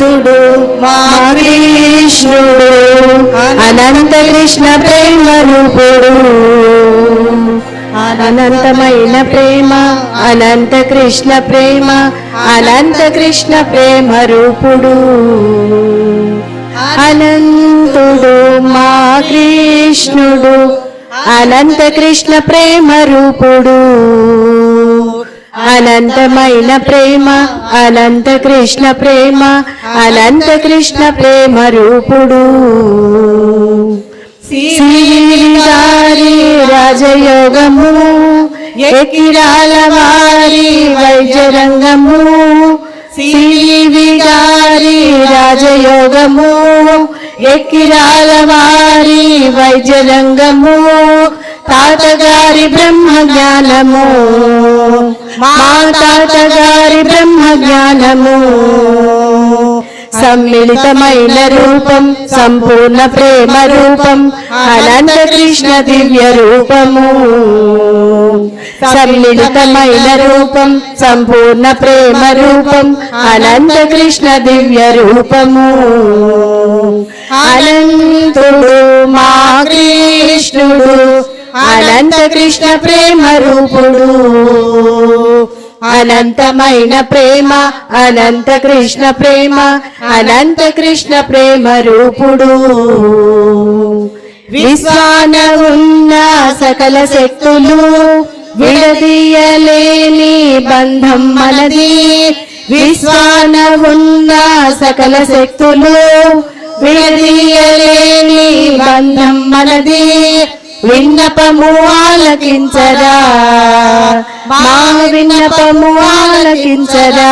అనంతుడు మా కృష్ణుడు అనంత కృష్ణ ప్రేమ రూపుడు అనంతమైన ప్రేమ అనంత కృష్ణ ప్రేమ అనంత కృష్ణ ప్రేమ రూపుడు అనంతుడు మా కృష్ణుడు అనంత కృష్ణ ప్రేమ రూపుడు అనంతమైన ప్రేమ అనంత కృష్ణ ప్రేమ అనంత కృష్ణ ప్రేమ రూపుడు శ్రీగారి రాజయోగము ఎకిరాల వారి వైద్యరంగము శ్రీగారి రాజయోగము ఎకిరాల వారి వైద్యరంగము తాతగారి బ్రహ్మ జ్ఞానము మా తాతగారి బ్రహ్మ జ్ఞానము సమ్మిళితమైన రూపం సంపూర్ణ ప్రేమ రూపం అనంత కృష్ణ దివ్య రూపము సమ్మిళితమైన రూపం సంపూర్ణ ప్రేమ రూపం అనంత కృష్ణ దివ్య రూపము అనంతుడు మా కృష్ణుడు అనంత కృష్ణ ప్రేమ రూపుడు అనంతమైన ప్రేమ అనంత కృష్ణ ప్రేమ అనంత కృష్ణ ప్రేమ రూపుడు విశ్వాన ఉన్న సకల శక్తులు విడదీయలేని బంధం మనది విశ్వాన ఉన్న సకల శక్తులు విడదీయలేని బంధం మనది విన్నపము ఆలకించరా మా విన్నపము ఆలకించరా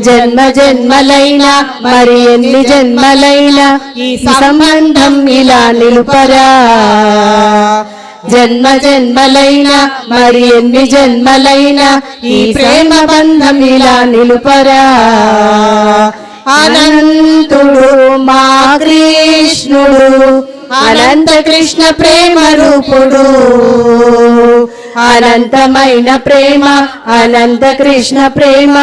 జన్మ జన్మలైనా మరి ఎన్ని జన్మలైనా ఈ సంబంధం ఇలా నిలుపరా జన్మ జన్మలైనా మరి ఎన్ని జన్మలైనా ఈ ప్రేమ బంధం ఇలా నిలుపరా అనంతుడు మా కృష్ణుడు అనంత కృష్ణ ప్రేమ రూపుడు అనంతమైన ప్రేమ అనంత కృష్ణ ప్రేమ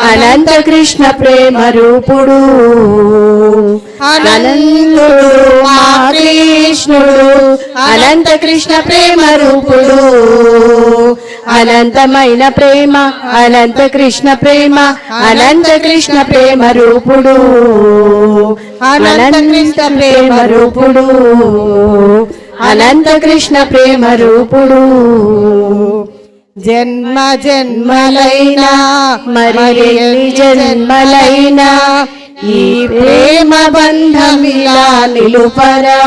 అనంత కృష్ణ ప్రేమ రూపుడు అనంతుడు మా కృష్ణుడు అనంత కృష్ణ ప్రేమ రూపుడు అనంతమైన ప్రేమ అనంత కృష్ణ ప్రేమ అనంత కృష్ణ ప్రేమ రూపుడు అనంత కృష్ణ ప్రేమ రూపుడు అనంత కృష్ణ ప్రేమ రూపుడు జన్మ జన్మలైనా మరి ఎన్ని జన్మలైనా ఈ ప్రేమ బంధం ఇలా నిలుపరా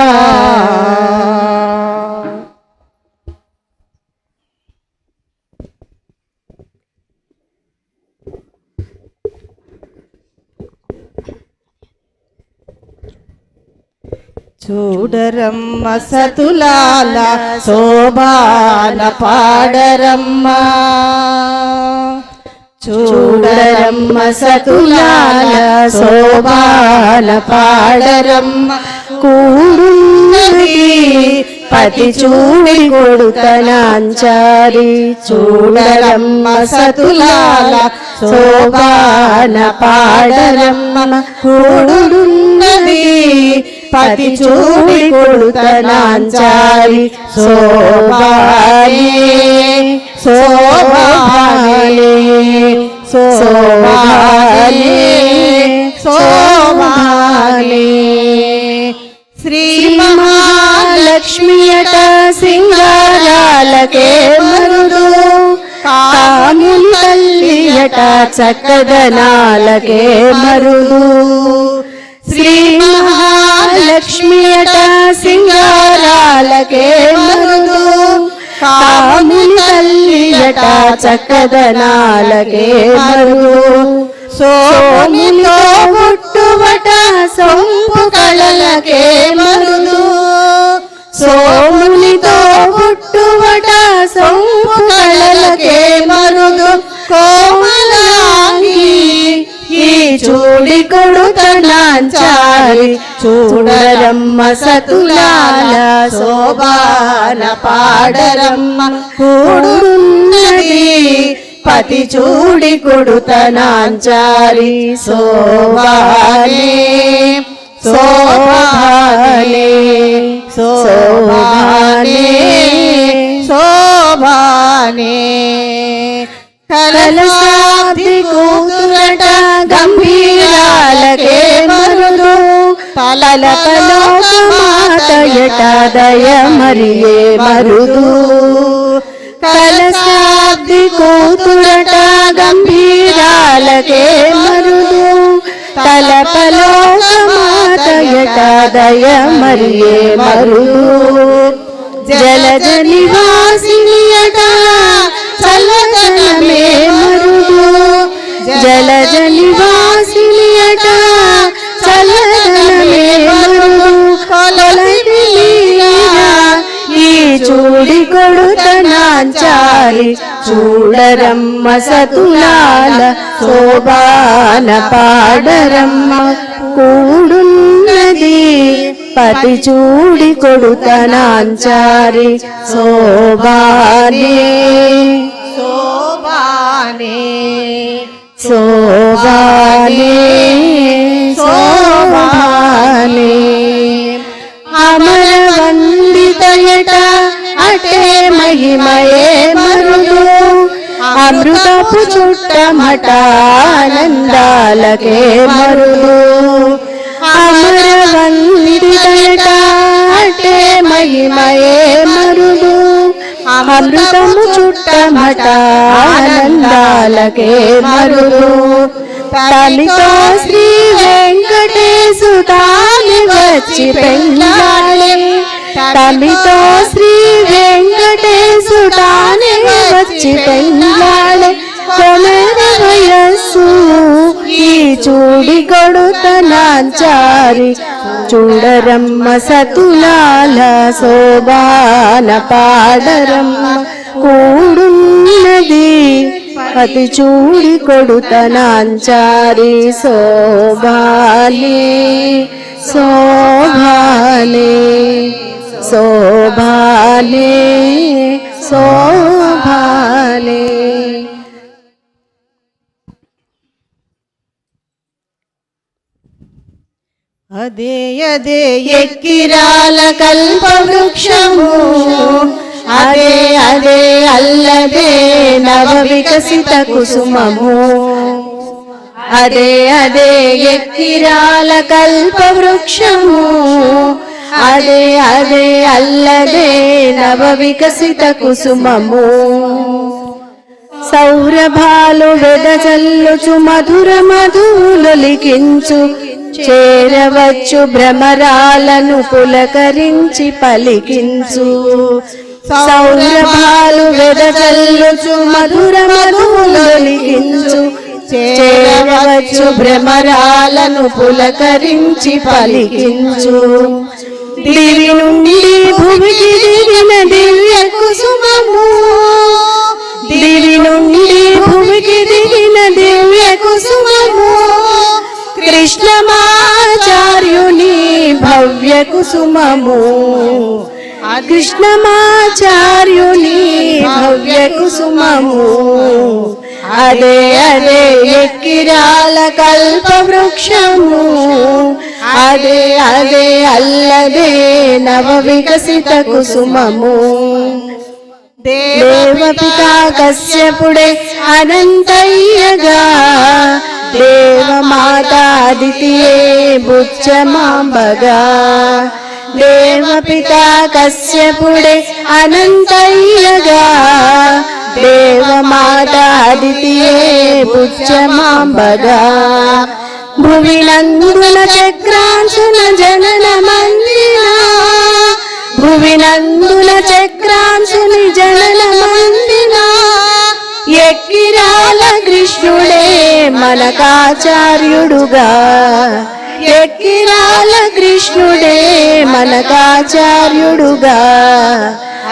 చూడరమ్మ సతులాల శోభాన పాడరమ్మ చూడరమ్మ సతులాల శోభాన పాడరమ్మ కూడున్నది పతి చూడి కొడుతనాంచారి చూడరమ్మ సతులాల శోభాన పాడరమ్మ కూడున్నది పతి చూడి కొడుతనాంచారి శోభాయే శోభాయే శోభాయే శోభాయే శ్రీ మహాలక్ష్మియట సింగారాలకే మరుదు కాముని తల్లియట చక్కదనాలకే మరుదు శ్రీ మహాలక్ష్మియట సింగారాలకే మరుదు కాముని తల్లియట చక్కదనాలకే మరుదు సోముతో పుట్టువట సొంపు కళలకే మరుదు సోమునితో పుట్టువట సొంపు కళలకే మరుదు కోమలాంగి ఈ చూడి కొడుతనాంచారి చూడరమ్మ సతులాల శోభాన పాడరమ్మ కూడున్నది పతి చూడి కొడుతనాంచారి శోభానే శోభానే శోభానే శోభానే కలసాబ్ది కూతురట గంభీరాలకే మరుదు తలపలోక మాతయట దయ మరియే మరుదు కలసాబ్ది కూతురట గంభీరాలకే మరుదు తలపలోక మాతయట దయ మరియే మరుదు జలజ నివాసినియట చల్లదనమే మరుదు జలజ నివాసినియట చల్లదనమే మరుదు కొలది ఈ చూడి కొడుతనాంచారి చూడరమ్మ సతులాల శోభాన పాడరమ్మ కూడున్నది పతి చూడి కొడుతనాంచారి శోభానే శోభానే శోభానే శోభానే అమర వందితయట అటే మహిమయే మరుదు అమృతపు చుట్టమట ఆనందాలకే మరుదు అమర వందితయట అటే మహిమయే మరుదు అమృతము చుట్టమట ఆనందాలకే మరుదు తమితో శ్రీ వెంకటేశు తాని వచ్చి పెళ్ళాడే తమితో శ్రీ వెంకటేశు తాని వచ్చి పెళ్ళాడే కొమెర వయస్సు ఈ చూడి కొడుతనాంచారి చూడరమ్మ సతులాల శోభాన పాడరమ్మ కూడున్నది పతి చూడి కొడుతనాంచారి శోభానే శోభానే శోభానే శోభానే అదే అదే ఎక్కిరాల కల్ప వృక్షము అదే అదే అల్లదే నవ వికసిత కుసుమము అదే అదే ఎక్కిరాల కల్ప వృక్షము అదే అదే అల్లదే నవ వికసిత కుసుమము సౌరభాలు వెదజల్లుచు మధుర మధులొలికించు చేరవచ్చు భ్రమరాలను పులకరించి పలికించు సౌరభాలు వెదజల్లుచు మధుర మధులొలికించు చేరవచ్చు భ్రమరాలను పులకరించి పలికించు దివి నుండి భూమికి దిగిన దివ్య కుసుమము దివి నుండి భూమికి దిగిన దివ్య కుసుమము కృష్ణమాచార్యుని భవ్య కుసుమము కృష్ణమాచార్యుని భవ్య కుసుమము అదే అదే ఎక్కిరాల కల్ప వృక్షము అదే అదే అల్లదే నవ వికసిత కుసుమము దేవపితా కశ్యపుడే అనంతయ్యగా దేవమాతాదితియే బుచ్చమాంబగా దేవపితా కశ్యపుడే అనంతయ్యగా దేవమాతాదితియే బుచ్చమాంబగా భువినందున చక్రాంశున జనన మందిన భువినందున చక్రాంశుని జనన మందిన ఎక్కిరాల కృష్ణుడే మనకాచార్యుడుగా ఎక్కిరాల కృష్ణుడే మనకాచార్యుడుగా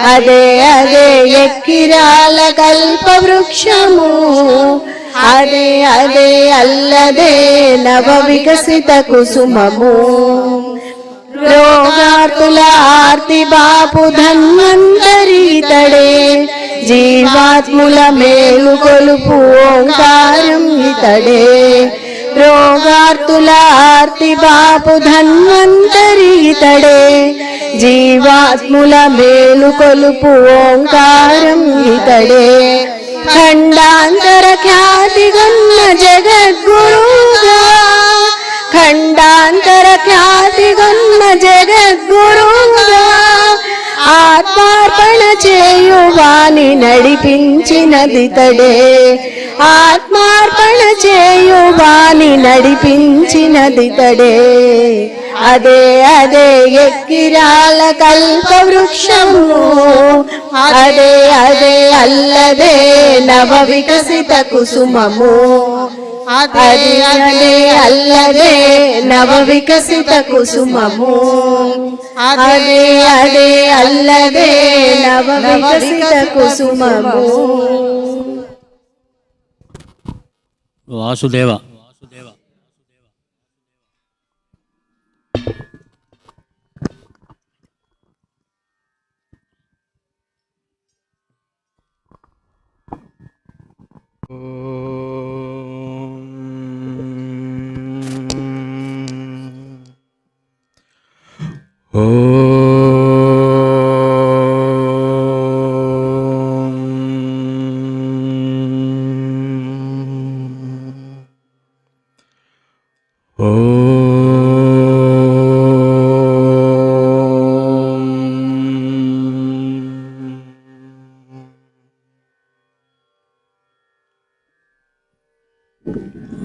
అదే అదే ఎక్కిరాల కల్ప వృక్షము అదే అదే అల్లదే నవ వికసిత కుసుమము రోగాతుల ఆర్తి బాపు ధన్వంతరీతడే జీవాత్ముల మేలు కొలుపు ఓంకారం ఇతడే. రోగార్తుల ఆర్తి బాపు ధన్వంతరి ఇతడే. జీవాత్ముల మేలు కొలుపు ఓంకారం ఇతడే. ఖండాంతర ఖ్యాతి గొన్న జగద్గురుగా, ఖండాంతర ఖ్యాతి గొన్న జగద్గురుగా, ఆత్మార్పణ చేయువాని నడిపించినదితడే. ఆత్మార్పణ చేయువాని నడిపించినదితడే. అదే అదే ఎక్కిరాల కల్ప వృక్షము, అదే అదే అల్లదే నవ వికసిత కుసుమము. అదే అదే అల్లదే నవ వికసిత కుసుమము. అదే అదే అల్లదే నవ వికసిత కుసుమము. వాసుదేవ.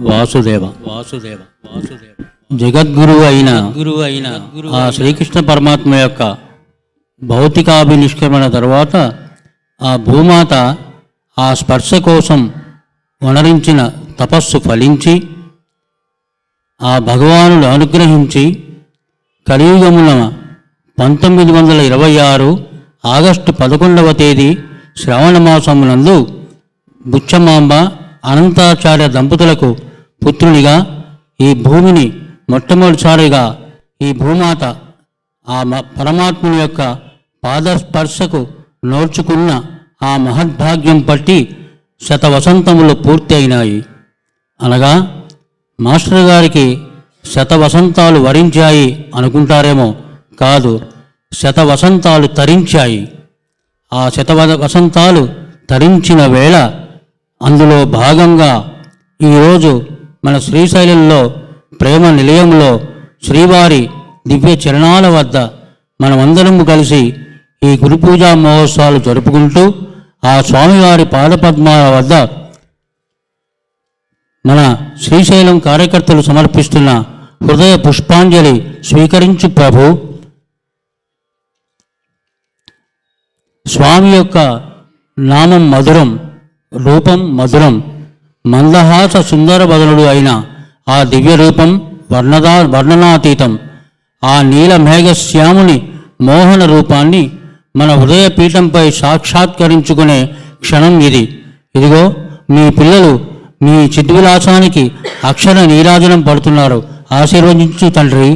వాసుదేవ. జగద్గురువు అయిన ఆ శ్రీకృష్ణ పరమాత్మ యొక్క భౌతికాభినిష్క్రమణ తర్వాత ఆ భూమాత ఆ స్పర్శ కోసం వనరించిన తపస్సు ఫలించి ఆ భగవానుడు అనుగ్రహించి కలియుగమున 1926 ఆగస్టు 11వ తేదీ శ్రావణమాసమునందు బుచ్చమాంబ అనంతాచార్య దంపతులకు పుత్రునిగా ఈ భూమిని మొట్టమొదటిసారిగా ఈ భూమాత ఆ పరమాత్ముని యొక్క పాదస్పర్శకు నోర్చుకున్న ఆ మహద్భాగ్యం పట్టి శతవసంతములు పూర్తి అయినాయి. అనగా మాస్టర్ గారికి శతవసంతాలు వరించాయి అనుకుంటారేమో, కాదు, శతవసంతాలు తరించాయి. ఆ శతవసంతాలు తరించిన వేళ అందులో భాగంగా ఈరోజు మన శ్రీశైలంలో ప్రేమ నిలయంలో శ్రీవారి దివ్య చరణాల వద్ద మనమందరము కలిసి ఈ గురు పూజా మహోత్సవాలు జరుపుకుంటూ ఆ స్వామివారి పాదపద్మాల వద్ద మన శ్రీశైలం కార్యకర్తలు సమర్పిస్తున్న హృదయ పుష్పాంజలి స్వీకరించు ప్రభు. స్వామి యొక్క నామం మధురం, రూపం మధురం. మందహాస సుందర బదనుడు అయిన ఆ దివ్య రూపం వర్ణనాతీతం. ఆ నీలమేఘశ్యాముని మోహన రూపాన్ని మన హృదయ పీఠంపై సాక్షాత్కరించుకునే క్షణం ఇది. ఇదిగో మీ పిల్లలు మీ చిద్విలాసానికి అక్షర నీరాజనం పడుతున్నారు. ఆశీర్వదించు తండ్రి.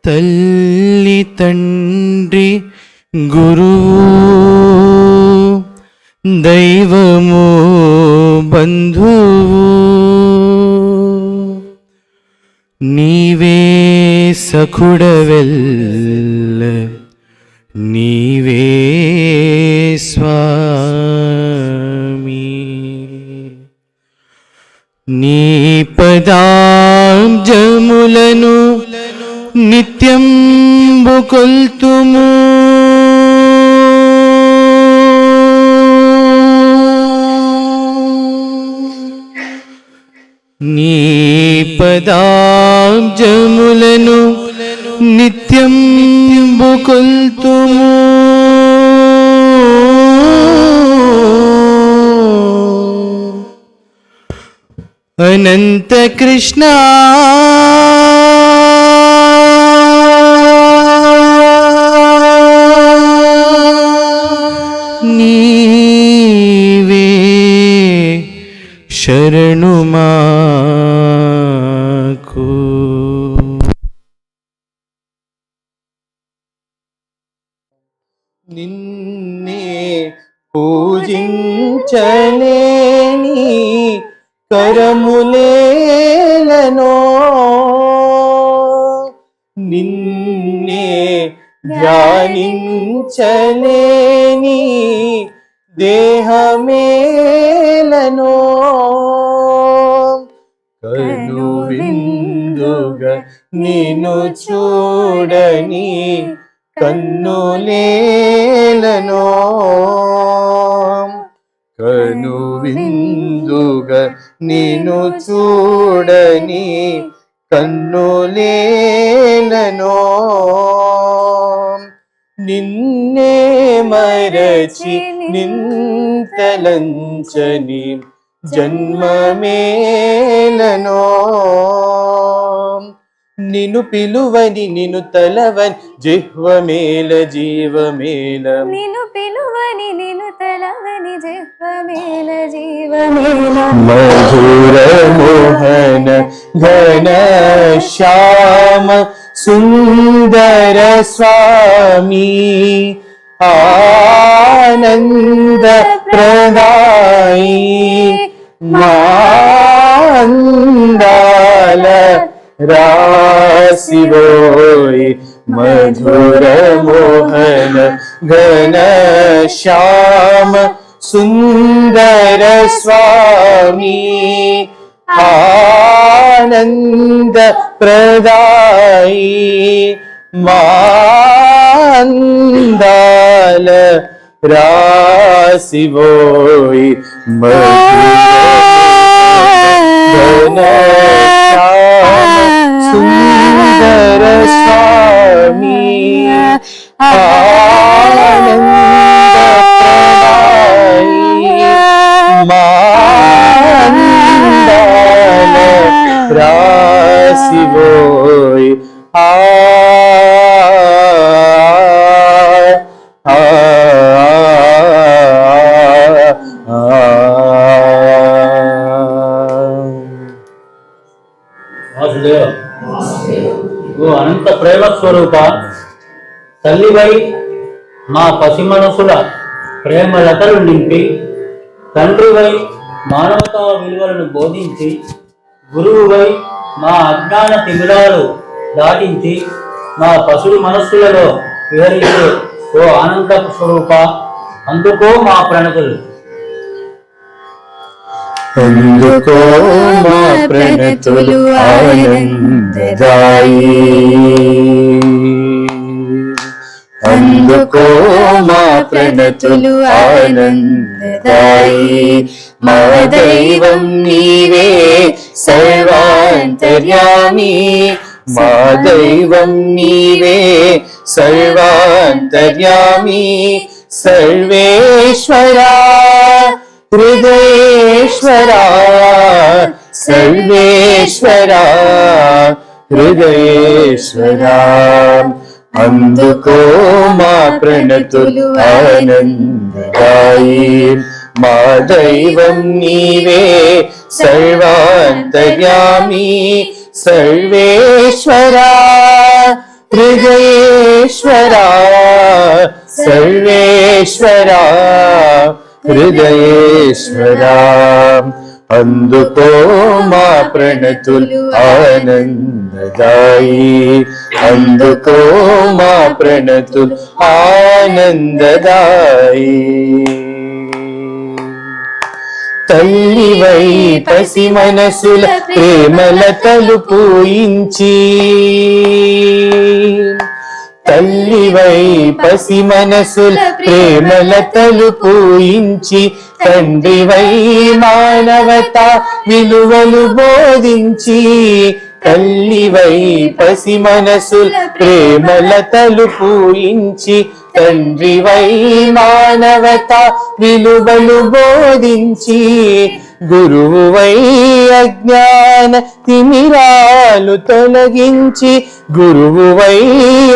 తల్లి తండ్రి గురువు దైవము బంధువు నీవే సఖుడవెల్ల నీవే స్వామి. నీ పదాబ్జములను నిత్యంబు కొల్తుము. నీ పదాబ్జములను నిత్యంబు కొల్తుము. అనంత కృష్ణ నీవే శరణు మాకు. నిన్నే పూజించలేని కరములేలనో నిన్నే ధ్యానించలేని దేహమేలనో కను విందుగా నిన్ను చూడని కన్నులేలనో కను విందుగా నిన్ను చూడని కన్నులేలనో నిన్నే మరచి నింతలంచని జన్మమేలనో నిన్ను పిలువని నిన్ను తలవని జిహ్వమేల జీవమేల నిన్ను పిలువని నిన్ను తలవని జిహ్వమేల జీవమేల మధుర మోహన ఘన శ్యామ సుందర స్వామి ఆనంద ప్రదాయి మాందాల రాశివోయ్ మధుర మోహన ఘన శ్యామ సుందర స్వామి ఆనంద ప్రదాయి మాందాల రాశివోయ్ మధుర సుందర స్వామి ఆనంద మాందాల రాశివోయ్ వాసుదేవ ఓ అనంత ప్రేమ స్వరూప తల్లివై మా పసి మనసుల ప్రేమ లతలు నింపి తండ్రివై మానవతా విలువలను బోధించి గురువువై మా అజ్ఞాన తిమిరాలు దాటించి మా పసుడి మనస్సులలో విహరించే ఓ అనంత స్వరూప అందుకో మా ప్రణతులు అందుకో మా ప్రణతులు ఆనందదాయి అందుకో మా ప్రణతులు ఆనందదాయి మా దైవం నీవే సర్వాంతర్యామి మా దైవం నీవే సర్వాంతర్యామి సర్వేశ్వరా హృదయేశ్వరా సర్వేశ్వరా హృదయేశ్వరా అందుకో మా ప్రణతులు ఆనందదాయి మా దైవం నీవే సర్వాంతర్యామి సర్వేశ్వరా హృదయేశ్వరా సర్వేశ్వరా హృదయేశ్వరా అందుకో మా ప్రణతులు ఆనందదాయి అందుకో మా ప్రణతులు ఆనందదాయి తల్లివై పసి మనసుల ప్రేమలతలు పూయించి తల్లివై పసి మనసుల ప్రేమలతలు పూయించి తండ్రివై మానవతా విలువలు బోధించి తల్లివై పసి మనసుల ప్రేమలతలు పూయించి తండ్రివై మానవతా విలువలు బోధించి గురువువై అజ్ఞాన తిమిరాలు తొలగించి గురువువై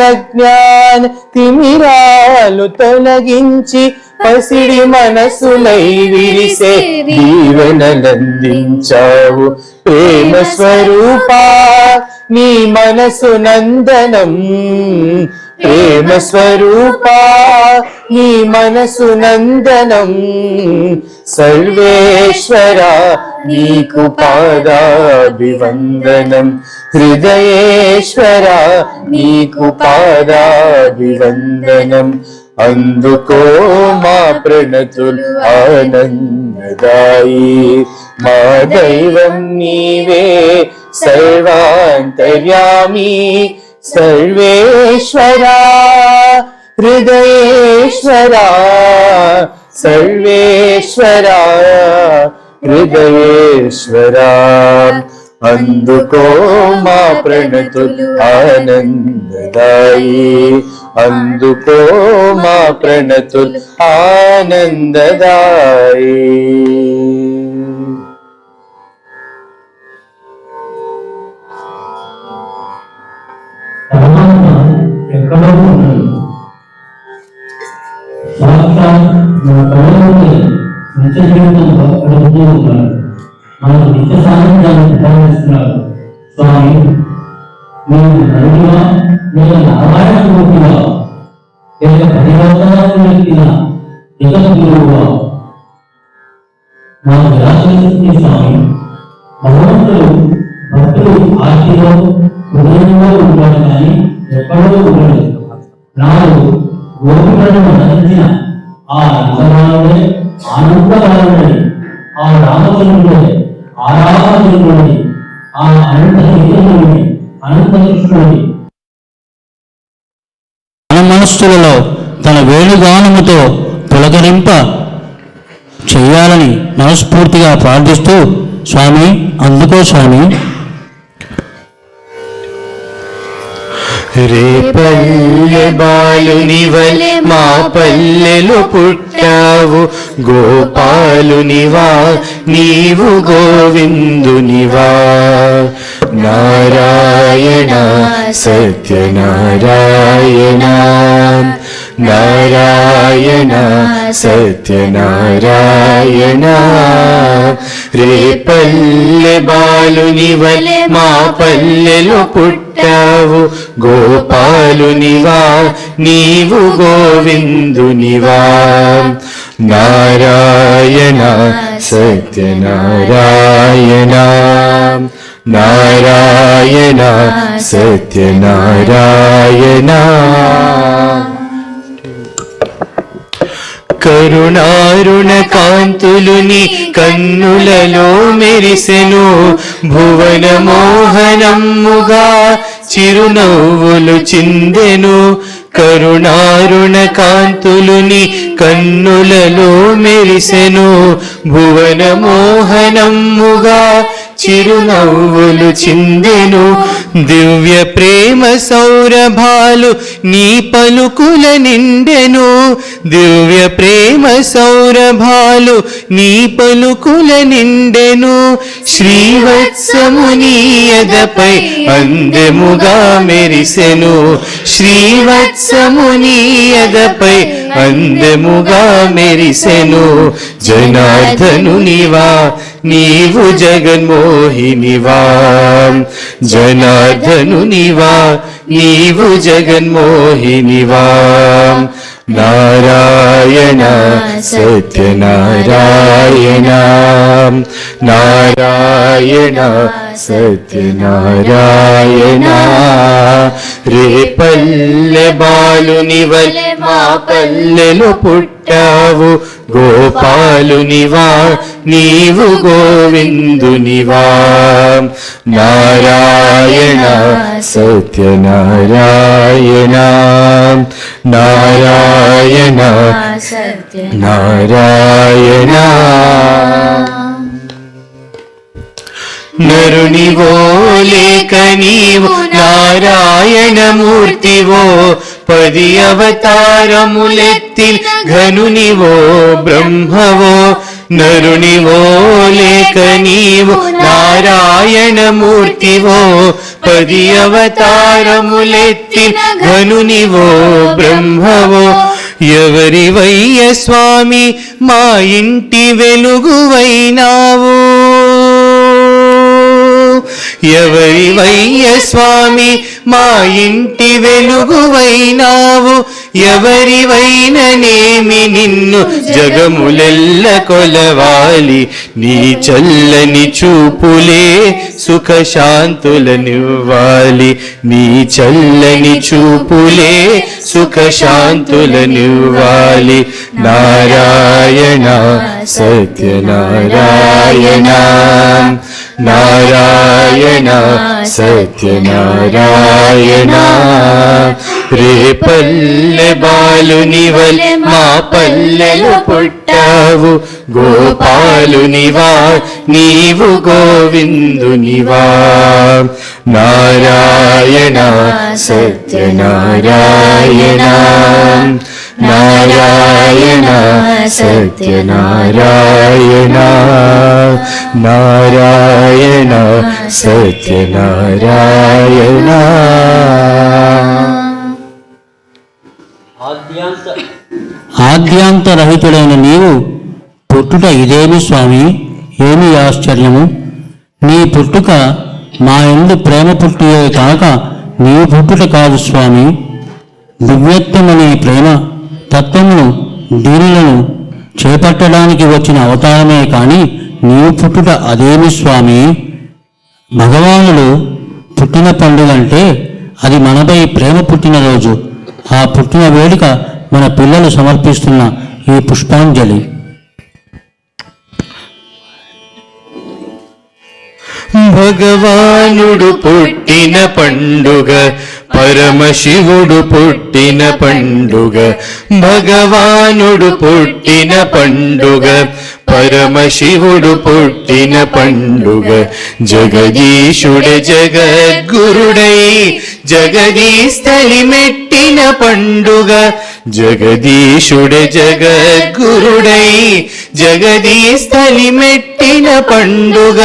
అజ్ఞాన తిమిరాలు తొలగించి పసిడి మనసులై విరిసే దీవెనలందించావు ప్రేమ స్వరూపా నీ మనసు నందనం ప్రేమ స్వరూపా నీ మనసు నందనం సర్వేశ్వర నీకు పాదాభివందనం హృదయేశ్వర నీకు పాదాభివందనం అందుకో మా ప్రణతులు ఆనందదాయి మా దైవం నీవే సర్వాంతర్యామి సర్వేశ్వరా హృదయేశ్వరా సర్వేశ్వరా హృదయేశ్వరా అందుకో మా ప్రణతులు ఆనందదాయి అందుకో మా ప్రణతులు ఆనందదాయి. ఎక్కడో ఉన్నాడు. సాక్షాత్ మన కళలోకి నిత్య జీవితంలో అడుగుతూ ఉన్నాడు. మనకు నిత్య సాన్నిధ్యాన్ని ప్రసాదిస్తున్నాడు. స్వామి నేను నరుడుగా నేను నారాయణ మూర్తిగా లేక పరివర్తనాలు వ్యక్తిన జగద్గురువుగా నాకు ఎలా తెలుస్తుంది స్వామి? భగవంతుడు భక్తులు ఆశలో హృదయంలో ఉంటాడు కానీ ఎక్కడో ఉండడు. నాడు గోపికలను నటించిన ఆ నిజమానుడే ఆనందకారుడని ఆ రామచంద్రుడే ఆరాధనుడని ఆ అనంత చైతన్యుడిని అనంత కృష్ణుడిని మన మనస్సులలో తన వేణుగానముతో పులకరింప చేయాలని మనస్ఫూర్తిగా ప్రార్థిస్తూ స్వామి అందుకో స్వామి. రేపల్లె బాలునివలె మా పల్లెలు పుట్టావు గోపాలునివా నీవు గోవిందునివా నారాయణ సత్యనారాయణ నారాయణ సత్యనారాయణ రేపల్లె బాలునివలె మా పల్లెలు పుట్టావు గోపాలునివా నీవు గోవిందునివా నారాయణ సత్యనారాయణ నారాయణ సత్యనారాయణ కరుణారుణ కాంతులుని కన్నులలో మెరిసెను భువన మోహనమ్ముగా చిరునవ్వులు చిందెను కరుణారుణ కాంతులుని కన్నులలో మెరిసెను భువన మోహనమ్ముగా చిరునవ్వులు చిందెను దివ్య ప్రేమ సౌరభాలు నీ పలుకుల నిండెను దివ్య ప్రేమ సౌరభాలు నీ పలుకుల నిండెను శ్రీవత్సమునీయదపై అందెముగా మెరిసెను శ్రీవత్సమునీయదపై అందెముగా మెరిసెను జనార్దనునివా నీవు జగన్మోహినివా జనార్దనునివా నీవు జగన్మోహినివా నారాయణ సత్యనారాయణ నారాయణ సత్యనారాయణ రేపల్లె బాలునివలె మా పల్లెలు పుట్టావు గోపాలునివా నీవు గోవిందునివా నారాయణ సత్యనారాయణ నారాయణ నారాయణ నరునివో లేక నీవు నారాయణమూర్తివో 10 అవతారములెత్తి ఘనునివో బ్రహ్మవో నరునివో లేక నీవు నారాయణమూర్తివో 10 అవతారములెత్తి ఘనునివో బ్రహ్మవో ఎవరివయ్య స్వామి మా ఇంటి వెలుగువైనావు ఎవరివయ్య స్వామి మా ఇంటి వెలుగువైనావు, ఎవరివైననేమి నిన్ను జగములెల్ల కొలవాలి, నీ చల్లని చూపులే సుఖశాంతులనివ్వాలి, నీ చల్లని చూపులే సుఖశాంతులనివ్వాలి. నారాయణ సత్యనారాయణ, నారాయణ సత్యనారాయణ. రేపల్లె బాలునివలె మా పల్లెలు పుట్టావు, గోపాలునివా నీవు గోవిందునివా. నారాయణ సత్యనారాయణ, నారాయణ సత్యనారాయణ, నారాయణ సత్యనారాయణ. ఆద్యాంతరహితుడైన నీవు పుట్టుట ఇదేమి స్వామి, ఏమి ఆశ్చర్యము. నీ పుట్టుక మా యందు ప్రేమ పుట్టియే కాక నీవు పుట్టుట కాదు స్వామి. దివ్యత్వమనే ప్రేమ తత్వమును దీనులను చేపట్టడానికి వచ్చిన అవతారమే కాని నీవు పుట్టుట అదేమి స్వామి. భగవానుడు పుట్టిన పండుగంటే అది మనపై ప్రేమ పుట్టినరోజు. ఆ పుట్టిన వేడుక మన పిల్లలు సమర్పిస్తున్న ఈ పుష్పాంజలి. భగవానుడు పుట్టిన పండుగ, పరమశివుడు పుట్టిన పండుగ, భగవానుడు పుట్టిన పండుగ, పరమశివుడు పుట్టిన పండుగ. జగదీశుడే జగద్గురుడై జగదీస్థలి మెట్టిన పండుగ, జగదీశుడే జగద్గురుడై జగదీస్థలి మెట్టిన పండుగ.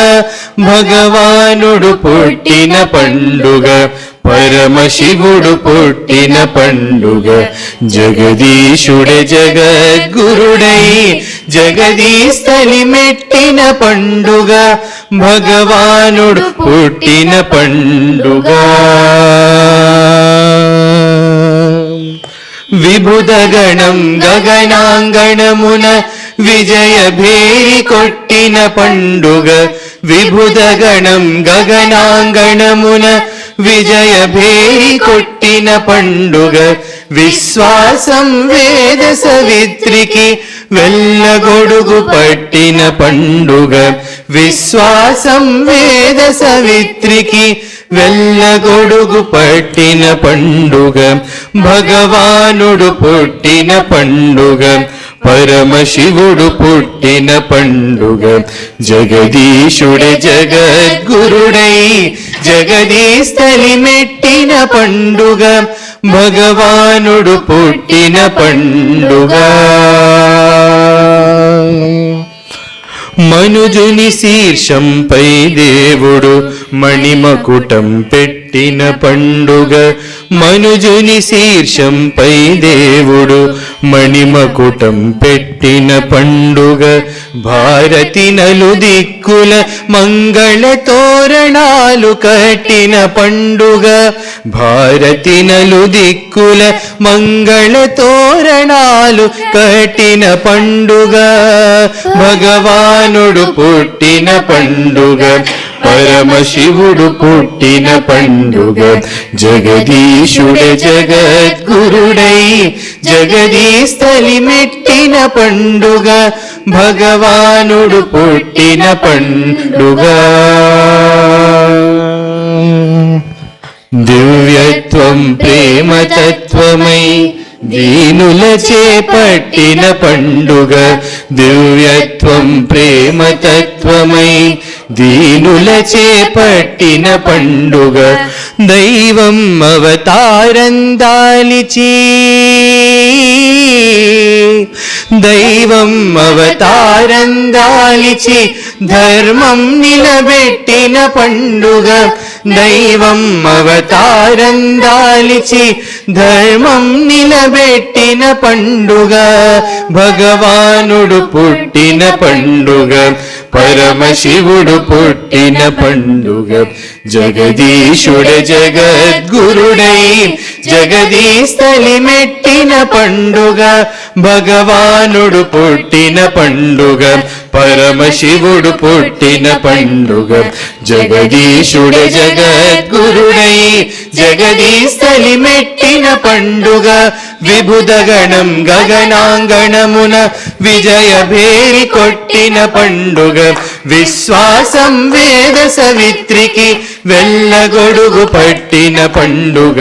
భగవానుడు పుట్టిన పండుగ, పరమశివుడు పుట్టిన పండుగ. జగదీశుడే జగద్గురుడై జగదీస్థలి మెట్టిన పండుగ, భగవానుడు పుట్టిన పండుగ. విభుదగణం గగనాంగణమున విజయ భేరి కొట్టిన పండుగ, విభుదగణం గగనాంగణమున విజయ భేరి కొట్టిన పండుగ. విశ్వాసం వేద సవిత్రికి వెల్లగొడుగు పట్టిన పండుగ, విశ్వాసం వేద సవిత్రికి వెల్లగొడుగు పట్టిన పండుగ. భగవానుడు పుట్టిన పండుగ, పరమశివుడు పుట్టిన పండుగ. జగదీశుడే జగద్గురుడై జగదీస్థలి మెట్టిన పండుగ, భగవానుడు పుట్టిన పండుగ. మనుజుని శీర్షంపై దేవుడు మణిమకుటం పెట్టిన పండుగ, మనుజుని శీర్షంపై దేవుడు మణిమకుటం పెట్టిన పండుగ. భారతి నలుదిక్కుల మంగళ తోరణాలు కట్టిన పండుగ, భారతి నలుదిక్కుల మంగళ తోరణాలు కట్టిన పండుగ. భగవానుడు పుట్టిన పండుగ, పరమశివుడు పుట్టిన పండుగ. జగదీశుడే జగద్గురుడై జగదీస్థలి మెట్టిన పండుగ, భగవానుడు పుట్టిన పండుగ. దివ్యత్వం ప్రేమతత్వమై దీనుల చేపట్టిన పండుగ, దివ్యత్వం ప్రేమతత్వమై దీనుల చేపట్టిన పండుగ. దైవం అవతారం దాలిచి, దైవం అవతారం దాలిచి ధర్మం నిలబెట్టిన పండుగ, దైవం అవతారం దాలిచి ధర్మం నిలబెట్టిన పండుగ. భగవానుడు పుట్టిన పండుగ, పరమశివుడు పుట్టిన పండుగ జగదీశుడ జగద్గురుడై జగదీస్థలి మెట్టిన పండుగ భగవానుడు పుట్టిన పండుగ పరమశివుడు పుట్టిన పండుగ జగదీశుడ జగద్గురుడై జగదీస్థలి మెట్టిన పండుగ విభుదగణం గగనాంగణమున విజయ భేరి కొట్టిన పండుగ విశ్వాసం వేద సవిత్రికి వెళ్ళగొడుగు పట్టిన పండుగ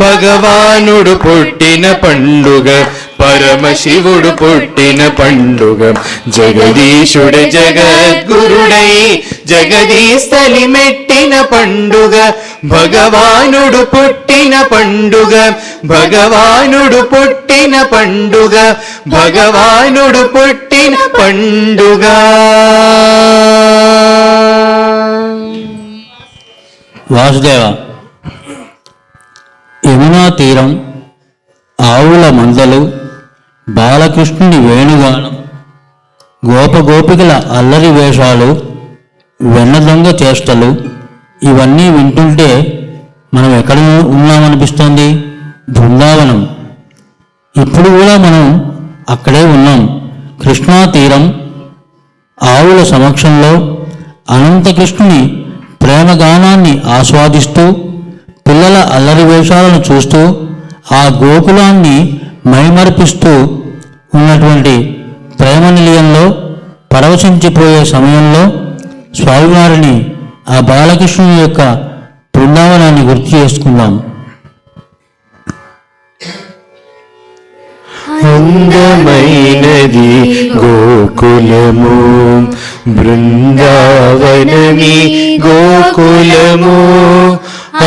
భగవానుడు పుట్టిన పండుగ పరమశివుడు పుట్టిన పండుగ జగదీశుడ జగద్గురుడై జగదీస్థలి మెట్టిన పండుగ భగవానుడు పుట్టిన పండుగ భగవానుడు పుట్టిన పండుగ భగవానుడు పుట్టిన పండుగ. వాసుదేవ, యమునా తీరం, ఆవుల మందలు, బాలకృష్ణుని వేణుగానం, గోపగోపికల అల్లరి వేషాలు, వెన్నదొంగ చేష్టలు, ఇవన్నీ వింటుంటే మనం ఎక్కడ ఉన్నామనిపిస్తోంది? బృందావనం. ఇప్పుడు కూడా మనం అక్కడే ఉన్నాం. కృష్ణా తీరం, ఆవుల సమక్షంలో అనంతకృష్ణుని ప్రేమగానాన్ని ఆస్వాదిస్తూ, పిల్లల అల్లరి వేషాలను చూస్తూ, ఆ గోకులాన్ని మైమర్పిస్తూ ఉన్నటువంటి ప్రేమ నిలయంలో పరవశించిపోయే సమయంలో స్వామివారిని, ఆ బాలకృష్ణుని యొక్క బృందావనాన్ని గుర్తు చేసుకుందాం. అందమైనది గోకులము బృందావనమి గోకులము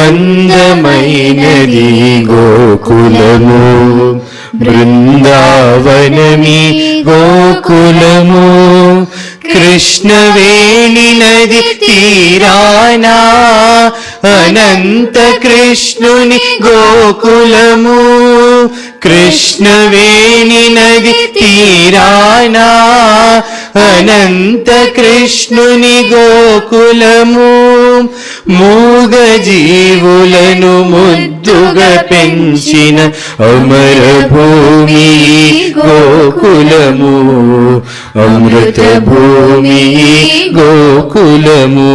అందమైనది గోకులము బృందావనమి గోకులము కృష్ణవేణి నది తీరానా అనంత కృష్ణుని గోకులము కృష్ణవేణి నది తీరానా అనంత కృష్ణుని గోకులము మూగ జీవులను ముద్దుగా పెంచిన అమర భూమి గోకులము అమృత భూమి గోకులము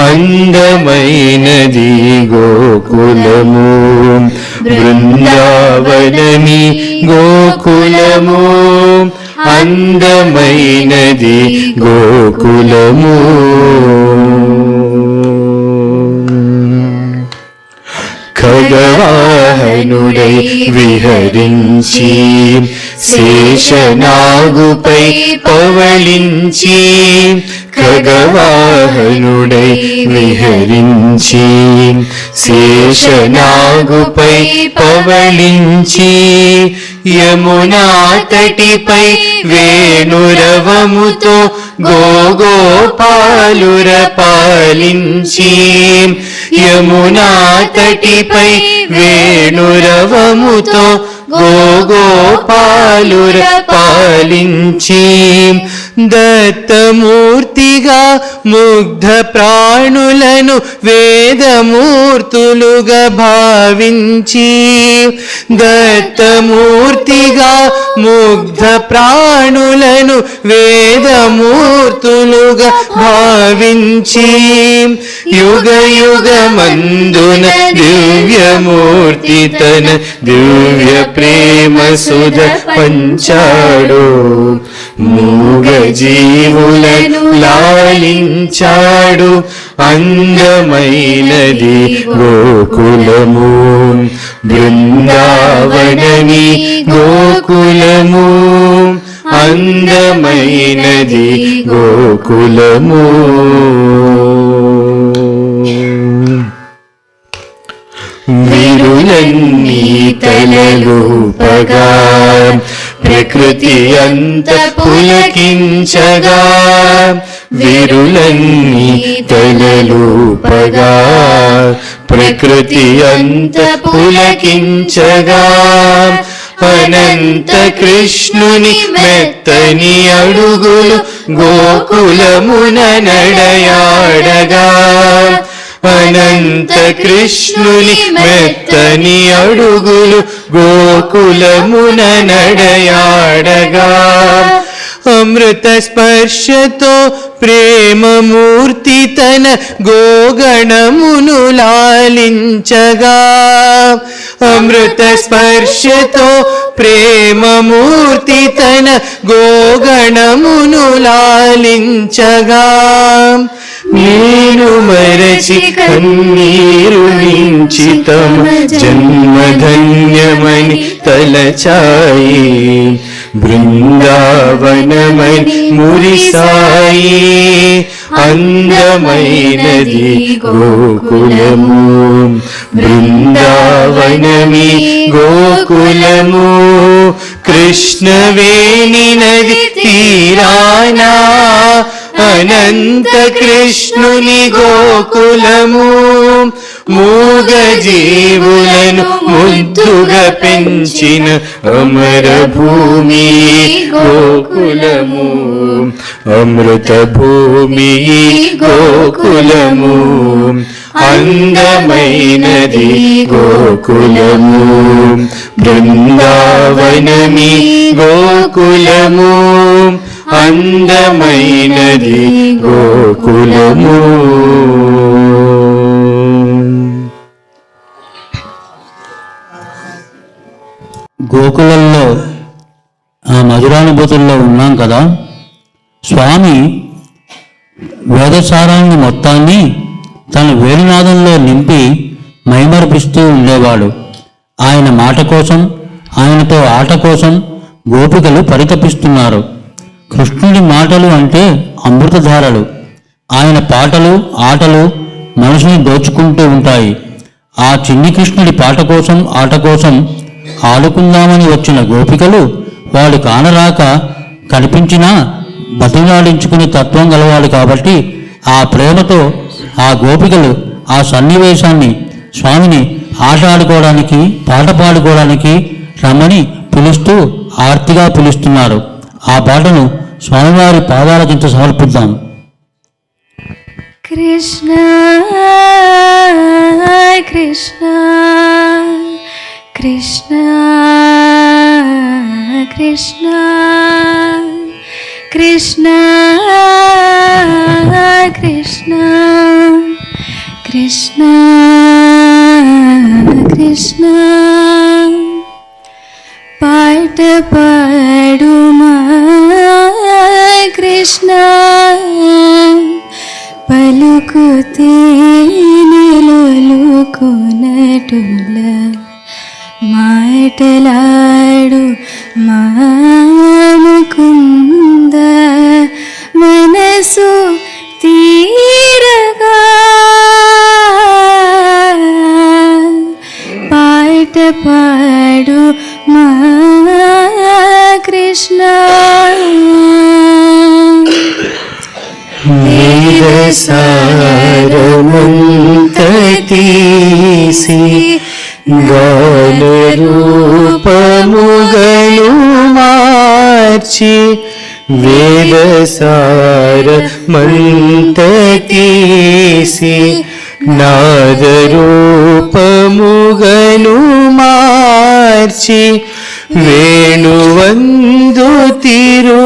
అందమైనది గోకులము బృందావనమి గోకులము అందమైనది గోకులము ఖగవాహనుడై విహరించి శేషనాగుపై పవళించి ఖగవాహనుడై విహరించి శేషనాగుపై పవళించి యమునా తటిపై వేణురవముతో గోగోపాలుర పాలించి యమునా తటిపై వేణురవముతో గోగోపాలుర పాలించి దత్తమూర్తిగా ముగ్ధ ప్రాణులను వేదమూర్తులుగా భావించి దత్తమూర్తిగా ముగ్ధ ప్రాణులను వేదమూర్తులుగా భావించి యుగ యుగమందున దివ్యమూర్తి తన దివ్య ప్రేమ సుధ పంచాడు మూగ జీవులను లాలించాడు అందమైనది గోకులము బృందావనమి గోకులము అందమైనది గోకులము విరులన్నీ తలలూపగా ప్రకృతి అంత పులకించగా విరులన్నీ తలలూపగా ప్రకృతి అంత పులకించగా అనంత కృష్ణుని మెత్తని అడుగులు గోకులమున నడయాడగా అనంత కృష్ణుని మెత్తని అడుగులు గోకులమున నడయాడగా అమృత స్పర్శతో ప్రేమమూర్తి తన గోగణమును లాలించగా అమృత స్పర్శతో ప్రేమమూర్తి తన గోగణమును లాలించగా నేను మరచి కన్నీరు నుంచి తమ జన్మధన్యమని తలచాయి బృందావనమని మురిసాయి అందమైనది గోకులము బృందావనమి గోకులము కృష్ణవేణి నది తీరానా అనంత కృష్ణుని గోకులము మూగ జీవులను ముద్దుగా పెంచిన అమర భూమి గోకులము అమృత భూమి గోకులము అందమైనది గోకులము బృందావనమి గోకులము అందమైనది గోకులము గోకులంలో ఆ మధురానుభూతుల్లో ఉన్నాం కదా. స్వామి వేదసారాన్ని మొత్తాన్ని తన వేణునాదంలో నింపి మైమరిపిస్తూ ఉండేవాడు. ఆయన మాట కోసం, ఆయనతో ఆట కోసం గోపికలు పరితపిస్తున్నారు. కృష్ణుడి మాటలు అంటే అమృతధారలు. ఆయన పాటలు ఆటలు మనసుని దోచుకుంటూ ఉంటాయి. ఆ చిన్ని కృష్ణుడి పాట కోసం ఆట కోసం ఆడుకుందామని వచ్చిన గోపికలు వాడు కానరాక కనిపించినా బతిలాడించుకునే తత్వం గలవాడు కాబట్టి ఆ ప్రేమతో ఆ గోపికలు ఆ సన్నివేశాన్ని స్వామిని ఆట ఆడుకోవడానికి పాట పాడుకోవడానికి రమ్మని పిలుస్తూ ఆర్తిగా పిలుస్తున్నారు. ఆ పాటను స్వామివారి పాదాల కింద సమర్పిద్దాం. కృష్ణ కృష్ణ కృష్ణ కృష్ణ కృష్ణ కృష్ణ కృష్ణ కృష్ణ పాట పాడుమా కృష్ణ పలుకుతే నిలుకొనటుల మాటలాడు మాముకుంద మనసు తీరగా పాట పాడు మా కృష్ణ వేదసారమంత తీసి గాన రూపముగను మార్చి వేదసారమంత తీసి నాద రూపముగను మార్చి వేణువందు తిరుగబోసి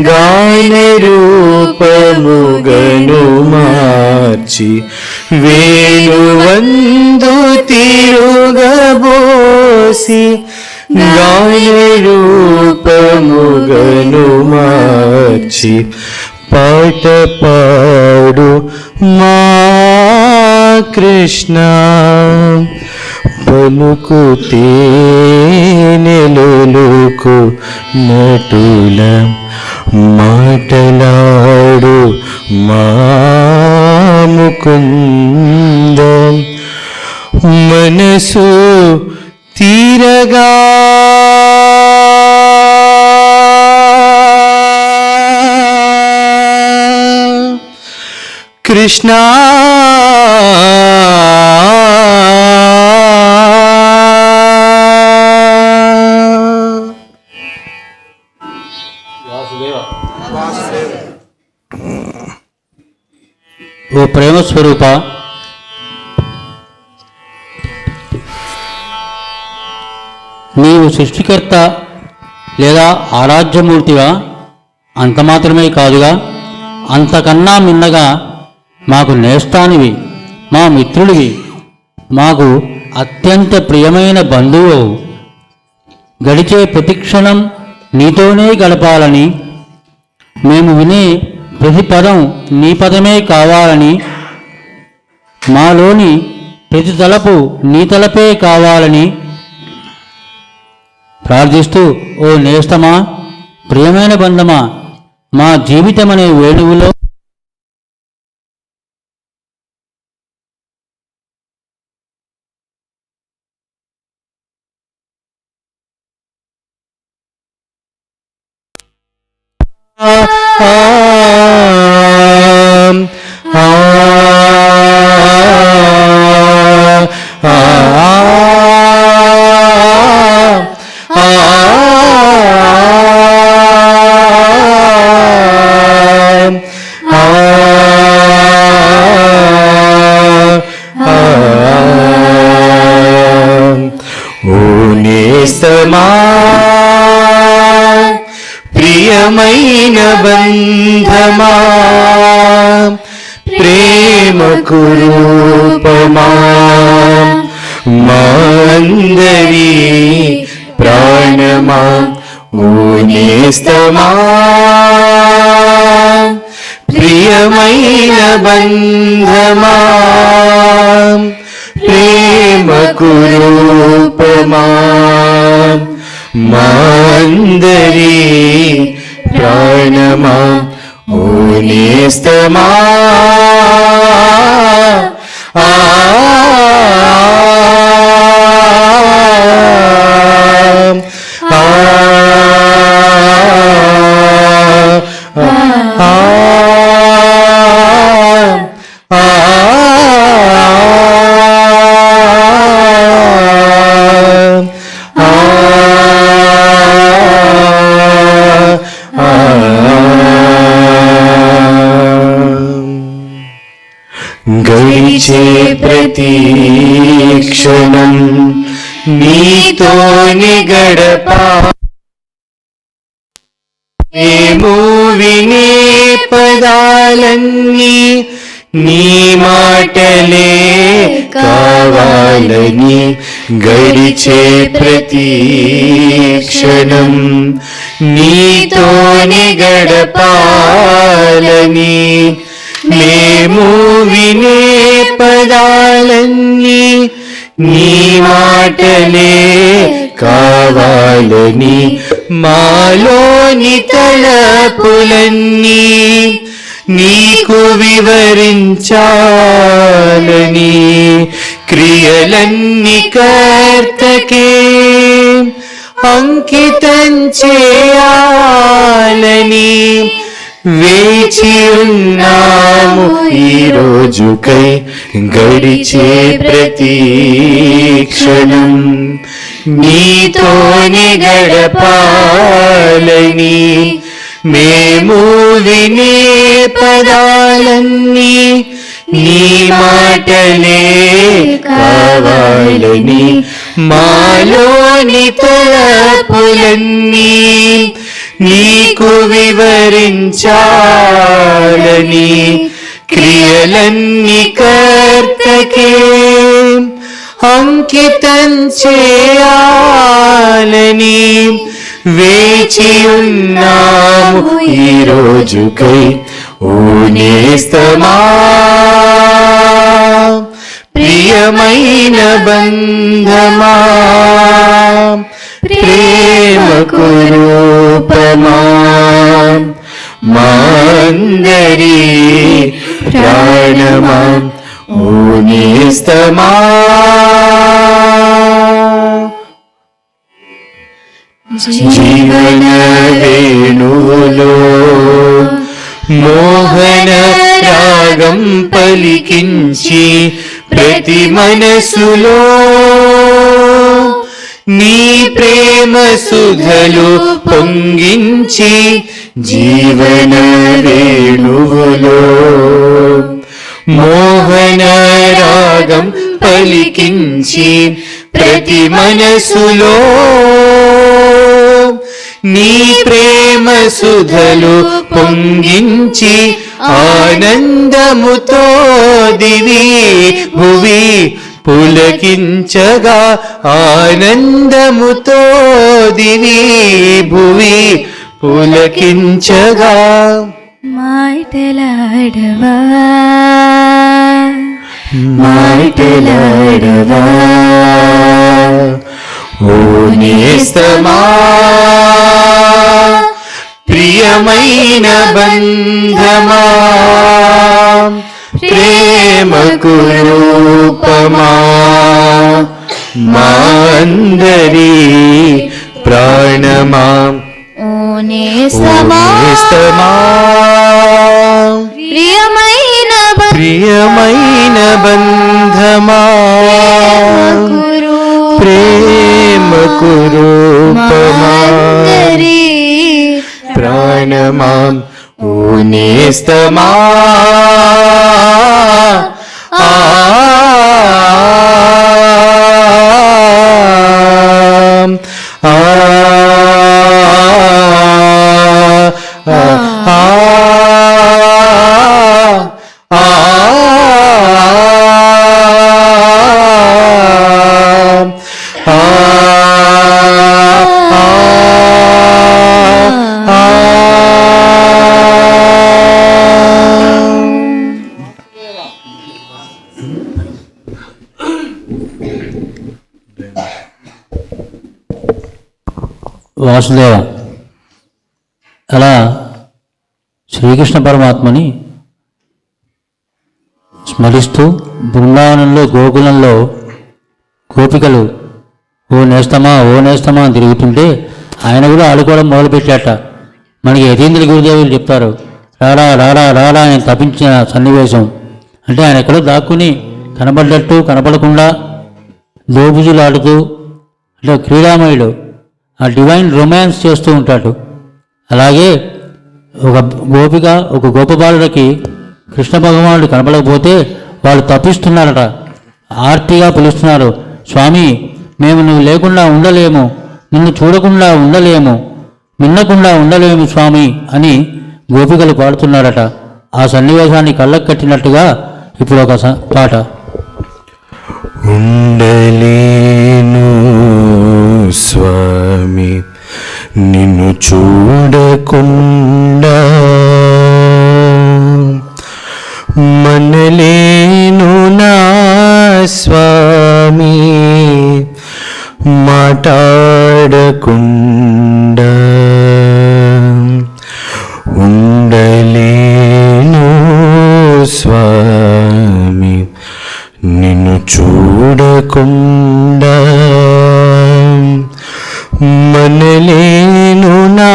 గాన రూపముగను మార్చి వేణువందు తిరుగబోసి గాన రూపముగను మార్చి పాట పాడు మా కృష్ణ పలుకుతే నెలుకు నటుల మాటలాడు మాముకుంద మనసు తీరగా కృష్ణ ఓ ప్రేమ స్వరూప, నీవు సృష్టికర్త లేదా ఆరాధ్యమూర్తిగా అంత మాత్రమే కాదుగా, అంతకన్నా మిన్నగా మాకు నేస్తానివి, మా మిత్రుడివి, మాకు అత్యంత ప్రియమైన బంధువు. గడిచే ప్రతిక్షణం నీతోనే గడపాలని, మేము వినే ప్రతి పదం నీ పదమే కావాలని, మాలోని ప్రతి తలపు నీ తలపే కావాలని ప్రార్థిస్తూ, ఓ నేస్తమా, ప్రియమైన బంధమా, మా జీవితమనే వేణువులో ప్రియమైన బంధమా, ప్రేమకు రూపమా, మాందరి ప్రాణమా, ఓ నేస్తమా, ప్రియమైన బంధమా, ప్రేమకు రూపమా, మాందరి ప్రాణమా, ఓ నేస్తమా, గడిచే ప్రతి క్షణం నీతోనే గడపా, మేము వినే పదాలన్నీ నీ మాటలే కావాలని, గడిచే ప్రతి క్షణం నీతోనే గడపాలని, మేము వినే పదాలన్నీ నీ మాటలే కావాలని, మాలోని తలపులన్నీ నీకు వివరించాలని, క్రియలన్నీ కర్తకే అంకితం చేయాలని వేచి ఉన్నాము ఈ రోజుకై, గడిచే ప్రతి క్షణం నీతోనే గడపాలని, మేము వినే పదాలన్నీ నీ మాటలే కావాలని, మాలోని తలపులన్నీ నీకు వివరించాలని, క్రియలన్నీ కర్తకే అంకితం చేయాలని వేచి ఉన్నాము ఈ రోజుకై, ఓ నేస్తమా, ప్రియమైన బంధమా, ప్రేమకు రూపమా, మాందరి ప్రాణమా, ఓ నేస్తమా. జీవన వేణువులో మోహన రాగం పలికించి, ప్రతి మనసులో నీ ప్రేమ సుధలు పొంగించి, జీవన వేణువులో మోహన రాగం పలికించి ప్రతి మనసులో నీ ప్రేమ సుధలు పొంగించి ఆనందముతో దివి భువి పులకించగా ఆనందముతో దివి భువి పులకించగా మాటలాడవా మాటలాడవా ఓ నేస్తమా ప్రియమైన బంధమా ప్రేమకు రూపమా మా అందరి ప్రాణమా ఓ నేస్తమా ప్రియమైన ప్రియమైన బంధమా ప్రేమకు రూపమా ప్రాణమా ఓ నేస్తమా ఆ వాసుదేవ, అలా శ్రీకృష్ణ పరమాత్మని స్మరిస్తూ బృందావనంలో గోకులంలో గోపికలు ఓ నేస్తమా అని తిరుగుతుంటే ఆయన కూడా ఆడుకోవడం మొదలుపెట్టాట. మనకి యతీంద్ర గురుదేవులు చెప్తారు, రారా రారా రారా ఆయన తప్పించిన సన్నివేశం. అంటే ఆయన ఎక్కడో దాక్కుని కనబడ్డట్టు కనపడకుండా దోబుజులాడుతూ అంటే క్రీడామయుడు ఆ డివైన్ రొమాన్స్ చేస్తూ ఉంటాడు. అలాగే ఒక గోపిక ఒక గోపబాలుడికి కృష్ణ భగవానుడు కనపడకపోతే వాళ్ళు తప్పిస్తున్నారట, ఆర్తిగా పిలుస్తున్నారు, స్వామి మేము నువ్వు లేకుండా ఉండలేము, నిన్ను చూడకుండా ఉండలేము, విన్నకుండా ఉండలేము స్వామి అని గోపికలు పాడుతున్నారట. ఆ సన్నివేశాన్ని కళ్ళకు కట్టినట్టుగా ఇప్పుడు ఒక పాట. ఉండలేను స్వామి నిన్ను చూడకుండా, మనలేను నా స్వామి మాట్లాడకుండా, ఉండలేను స్వామి నిన్ను చూడకుండా, మనలేను నా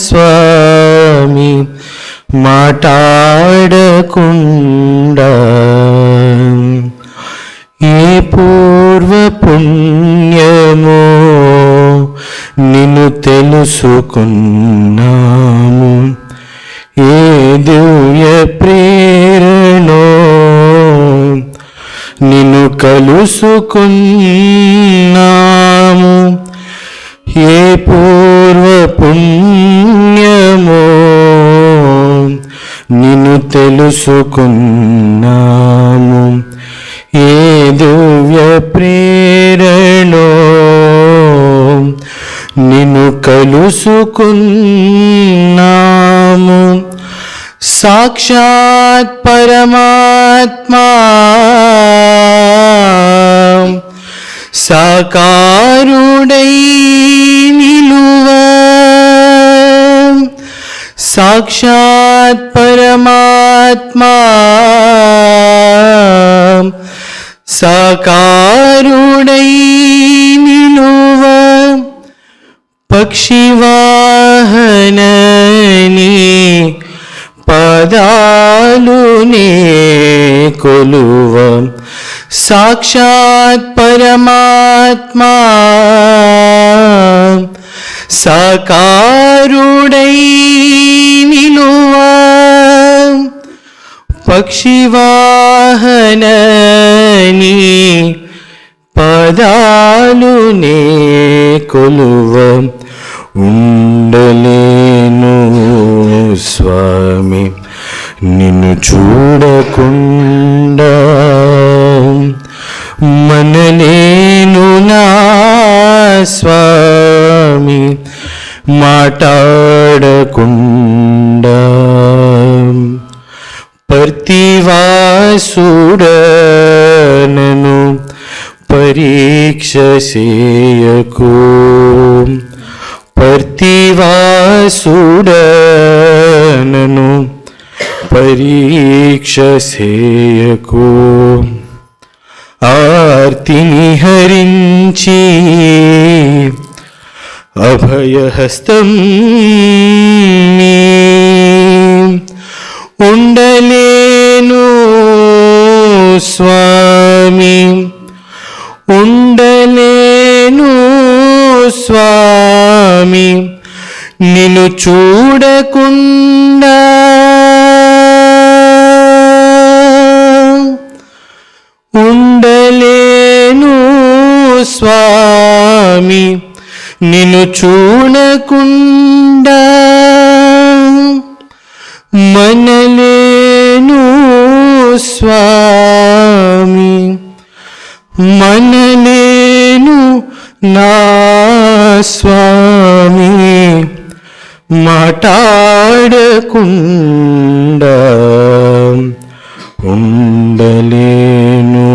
స్వామి మాట్లాడకుండా, ఏ పూర్వ పుణ్యమో నిన్ను తెలుసుకున్నాము, ఏ దివ్య ప్రేరణో నిన్ను కలుసుకున్నాము, ఏ పూర్వ పుణ్యమో నిన్ను తెలుసుకున్నాము, ఏ దివ్య ప్రేరణో నిన్ను కలుసుకున్నాము, సాక్షాత్ పరమాత్మా సాకారుడై నిలువ, సాక్షాత్ పరమాత్మా సాకారుడై నిలువ, పక్షివాహనని పదాలునే కొలువ, సాక్షాత్ పరమాత్మా సాకారుడై నిలువ, పక్షి శివాహనని పదాలునే కొలువ ఉండలేను స్వామి నిన్ను చూడకుండా మనలేను నా స్వామి మాట్లాడకుండా పర్తివాసుడనను పరీక్ష చేయకు పర్తివాసుడనను పరీక్ష చేయకు ఆర్తిని హరించి అభయహస్తం ఉండలేను స్వామి ఉండలేను స్వామి నిన్ను చూడకుండా ఉండలేను స్వామి నిన్ను చూడకుండా మనలేను స్వామి మనలేను నా స్వామి మాట్లాడకుండా ఉండలేను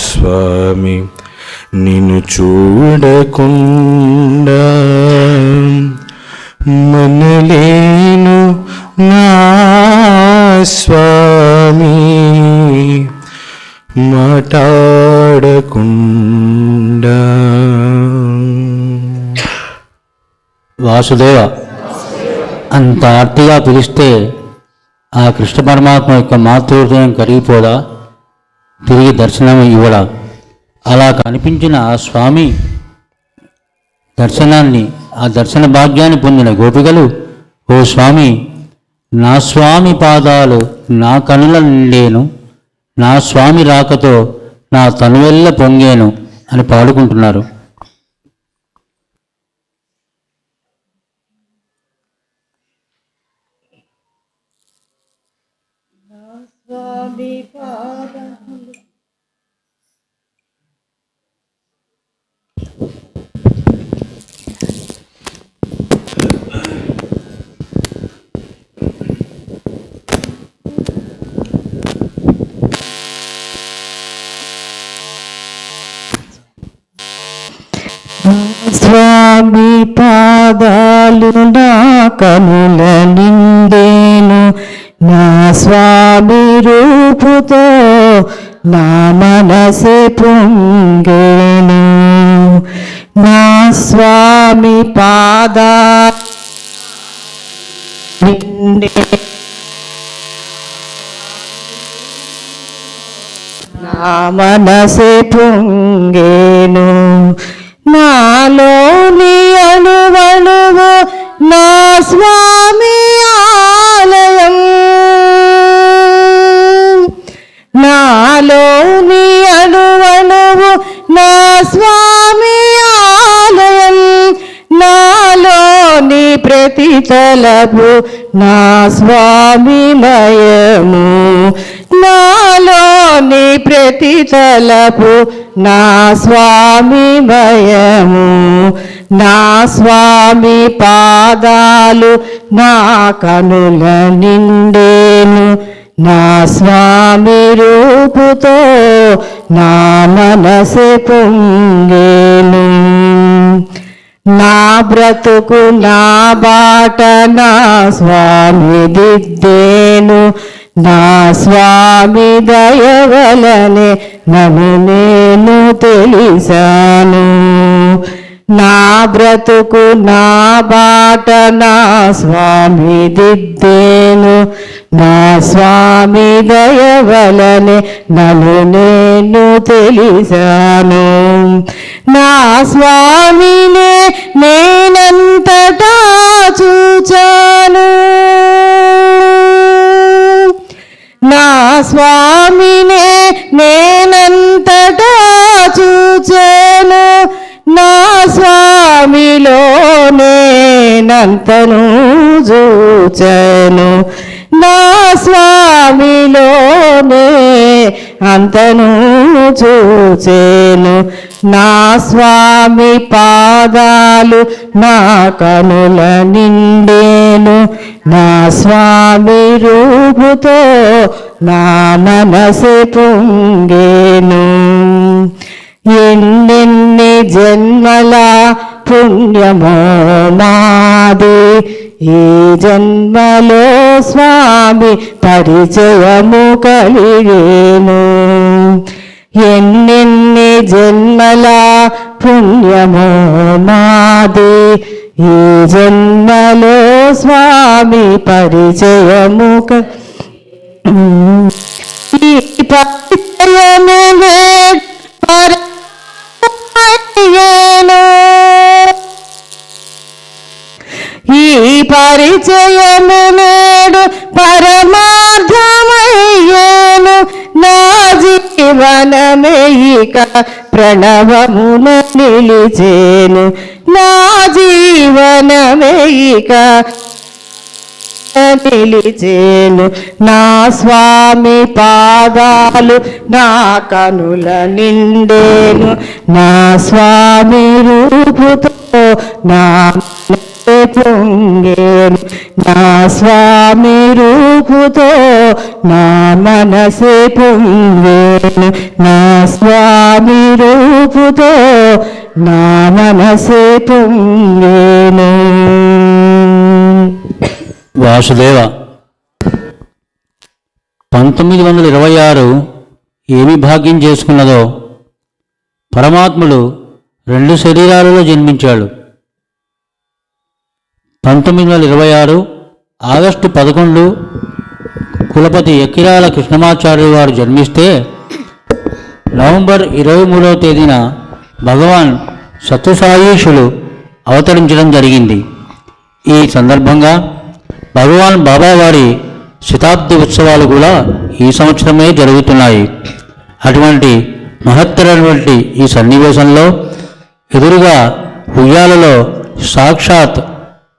స్వామి నిన్ను చూడకుండా మనలేను నా స్వామి మాట్లాడకుండా. వాసుదేవ అంత ఆర్తిగా పిలిస్తే ఆ కృష్ణ పరమాత్మ యొక్క మాతృహృదయం కరిగిపోదా, తిరిగి దర్శనం ఇవ్వడా? అలా కనిపించిన ఆ స్వామి దర్శనాన్ని, ఆ దర్శన భాగ్యాన్ని పొందిన గోపికలు, ఓ స్వామి, నా స్వామి పాదాలు నా కనుల నిండేను, నా స్వామి రాకతో నా తనువెల్ల పొంగేను అని పాడుకుంటున్నారు. స్వామి పాదాలు నా కనుల నిండేను, నా స్వామి రూపుతో నా మనసే పొంగేను. నా స్వామి పాదాలు నిండే నా మనసే పొంగేను. నాలోని అణువణువు నా స్వామి ఆలయం, నాలోని అణువణువు నా స్వామి ఆలయం, నాలోని ప్రతి తలపు నా స్వామి లయము, నాలోని ప్రతి తలపు నా స్వామి భయము. నా స్వామి పాదాలు నా కనుల నిండేను, నా స్వామి రూపుతో నా మనసు పొంగేను. నా బ్రతుకు నా బాట నా స్వామి దిద్దేను, నా స్వామి దయవలనే నన్ను నేను తెలిసాను. నా బ్రతుకు నా బాట నా స్వామి దిద్దేను, నా స్వామి దయవలనే నన్ను నేను తెలిసాను. నా స్వామినే నేనంతటా చూచాను, నా అంతను చూచెను నా స్వామిలోనే అంతను చూచెను నా స్వామి పాదాలు నా కనుల నిండేను నా స్వామి రూపుతో నా మనసు పొంగేను ఎన్నెన్ని జన్మల పుణ్యమో నాది ఈ జన్మలో స్వామి పరిచయము కలిగేను ఎన్నెన్ని జన్మల పుణ్యమో నాది ఈ జన్మలో స్వామి పరిచయము ఈ పరిచయమే ఈ పరిచయము నేడు పరమార్థమయ్యేను నా జీవనమే ఇక ప్రణవమున నిలిచేను నా జీవనమే ఇక నిలిచేను నా స్వామి పాదాలు నా కనుల నిండేను నా స్వామి రూపుతో నా మనసు పొంగేను నా స్వామి రూపుతో నా మనసు పొంగేను నా స్వామి రూపుతో నా మనసు పొంగేను. వాసుదేవ 1926 ఏమి భాగ్యం చేసుకున్నదో పరమాత్ముడు 2 శరీరాలలో జన్మించాడు. 1926 ఆగస్టు 11 కులపతి ఎక్కిరాల కృష్ణమాచార్యులు వారు జన్మిస్తే నవంబర్ 23వ తేదీన భగవాన్ సత్యసాయీషులు అవతరించడం జరిగింది. ఈ సందర్భంగా భగవాన్ బాబావారి శతాబ్ది ఉత్సవాలు కూడా ఈ సంవత్సరమే జరుగుతున్నాయి. అటువంటి మహత్తరమైనటువంటి ఈ సన్నివేశంలో ఎదురుగా ఉయ్యాలలో సాక్షాత్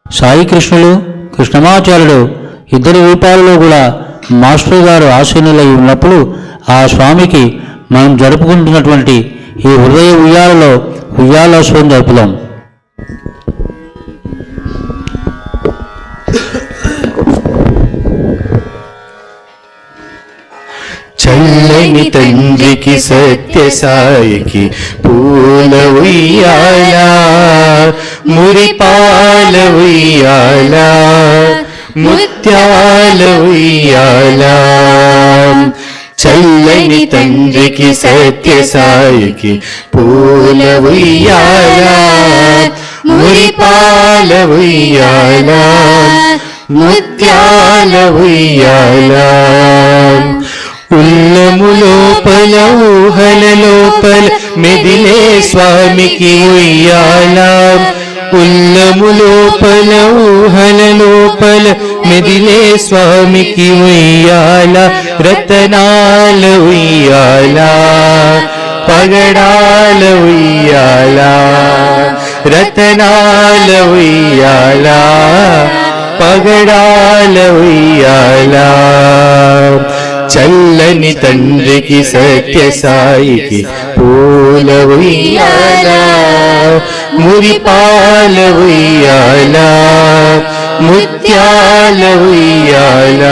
సాయి కృష్ణులు కృష్ణమాచార్యుడు ఇద్దరి రూపాలలో కూడా మాస్టర్ గారు ఆసీనులై ఉన్నప్పుడు ఆ స్వామికి మనం జరుపుకుంటున్నటువంటి ఈ హృదయ ఉయ్యాలలో ఉయ్యాలోత్సవం జరుపుదాం. చల్లని తండ్రికి సత్యసాయికి పూల ఉయ్యాల మురిపాల ఉయ్యాల ముత్యాల ఉయ్యాల చల్లని తండ్రికి సత్యసాయికి పూల ఉయ్యాల మురిపాల ఉయ్యాల ముత్యాల ఉయ్యాల ఉల్లము లోపల ఊహల లోపల మెదిలే స్వామికి ఉయ్యాల ఉల్లము లోపల ఊహల లోపల మెదిలే స్వామికి ఉయ్యాల రతనాల ఉయ్యాల పగడాల ఉయ్యాల రతనాల ఉయ్యాల పగడాల ఉయ్యాల చల్లని తండ్రికి సత్యసాయికి పూల ఉయ్యాల మురిపాల ఉయ్యాల ముత్యాల ఉయ్యాల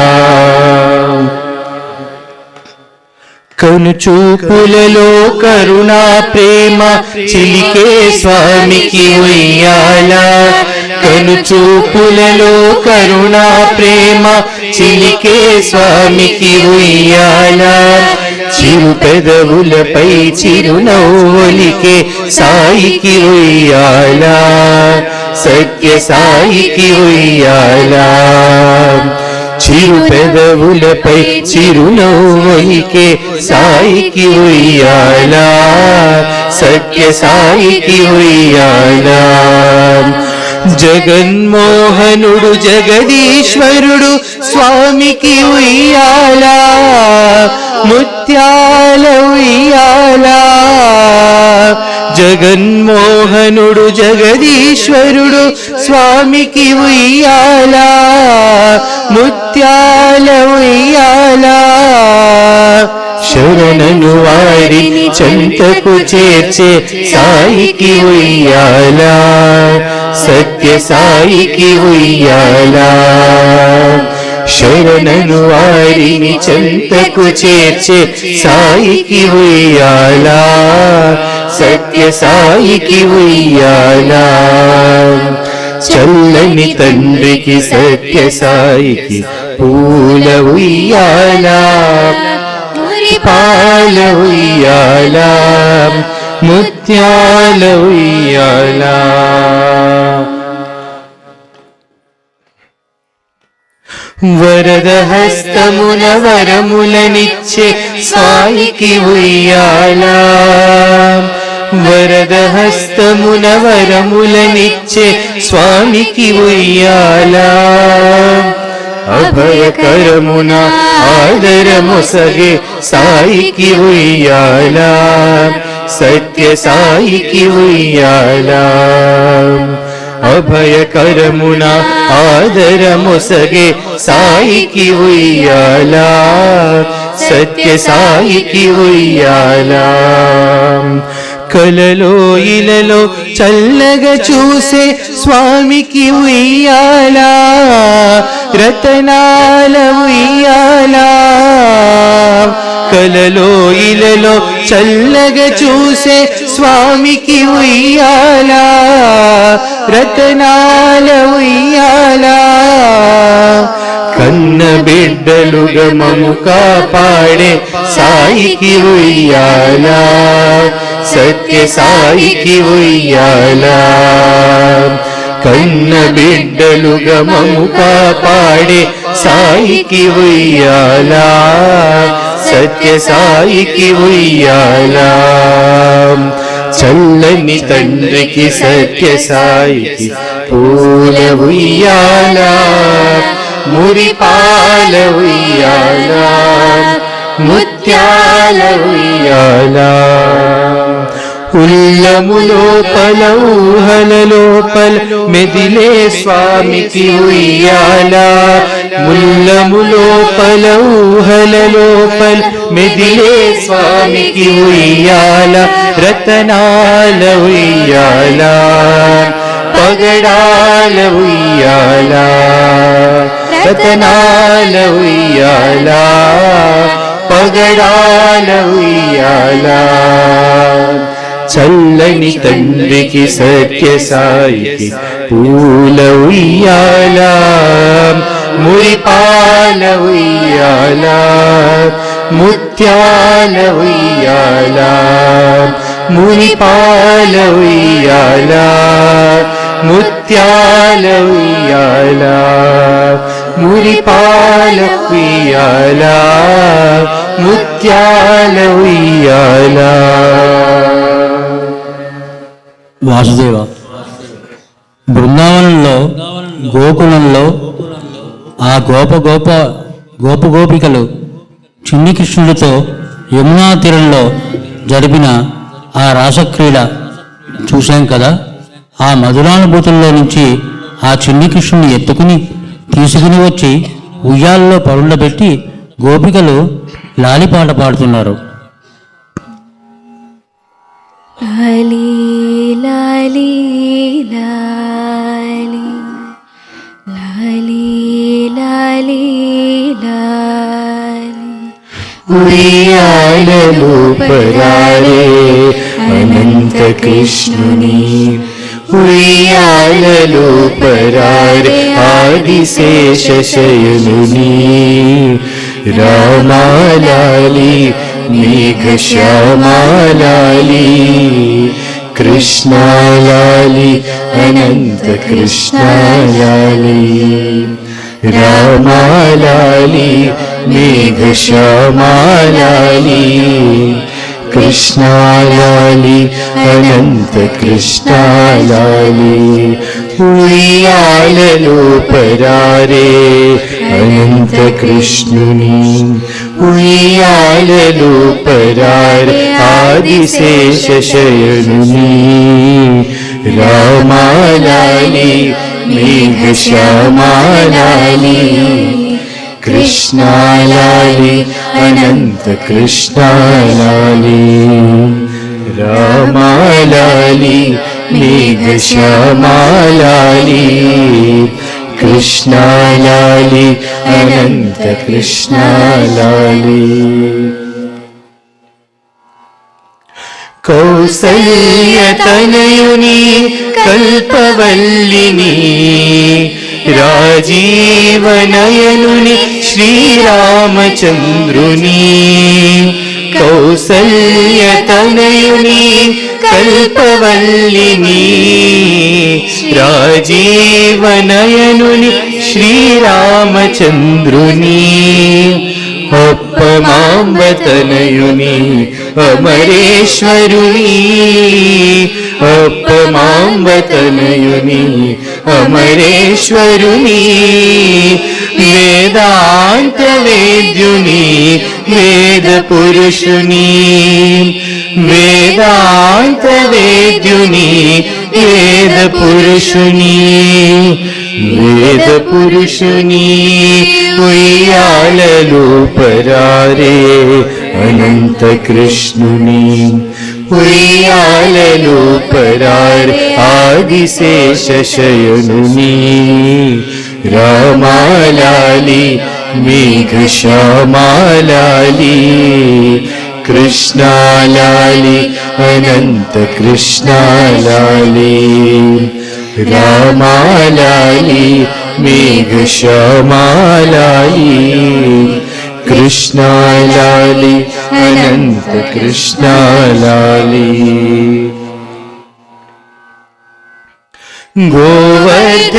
కనుచూపులలో కరుణా ప్రేమ చిలికే స్వామికి ఉయ్యాల కనుచూపులలో కరుణా ప్రేమ చిలికే స్వామికి ఉయ్యాల చిరు పెదవులపై చిరునవ్వులికే సాయికి ఉయ్యాల సత్య సాయికి ఉయ్యాల చిరు పెదవులపై చిరునవ్వులికే సాయికి ఉయ్యాల సత్య సాయికి ఉయ్యాల జగన్మోహనుడు జగదీశ్వరుడు స్వామికి ఉయ్యాల ముత్యాల ఉయ్యాల జగన్మోహనుడు జగదీశ్వరుడు స్వామికి ఉయ్యాల, ముత్యాల ఉయ్యాల. శరణను వారిని చెంతకు చేర్చే సాయికి ఉయ్యాల, సత్య సాయికి ఉయ్యాల. శరణను వారిని చెంతకు చేర్చే సాయికి ఉయ్యాల, సత్య సాయికి ఉయ్యాల. చల్లని తండ్రికి సత్య సాయికి పూల ఉయ్యాల, పాల ఉయ్యాల, ముత్యాల ఉయ్యాల. వరద హస్తమున వరములనిచ్చే సాయికి ఉయ్యాల, వరద హస్తమున వరములనిచ్చే స్వామికి ఉయ్యాల. అభయకరమున ఆదరమొసగే సాయికి ఉయ్యాల, సత్య సాయికి ఉయ్యాల. అభయకరమున ఆదరమొసగే సాయికి ఉయ్యాల, సత్య సాయికి ఉయ్యాల. కలలో ఇలలో చల్లగా చూసే స్వామికి ఉయ్యాల, రతనాల ఉయ్యాల. కలలో ఇలలో చల్లగా చూసే స్వామికి ఉయ్యాల, రతనాల ఉయ్యాల. కన్న బిడ్డలుగా మము కాపాడే సాయికి ఉయ్యాల, సత్య సాయికి ఉయ్యాల. కన్న బిడ్డలుగా మము కాపాడే సాయికి ఉయ్యాల, సత్య సాయికి ఉయ్యాల. చల్లని తండ్రికి సత్య సాయికి పూల ఉయ్యాల, మురిపాల ఉయ్యాల, ముత్యాల ఉయ్యాల. ఉల్లము లోపల ఊహల లోపల మెదిలే స్వామికి ఉయ్యాల, ఉల్లము లోపల ఊహల లోపల మెదిలే స్వామికి ఉయ్యాల. రతనాల ఉయ్యాల, పగడాల ఉయ్యాల, రతనాల ఉయ్యాల, పగడాల ఉయ్యాల. చల్లని తండ్రికి సత్య సాయికి పూల ఉయ్యాల, మురిపాల ఉయ్యాల, ముత్యాల ఉయ్యాల. మురిపాల ఉయ్యాల, ముత్యాల ఉయ్యాల. మురిపాల ఉయ్యాల, ముత్యాల ఉయ్యాల. వాసుదేవ, బృందావనంలో గోకులంలో ఆ గోపికలు చిన్ని కృష్ణుడితో యమునా తీరంలో జరిపిన ఆ రాసక్రీడ చూశాం కదా. ఆ మధురానుభూతుల్లో నుంచి ఆ చిన్ని కృష్ణుని ఎత్తుకుని తీసుకుని వచ్చి ఉయ్యాలలో పరుండబెట్టి గోపికలు లాలిపాట పాడుతున్నారు. లాలి లాలి లాలి లాలి లాలి లాలి. ఉయ్యాలలో పరారే అనంత కృష్ణుని, ఉయ్యాలలో పరారే ఆదిశేష శయనుని. రామాలాలి మేఘశ్యామాలాలి, కృష్ణాలాలి అనంత కృష్ణాలాలి. రామాలాలి మేఘశ్యామాలాలి, కృష్ణాలాలి అనంత కృష్ణాలాలి. ఉయ్యాలలో పరారే అనంత కృష్ణుని, ఉయ్యాలలో పరారే ఆదిశేషశయనుని రామాలాలి మేఘశ్యామాలాలి కృష్ణాలాలి అనంత కృష్ణాలాలి రామాలాలి మేఘశ్యామాలాలి కృష్ణాలాలి అనంత కృష్ణాలాలి కౌసల్యతనయుని కల్పవల్లిని రాజీవనయనుని శ్రీరామచంద్రుని కౌసల్యతనయుని కల్పవల్లిని రాజీవనయనుని శ్రీరామచంద్రుని అప్పమాంబతనయుని అమరేశ్వరుని అప్పమాంబతనయుని అమరేశ్వరుని వేదాంత వేద్యుని వేద పురుషుని వేదాంత వేద్యుని వేద పురుషుని వేద పురుషుని ఉయ్యాలలో పరారే అనంత కృష్ణుని ఉయ్యాలలో పరారే ఆదిశేషశయనుని రామాలాలి మేఘశ్యామాలాలి కృష్ణాలాలి అనంత కృష్ణాలాలి రామాలాలి మేఘశ్యామాలాలి కృష్ణాలాలి అనంత కృష్ణాలాలి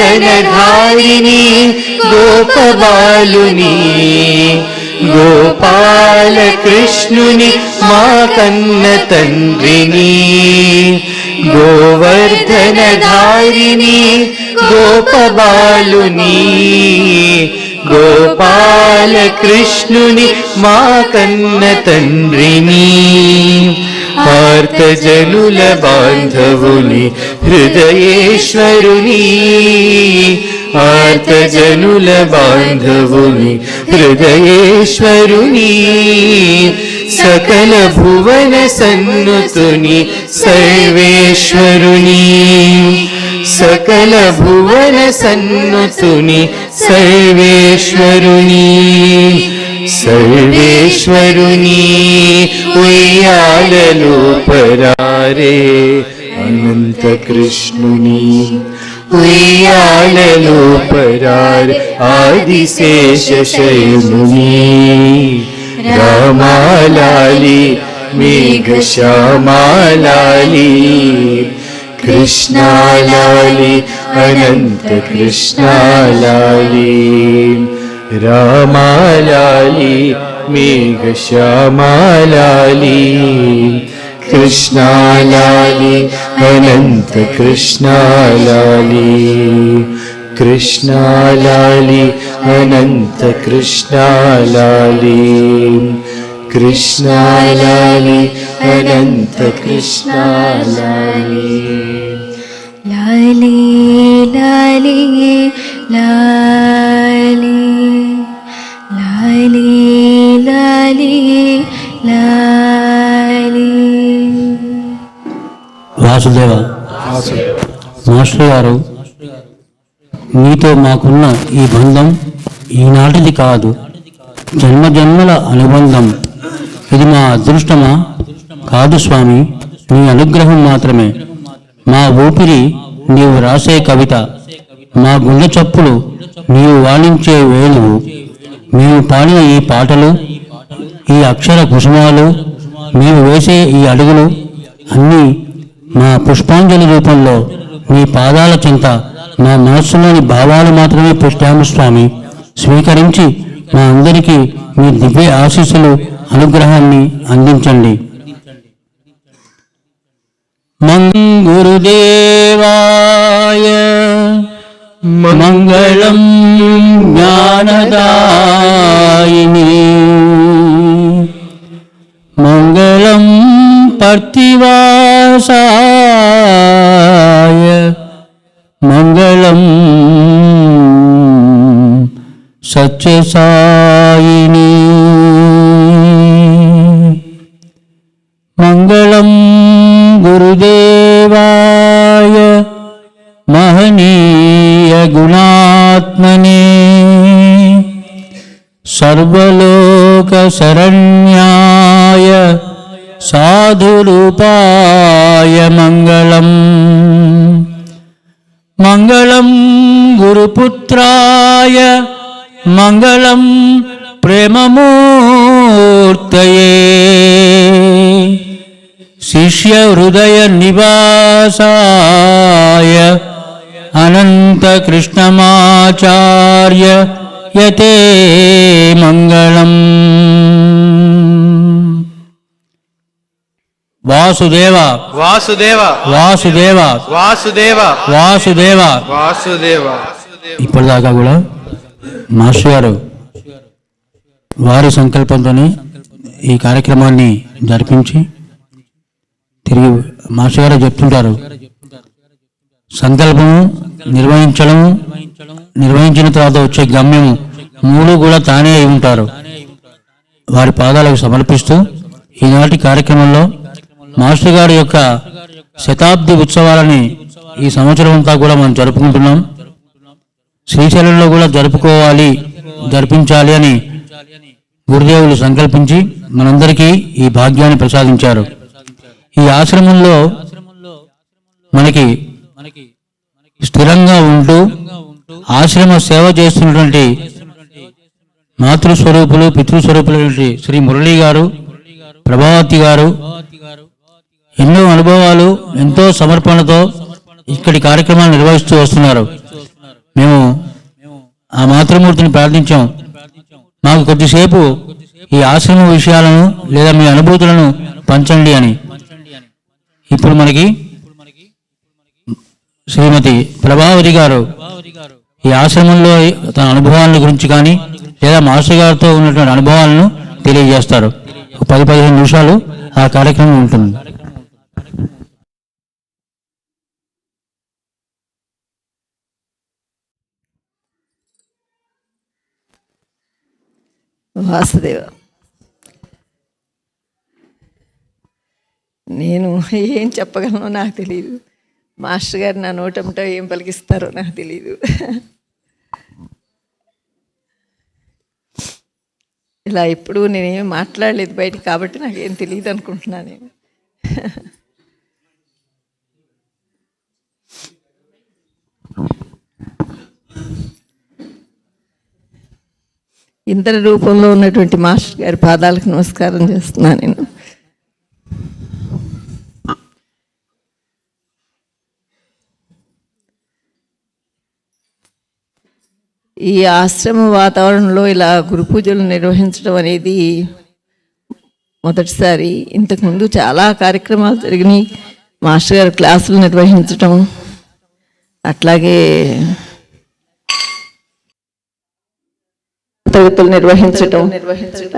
గోవర్ధనధారిణి గోపబాలుని గోపాలకృష్ణుని మా కన్న తండ్రిని గోవర్ధనధారిణి గోపబాలుని గోపాలకృష్ణుని మా కన్న తండ్రిని ఆర్తజనుల బాంధవుని హృదయేశ్వరుని ఆర్తజనుల బాంధవుని హృదయేశ్వరుని సకల భువన సన్నుతుని సర్వేశ్వరుని సకల భువన సన్నుతుని సర్వేశ్వరుని సర్వేశ్వరుని ఉయ్యాలలో పరారే అనంత కృష్ణుని ఉయ్యాలలో పరారే ఆదిశేషశయనుని రామాలాలి మేఘశ్యామాలాలి కృష్ణాలాలి అనంత కృష్ణాలాలి రామాలాలి మేఘశ్యామాలాలి కృష్ణాలాలి అనంత కృష్ణాలాలి కృష్ణాలాలి అనంత కృష్ణాలాలి కృష్ణాలాలి అనంత కృష్ణాలాలి లాలి లాలి లాలి లాలి లాలి లాలి. వాసుదేవ మాస్టర్ గారు, మీతో మాకున్న ఈ బంధం ఈనాటిది కాదు, జన్మజన్మల అనుబంధం. ఇది మా అదృష్టమా? కాదు స్వామి, నీ అనుగ్రహం మాత్రమే. మా ఊపిరి నీవు రాసే కవిత, మా గుండె చప్పులు నీవు వాణించే వేణువు. మేము పాడిన ఈ పాటలు, ఈ అక్షర కుసుమాలు, నీవు వేసే ఈ అడుగులు అన్నీ మా పుష్పాంజలి రూపంలో మీ పాదాల చెంత మా మనస్సులోని భావాలు మాత్రమే పెట్టాము స్వామి. స్వీకరించి మా అందరికీ మీ దివ్య ఆశీస్సులు, అనుగ్రహాన్ని అందించండి. మంగురుదేవాయ మంగళం జ్ఞానదాయిని పుట్టపర్తివాసాయ మంగళం సత్యసాయిని మంగళం గురుదేవాయ మహనీయ గుణాత్మనే సర్వలోక శరణ్యాయ సాధురూపాయ మంగళం మంగళం గురుపుత్రాయ మంగళం ప్రేమమూర్తయే శిష్య హృదయ నివాసాయ అనంత కృష్ణమాచార్య యతే మంగళం వాసుదేవ వాసుదేవ వాసుదేవ వాసుదేవ వాసుదేవ వాసుదేవ. ఇప్పటిదాకా కూడా మాస్టర్ గారు వారి సంకల్పంతోనే ఈ కార్యక్రమాన్ని జరిపించి తిరిగి మాస్టర్ గారు చెప్తుంటారు, సంకల్పము నిర్వహించడము, నిర్వహించిన తర్వాత వచ్చే గమ్యము మూడు కూడా తానే అయి ఉంటారు. వారి పాదాలకు సమర్పిస్తూ ఈనాటి కార్యక్రమంలో మాస్టర్ గారి యొక్క శతాబ్ది ఉత్సవాలని ఈ సంవత్సరం అంతా కూడా మనం జరుపుకుంటున్నాం. శ్రీశైలంలో కూడా జరిపించాలి అని గురుదేవులు సంకల్పించి మనందరికీ ఈ భాగ్యాన్ని ప్రసాదించారు. ఈ ఆశ్రమంలో మనకి స్థిరంగా ఉంటూ ఆశ్రమ సేవ చేస్తున్నటువంటి మాతృస్వరూపులు పితృస్వరూపులైనటువంటి శ్రీ మురళీ గారు, ప్రభావతి గారు ఎన్నో అనుభవాలు, ఎంతో సమర్పణతో ఇక్కడి కార్యక్రమాలు నిర్వహిస్తూ వస్తున్నారు. మేము ఆ మాతృమూర్తిని ప్రార్థించాం, మాకు కొద్దిసేపు ఈ ఆశ్రమ విషయాలను లేదా మీ అనుభూతులను పంచండి అని. ఇప్పుడు మనకి శ్రీమతి ప్రభావతి గారు ఈ ఆశ్రమంలో తన అనుభవాల గురించి కానీ లేదా మాస్టర్ గారితో ఉన్నటువంటి అనుభవాలను తెలియజేస్తారు. 10-15 నిమిషాలు ఆ కార్యక్రమం ఉంటుంది. వాసుదేవ, నేను ఏం చెప్పగలను నాకు తెలియదు. మాస్టర్ గారు నా నోటంటో ఏం పలికిస్తారో నాకు తెలియదు. ఇలా ఎప్పుడు నేనేం మాట్లాడలేదు బయట, కాబట్టి నాకేం తెలియదు అనుకుంటున్నాను నేను. ఇంద్ర రూపంలో ఉన్నటువంటి మాస్టర్ గారి పాదాలకు నమస్కారం చేస్తున్నాను నేను. ఈ ఆశ్రమ వాతావరణంలో ఇలా గురు పూజలు నిర్వహించడం అనేది మొదటిసారి. ఇంతకుముందు చాలా కార్యక్రమాలు జరిగినాయి. మాస్టర్ గారు క్లాసులు నిర్వహించటం, అట్లాగే తరగతులు నిర్వహించటం,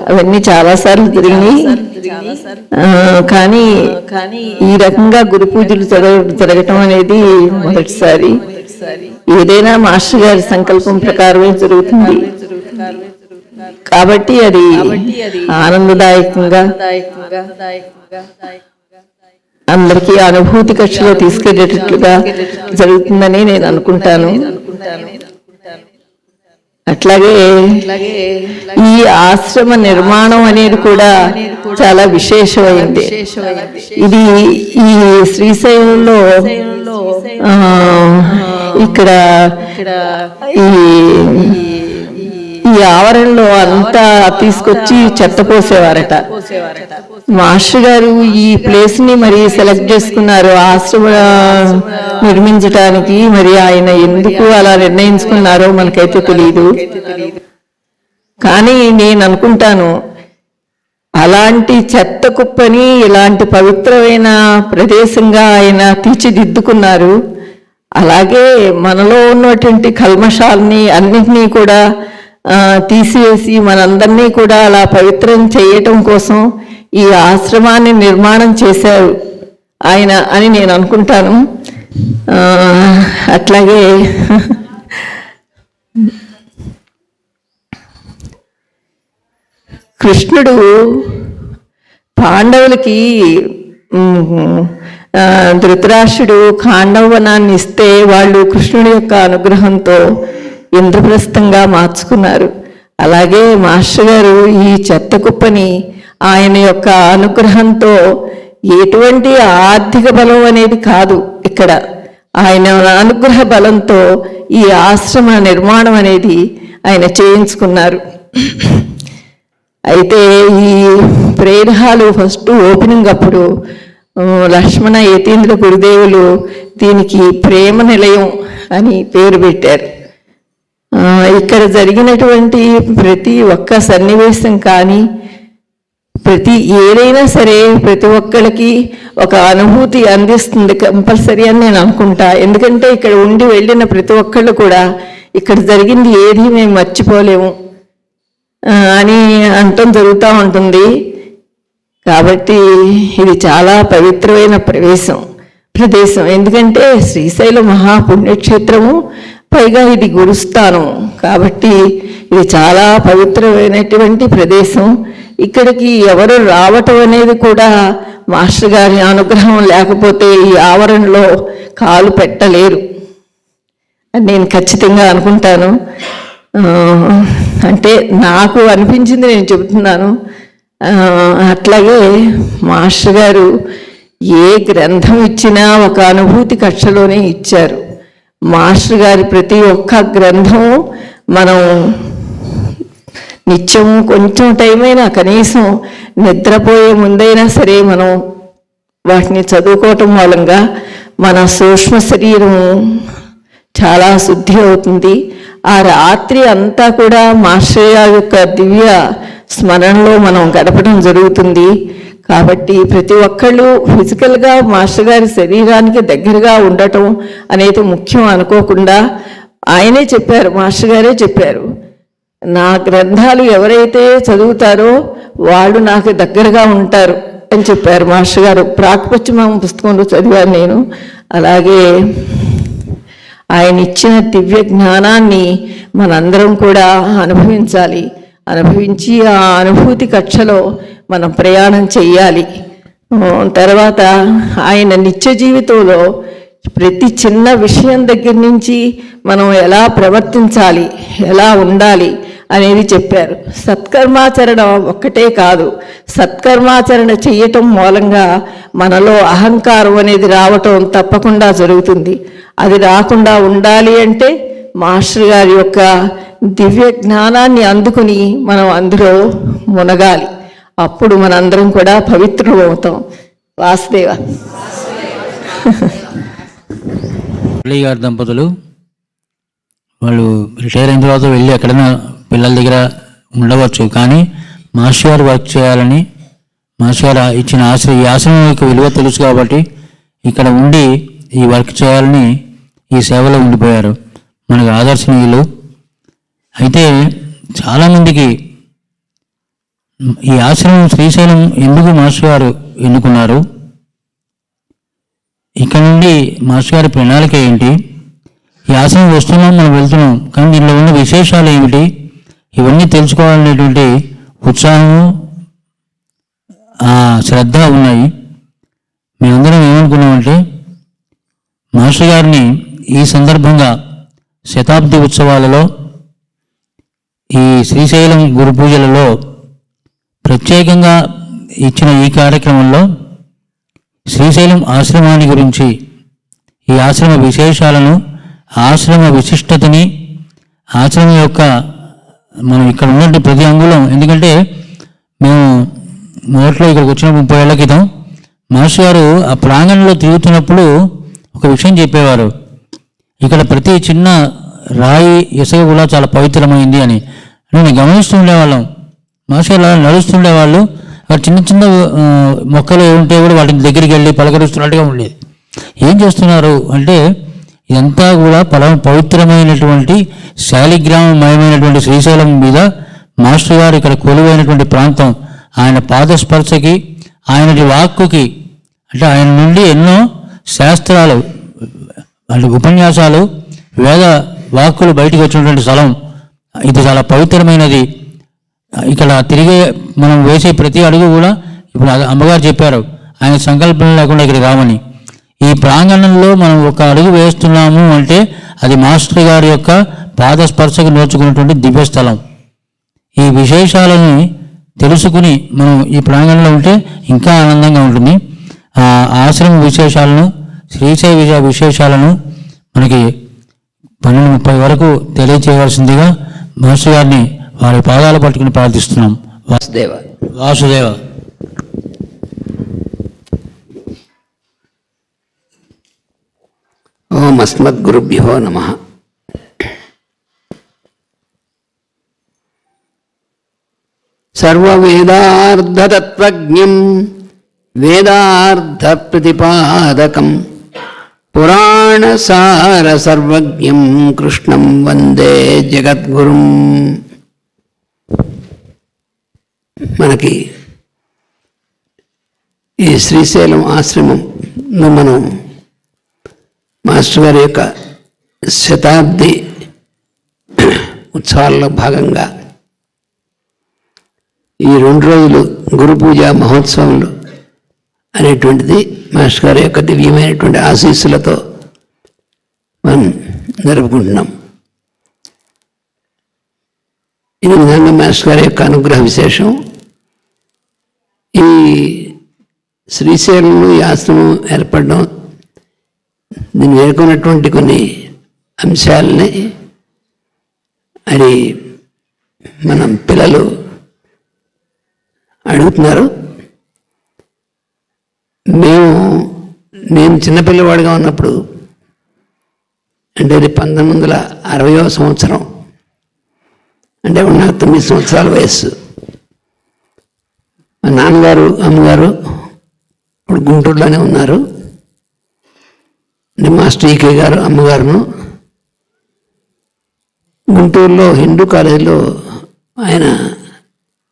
అవన్నీ చాలాసార్లు జరిగినాయి. కానీ ఈ రకంగా గురు పూజలు జరగటం అనేది మొదటిసారి. ఏదైనా మాస్టర్ గారి సంకల్పం ప్రకారమే జరుగుతుంది కాబట్టి అది ఆనందదాయకంగా అందరికీ అనుభూతి కక్షలో తీసుకెళ్లేటట్లుగా జరుగుతుందని నేను అనుకుంటాను. అట్లాగే ఈ ఆశ్రమ నిర్మాణం అనేది కూడా చాలా విశేషమైంది. ఇది ఈ శ్రీశైలంలో ఇక్కడ ఈ ఆవరణలో అంతా తీసుకొచ్చి చెత్త పోసేవారట. మాస్టర్ గారు ఈ ప్లేస్ ని మరి సెలెక్ట్ చేసుకున్నారు ఆశ్రమ నిర్మించడానికి. మరి ఆయన ఎందుకు అలా నిర్ణయించుకున్నారో మనకైతే తెలియదు. కానీ నేను అనుకుంటాను, అలాంటి చెత్త కుప్పని ఇలాంటి పవిత్రమైన ప్రదేశంగా ఆయన తీర్చిదిద్దుకున్నారు. అలాగే మనలో ఉన్నటువంటి కల్మషాలని అన్నింటినీ కూడా తీసివేసి మనందరినీ కూడా అలా పవిత్రం చేయటం కోసం ఈ ఆశ్రమాన్ని నిర్మాణం చేశారు ఆయన అని నేను అనుకుంటాను. అట్లాగే కృష్ణుడు పాండవులకి ధృతరాష్ట్రుడు ఖాండవనాన్ని ఇస్తే వాళ్ళు కృష్ణుడి యొక్క అనుగ్రహంతో ఇంద్రప్రస్థంగా మార్చుకున్నారు. అలాగే మాస్టర్ గారు ఈ చెత్త కుప్పని ఆయన యొక్క అనుగ్రహంతో ఎటువంటి ఆర్థిక బలం అనేది కాదు, ఇక్కడ ఆయన అనుగ్రహ బలంతో ఈ ఆశ్రమ నిర్మాణం అనేది ఆయన చేయించుకున్నారు. అయితే ఈ ప్రేయర్ హాలు ఫస్ట్ ఓపెనింగ్ అప్పుడు లక్ష్మణ యతీంద్ర గురుదేవులు దీనికి ప్రేమ నిలయం అని పేరు పెట్టారు. ఇక్కడ జరిగినటువంటి ప్రతి ఒక్క సన్నివేశం కానీ ఏదైనా సరే ప్రతి ఒక్కరికి ఒక అనుభూతి అందిస్తుంది కంపల్సరీ అని నేను అనుకుంటా. ఎందుకంటే ఇక్కడ ఉండి వెళ్ళిన ప్రతి ఒక్కళ్ళు కూడా ఇక్కడ జరిగింది ఏది మేము మర్చిపోలేము అని అంటం జరుగుతూ ఉంటుంది. కాబట్టి ఇది చాలా పవిత్రమైన ప్రదేశం. ఎందుకంటే శ్రీశైలం మహాపుణ్యక్షేత్రము, పైగా ఇది గురుస్థానం కాబట్టి ఇది చాలా పవిత్రమైనటువంటి ప్రదేశం. ఇక్కడికి ఎవరు రావటం అనేది కూడా మాస్టర్ గారి అనుగ్రహం లేకపోతే ఈ ఆవరణలో కాలు పెట్టలేరు అని నేను ఖచ్చితంగా అనుకుంటాను. అంటే నాకు అనిపించింది నేను చెబుతున్నాను. అట్లాగే మాస్టర్ గారు ఏ గ్రంథం ఇచ్చినా ఒక అనుభూతి కక్షలోనే ఇచ్చారు. మాస్టర్ గారి ప్రతి ఒక్క గ్రంథం మనం నిత్యం కొంచెం టైం అయినా కనీసం నిద్రపోయే ముందైనా సరే మనం వాటిని చదువుకోవటం మూలంగా మన సూక్ష్మ శరీరం చాలా శుద్ధి అవుతుంది. ఆ రాత్రి అంతా కూడా మాస్టర్ గారి యొక్క దివ్య స్మరణలో మనం గడపడం జరుగుతుంది. కాబట్టి ప్రతి ఒక్కళ్ళు ఫిజికల్గా మాస్టర్ గారి శరీరానికి దగ్గరగా ఉండటం అనేది ముఖ్యం అనుకోకుండా ఆయనే చెప్పారు, మాస్టర్ గారే చెప్పారు, నా గ్రంథాలు ఎవరైతే చదువుతారో వాళ్ళు నాకు దగ్గరగా ఉంటారు అని చెప్పారు మాస్టర్ గారు. ప్రాక్పశ్చిమ పుస్తకంలో చదివాను నేను. అలాగే ఆయన ఇచ్చిన దివ్య జ్ఞానాన్ని మనందరం కూడా అనుభవించి ఆ అనుభూతి కక్షలో మనం ప్రయాణం చెయ్యాలి. తర్వాత ఆయన నిత్య జీవితంలో ప్రతి చిన్న విషయం దగ్గర నుంచి మనం ఎలా ప్రవర్తించాలి, ఎలా ఉండాలి అనేది చెప్పారు. సత్కర్మాచరణ ఒక్కటే కాదు, సత్కర్మాచరణ చెయ్యటం మూలంగా మనలో అహంకారం అనేది రావటం తప్పకుండా జరుగుతుంది. అది రాకుండా ఉండాలి అంటే మాస్టర్ గారి యొక్క దివ్య జ్ఞానాన్ని అందుకుని మనం అందులో మునగాలి. అప్పుడు మనందరం కూడా పవిత్రులు అవుతాం. వాసుదేవ. గారి దంపతులు వాళ్ళు రిటైర్ అయిన తర్వాత వెళ్ళి ఎక్కడైనా పిల్లల దగ్గర ఉండవచ్చు, కానీ మాస్టర్ గారు వర్క్ చేయాలని మాస్టర్ గారు ఇచ్చిన ఈ ఆశ్రమం యొక్క విలువ తెలుసు కాబట్టి ఇక్కడ ఉండి ఈ వర్క్ చేయాలని ఈ సేవలో ఉండిపోయారు. మనకు ఆదర్శనీయులు. అయితే చాలామందికి ఈ ఆశ్రమం శ్రీశైలం ఎందుకు మాస్టర్ గారు ఎన్నుకున్నారు, ఇక్కడ నుండి మాస్టర్ గారి ప్రణాళిక ఏంటి, ఈ ఆశ్రమం వస్తున్నాం మనం వెళ్తున్నాం కానీ దీనిలో ఉన్న విశేషాలు ఏమిటి, ఇవన్నీ తెలుసుకోవాలనేటువంటి ఉత్సాహము శ్రద్ధ ఉన్నాయి. మేమందరం ఏమనుకున్నామంటే మాస్టర్ గారిని ఈ సందర్భంగా శతాబ్ది ఉత్సవాలలో ఈ శ్రీశైలం గురు పూజలలో ప్రత్యేకంగా ఇచ్చిన ఈ కార్యక్రమంలో శ్రీశైలం ఆశ్రమాన్ని గురించి, ఈ ఆశ్రమ విశేషాలను, ఆశ్రమ విశిష్టతని, ఆశ్రమం యొక్క మనం ఇక్కడ ఉన్నట్టు ప్రతి అంగుళం, ఎందుకంటే మేము మొదట్లో ఇక్కడికి వచ్చిన 30 ఏళ్ల క్రితం మాస్టర్ గారు ఆ ప్రాంగణంలో తిరుగుతున్నప్పుడు ఒక విషయం చెప్పేవారు, ఇక్కడ ప్రతి చిన్న రాయి ఇసుక కూడా చాలా పవిత్రమైంది అని. నేను గమనిస్తూ ఉండేవాళ్ళం. మాస్టర్ గారు నడుస్తుండేవాళ్ళు, అక్కడ చిన్న చిన్న మొక్కలు ఉంటే కూడా వాటిని దగ్గరికి వెళ్ళి పలకరిస్తున్నట్టుగా ఉండేది. ఏం చేస్తున్నారు అంటే ఇదంతా కూడా పవిత్రమైనటువంటి శాలిగ్రామమయమైనటువంటి శ్రీశైలం మీద మాస్టర్ గారు ఇక్కడ కొలువైనటువంటి ప్రాంతం, ఆయన పాదస్పర్శకి, ఆయనటి వాక్కుకి, అంటే ఆయన నుండి ఎన్నో శాస్త్రాలు అంటే ఉపన్యాసాలు, వేద వాక్కులు బయటకు వచ్చినటువంటి స్థలం. ఇది చాలా పవిత్రమైనది. ఇక్కడ తిరిగే మనం వేసే ప్రతి అడుగు కూడా ఇప్పుడు అమ్మగారు చెప్పారు, ఆయన సంకల్పం లేకుండా ఇక్కడ రామని. ఈ ప్రాంగణంలో మనం ఒక అడుగు వేస్తున్నాము అంటే అది మాస్టర్ గారి యొక్క పాదస్పర్శకు నోచుకున్నటువంటి దివ్యస్థలం. ఈ విశేషాలని తెలుసుకుని మనం ఈ ప్రాంగణంలో ఉంటే ఇంకా ఆనందంగా ఉంటుంది. ఆ ఆశ్రమ విశేషాలను, శ్రీశైల విశేషాలను మనకి 12:30 వరకు తెలియచేయవలసిందిగా మాస్టర్ గారిని వారి పాదాలు పట్టుకుని ప్రార్థిస్తున్నాం. వాసుదేవ వాసుదేవ. ఓం అస్మద్గురుభ్యో నమః. సర్వవేదార్థతత్వజ్ఞం వేదార్థప్రతిపాదకం పురాణసార సర్వజ్ఞం కృష్ణం వందే జగద్గురుం. మనకి ఈ శ్రీశైలం ఆశ్రమంలో మనం మాస్టర్ గారి యొక్క శతాబ్ది ఉత్సవాల్లో భాగంగా ఈ 2 రోజులు గురు పూజ మహోత్సవంలో అనేటువంటిది మాస్టర్ గారి యొక్క దివ్యమైనటువంటి ఆశీస్సులతో మనం జరుపుకుంటున్నాం. ఈ విధంగా మాస్టర్ గారి యొక్క అనుగ్రహ విశేషం. ఈ శ్రీశైలంలో ఈ ఆశ్రమం ఏర్పడడం, దీన్ని వేడుకున్నటువంటి కొన్ని అంశాలని అది మనం పిల్లలు అడుగుతున్నారు. నేను చిన్నపిల్లవాడిగా ఉన్నప్పుడు, అంటే అది 1960వ సంవత్సరం, అంటే నాకు 9 సంవత్సరాల వయస్సు. మా నాన్నగారు అమ్మగారు ఇప్పుడు గుంటూరులోనే ఉన్నారు. మాస్టర్ ఈకే గారు అమ్మగారును గుంటూరులో హిందూ కాలేజీలో ఆయన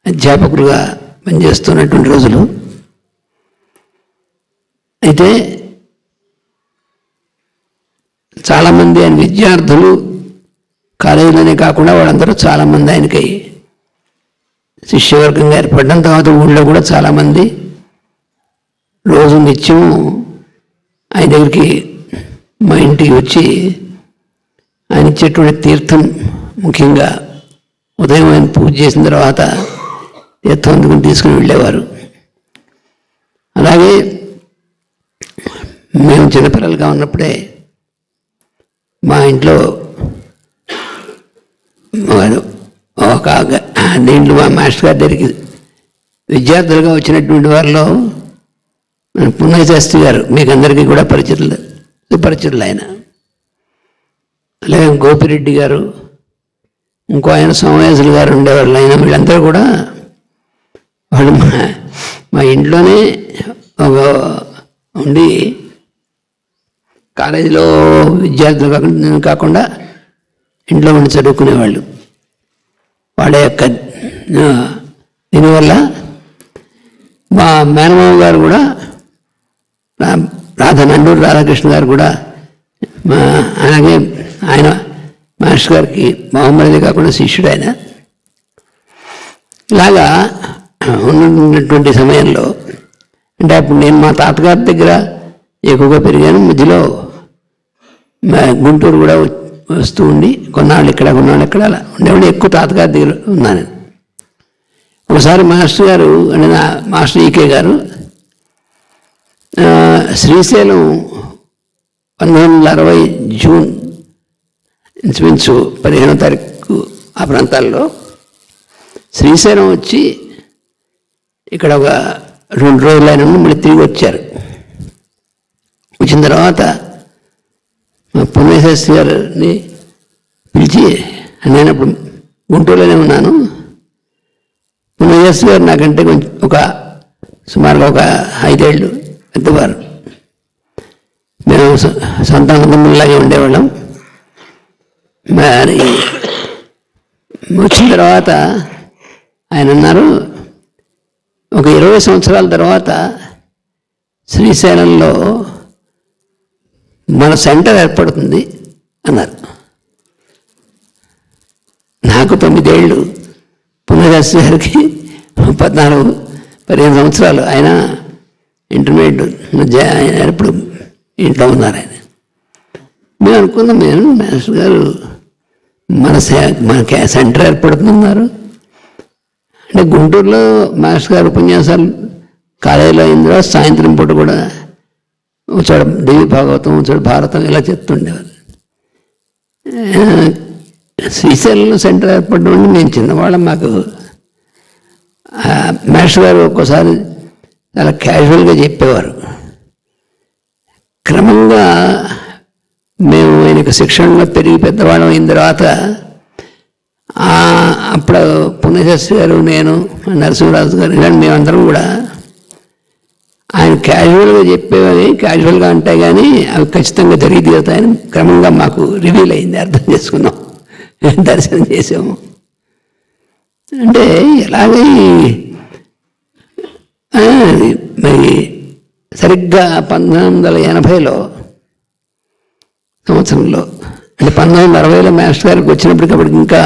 అధ్యాపకులుగా పనిచేస్తున్నటువంటి రోజులు. అయితే చాలామంది ఆయన విద్యార్థులు కాలేజీలోనే కాకుండా వాళ్ళందరూ చాలామంది ఆయనకి శిష్యవర్గంగా ఏర్పడడం. తర్వాత ఊళ్ళో కూడా చాలామంది రోజు నిత్యం ఆయన దగ్గరికి మా ఇంటికి వచ్చి ఆయన ఇచ్చేటువంటి తీర్థం, ముఖ్యంగా ఉదయం ఆయన పూజ చేసిన తర్వాత తీర్థం అందుకుని తీసుకుని వెళ్ళేవారు. అలాగే మేము చిన్నపిల్లలుగా ఉన్నప్పుడే మా ఇంట్లో ఒక దీంట్లో మా మాస్టర్ గారి దగ్గరికి విద్యార్థులుగా వచ్చినటువంటి వారిలో పున్నయ్య శాస్త్రి గారు, మీకు అందరికీ కూడా సుపరిచితులు ఆయన. అలాగే గోపిరెడ్డి గారు, ఇంకో ఆయన సోమయాజులు గారు ఉండేవాళ్ళు. ఆయన వీళ్ళందరూ కూడా వాళ్ళు మా ఇంట్లోనే ఉండి కాలేజీలో విద్యార్థులు కాకుండా ఇంట్లో ఉండి చదువుకునేవాళ్ళు. వాళ్ళ యొక్క దీనివల్ల మా మేనమామ గారు కూడా, నండూరు రాధాకృష్ణ గారు కూడా, అలాగే ఆయన మాస్టర్ గారికి మహమ్మది కాకుండా శిష్యుడు ఆయన. ఇలాగా ఉన్నటువంటి సమయంలో, అంటే అప్పుడు నేను మా తాతగారి దగ్గర ఎక్కువగా పెరిగాను. మధ్యలో గుంటూరు కూడా వస్తూ ఉండి కొన్నాళ్ళు ఇక్కడ అలా ఉండేవాళ్ళు. ఎక్కువ తాతగారి దగ్గర ఉన్నాను. ఒకసారి మాస్టర్ గారు అంటే మాస్టర్ ఈకే గారు శ్రీశైలం 1960 జూన్ ఇంచుమించు 15వ తారీఖు ఆ ప్రాంతాల్లో శ్రీశైలం వచ్చి ఇక్కడ ఒక 2 రోజులు ఆయన మళ్ళీ తిరిగి వచ్చారు. వచ్చిన తర్వాత మా పున్నయ్య శాస్త్రి గారిని పిలిచి, నేను అప్పుడు గుంటూరులోనే ఉన్నాను, పున్నయ్య శాస్త్రి గారు నాకంటే కొంచెం సుమారుగా ఒక 5 ఏళ్ళు పెద్దవారు. మేము సొంత అన్నదమ్ముల్లాగే ఉండేవాళ్ళం. మరి వచ్చిన తర్వాత ఆయన అన్నారు, ఒక 20 సంవత్సరాల తర్వాత శ్రీశైలంలో మన సెంటర్ ఏర్పడుతుంది అన్నారు. నాకు 9 ఏళ్ళు, పునర్దాస్ గారికి 14-15 సంవత్సరాలు. ఆయన ఇంటర్మీడియట్ ఆయన ఎప్పుడు ఇంట్లో ఉన్నారు. ఆయన మేము అనుకున్నాం, మాస్టర్ గారు మన సెంటర్ ఏర్పడుతున్నారు అంటే. గుంటూరులో మాస్టర్ గారు ఉపన్యాసాలు కాలేజీలో అయిన తర్వాత సాయంత్రం పూట కూడా చోట దేవి భాగవతం, చోట భారతం ఇలా చెప్తుండేవారు. శ్రీశైలంలో సెంటర్ ఏర్పడడం మేము చిన్నవాళ్ళం. మాకు మాస్టర్ గారు ఒక్కోసారి చాలా క్యాజువల్గా చెప్పేవారు. క్రమంగా మేము ఆయనకు శిక్షణలో పెరిగి పెద్దవాళ్ళం అయిన తర్వాత అప్పుడు పుణ్యశాస్త్రి గారు, నేను, నరసింహరాజు గారు ఇలాంటి మేమందరం కూడా ఆయన క్యాజువల్గా చెప్పేవని క్యాజువల్గా ఉంటాయి, కానీ అవి ఖచ్చితంగా జరిగి తీరుతాయని క్రమంగా మాకు రివీల్ అయింది, అర్థం చేసుకున్నాం, దర్శనం చేసాము. అంటే ఎలాగే మరి సరిగ్గా 1980 సంవత్సరంలో, అంటే 1960లో మాస్టర్ గారికి వచ్చినప్పటికప్పటికి ఇంకా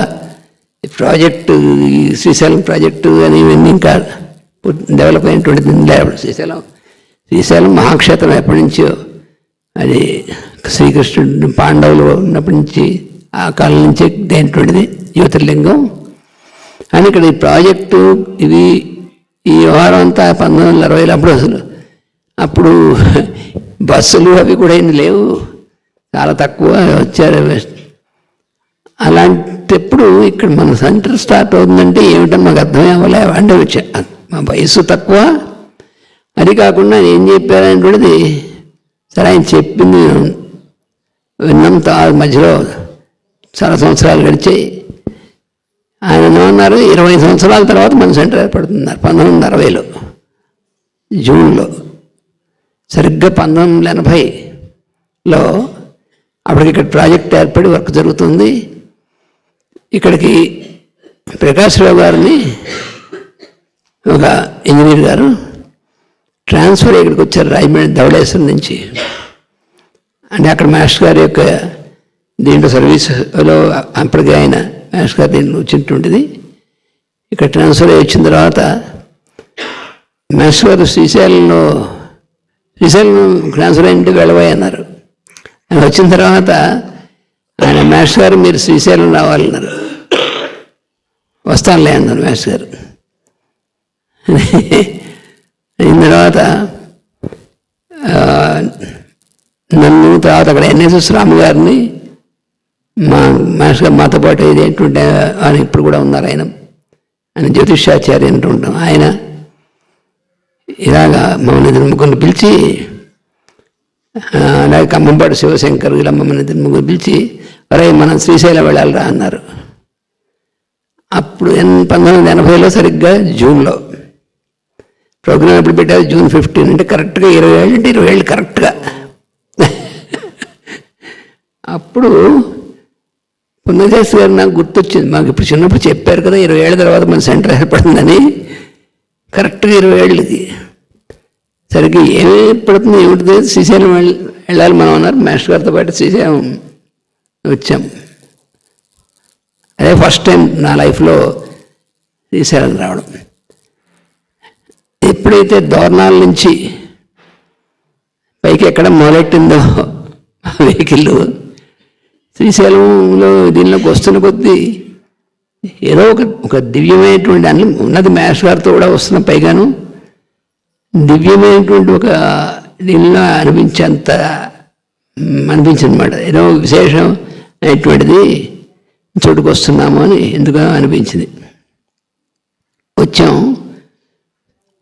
ప్రాజెక్టు, ఈ శ్రీశైలం ప్రాజెక్టు అని ఇవన్నీ ఇంకా డెవలప్ అయినటువంటిది లేవు. శ్రీశైలం మహాక్షేత్రం ఎప్పటి నుంచో, అది శ్రీకృష్ణుడు పాండవులు ఉన్నప్పటి నుంచి, ఆ కాలం నుంచి దేనిటువంటిది జ్యోతిర్లింగం అని. ఇక్కడ ఈ ప్రాజెక్టు ఇది ఈ వ్యవహారం అంతా 1960లో అప్పుడు బస్సులు అవి కూడా ఏమి లేవు, చాలా తక్కువ వచ్చారు. అలాంటప్పుడు ఇక్కడ మన సెంటర్ స్టార్ట్ అవుతుందంటే ఏమిటో మాకు అర్థమే అవ్వలే. అంటే వచ్చా మా వయసు తక్కువ, అది కాకుండా ఏం చెప్పారనేటువంటిది సరే ఆయన చెప్పింది విన్నాం. మధ్యలో చాలా సంవత్సరాలు గడిచాయి. ఆయన ఏమన్నారు, 20 సంవత్సరాల తర్వాత మన సెంటర్ ఏర్పడుతున్నారు 1960లో జూన్లో. సరిగ్గా 1980లో అప్పటికి ఇక్కడ ప్రాజెక్ట్ ఏర్పడి వర్క్ జరుగుతుంది. ఇక్కడికి ప్రకాశ్రావు గారిని, ఒక ఇంజనీర్ గారు ట్రాన్స్ఫర్ ఇక్కడికి వచ్చారు రాజమండ్రి ధవళేశ్వరం నుంచి. అంటే అక్కడ మాస్టర్ గారి యొక్క దీంట్లో సర్వీస్లో అప్పటికే ఆయన మాస్టర్ గారు దీంట్లో వచ్చినటువంటిది. ఇక్కడ ట్రాన్స్ఫర్ అయ్యి వచ్చిన తర్వాత మాస్టర్ గారు శ్రీశైలం ట్రాన్స్ఫర్ అయ్యింటే వెళ్ళబోయి అన్నారు. ఆయన వచ్చిన తర్వాత ఆయన మాస్టర్ గారు మీరు శ్రీశైలం రావాలన్నారు. వస్తానులే అన్నారు మాస్టర్ గారు. అయిన తర్వాత నన్ను, తర్వాత అక్కడ ఎన్ఎస్ఎస్ రాము గారిని, మా మాస్టర్ గారు మాతో పాటు ఇదేంటుంటే ఆయన ఇప్పుడు కూడా ఉన్నారు. ఆయన జ్యోతిష్యాచార్య అంటుంటాం. ఆయన ఇలాగా మమ్మల్ని 2 పిలిచి, అలాగే ఖమ్మంపాటి శివశంకర్ ఇలా మమ్మల్ని 2 పిలిచి, అరే మనం శ్రీశైలం వెళ్ళాలిరా అన్నారు. అప్పుడు 1980లో సరిగ్గా జూన్లో ప్రోగ్రామ్ ఎప్పుడు పెట్టారు, June 15, అంటే కరెక్ట్గా 20 ఏళ్ళు, అంటే 20 ఏళ్ళు కరెక్ట్గా. అప్పుడు పుణ్యశాస్త్రి గారు నాకు గుర్తొచ్చింది, మాకు ఇప్పుడు చిన్నప్పుడు చెప్పారు కదా 20 ఏళ్ళ తర్వాత మన సెంటర్ ఏర్పడుతుందని. కరెక్ట్గా 20 ఏళ్ళకి సరిగ్గా ఏమి పడుతుంది ఏమిటి శ్రీశైలం వెళ్ళాలి మనం అన్నారు. మాస్టర్ గారితో పాటు శ్రీశైలం వచ్చాం. అదే ఫస్ట్ టైం నా లైఫ్లో శ్రీశైలం రావడం. ఎప్పుడైతే దోర్నాల నుంచి పైకి ఎక్కడ మొదలెట్టిందో వెహికల్, శ్రీశైలంలో దీనిలోకి వస్తున్న కొద్దీ ఏదో ఒక దివ్యమైనటువంటి అన్ని ఉన్నది. మాస్టర్ గారితో కూడా వస్తున్న పైగాను దివ్యమైనటువంటి ఒక దీనిలో అనిపించేంత అనిపించింది అన్నమాట. ఏదో విశేషం అయినటువంటిది చోటుకు వస్తున్నాము అని ఎందుకో అనిపించింది. వచ్చాం.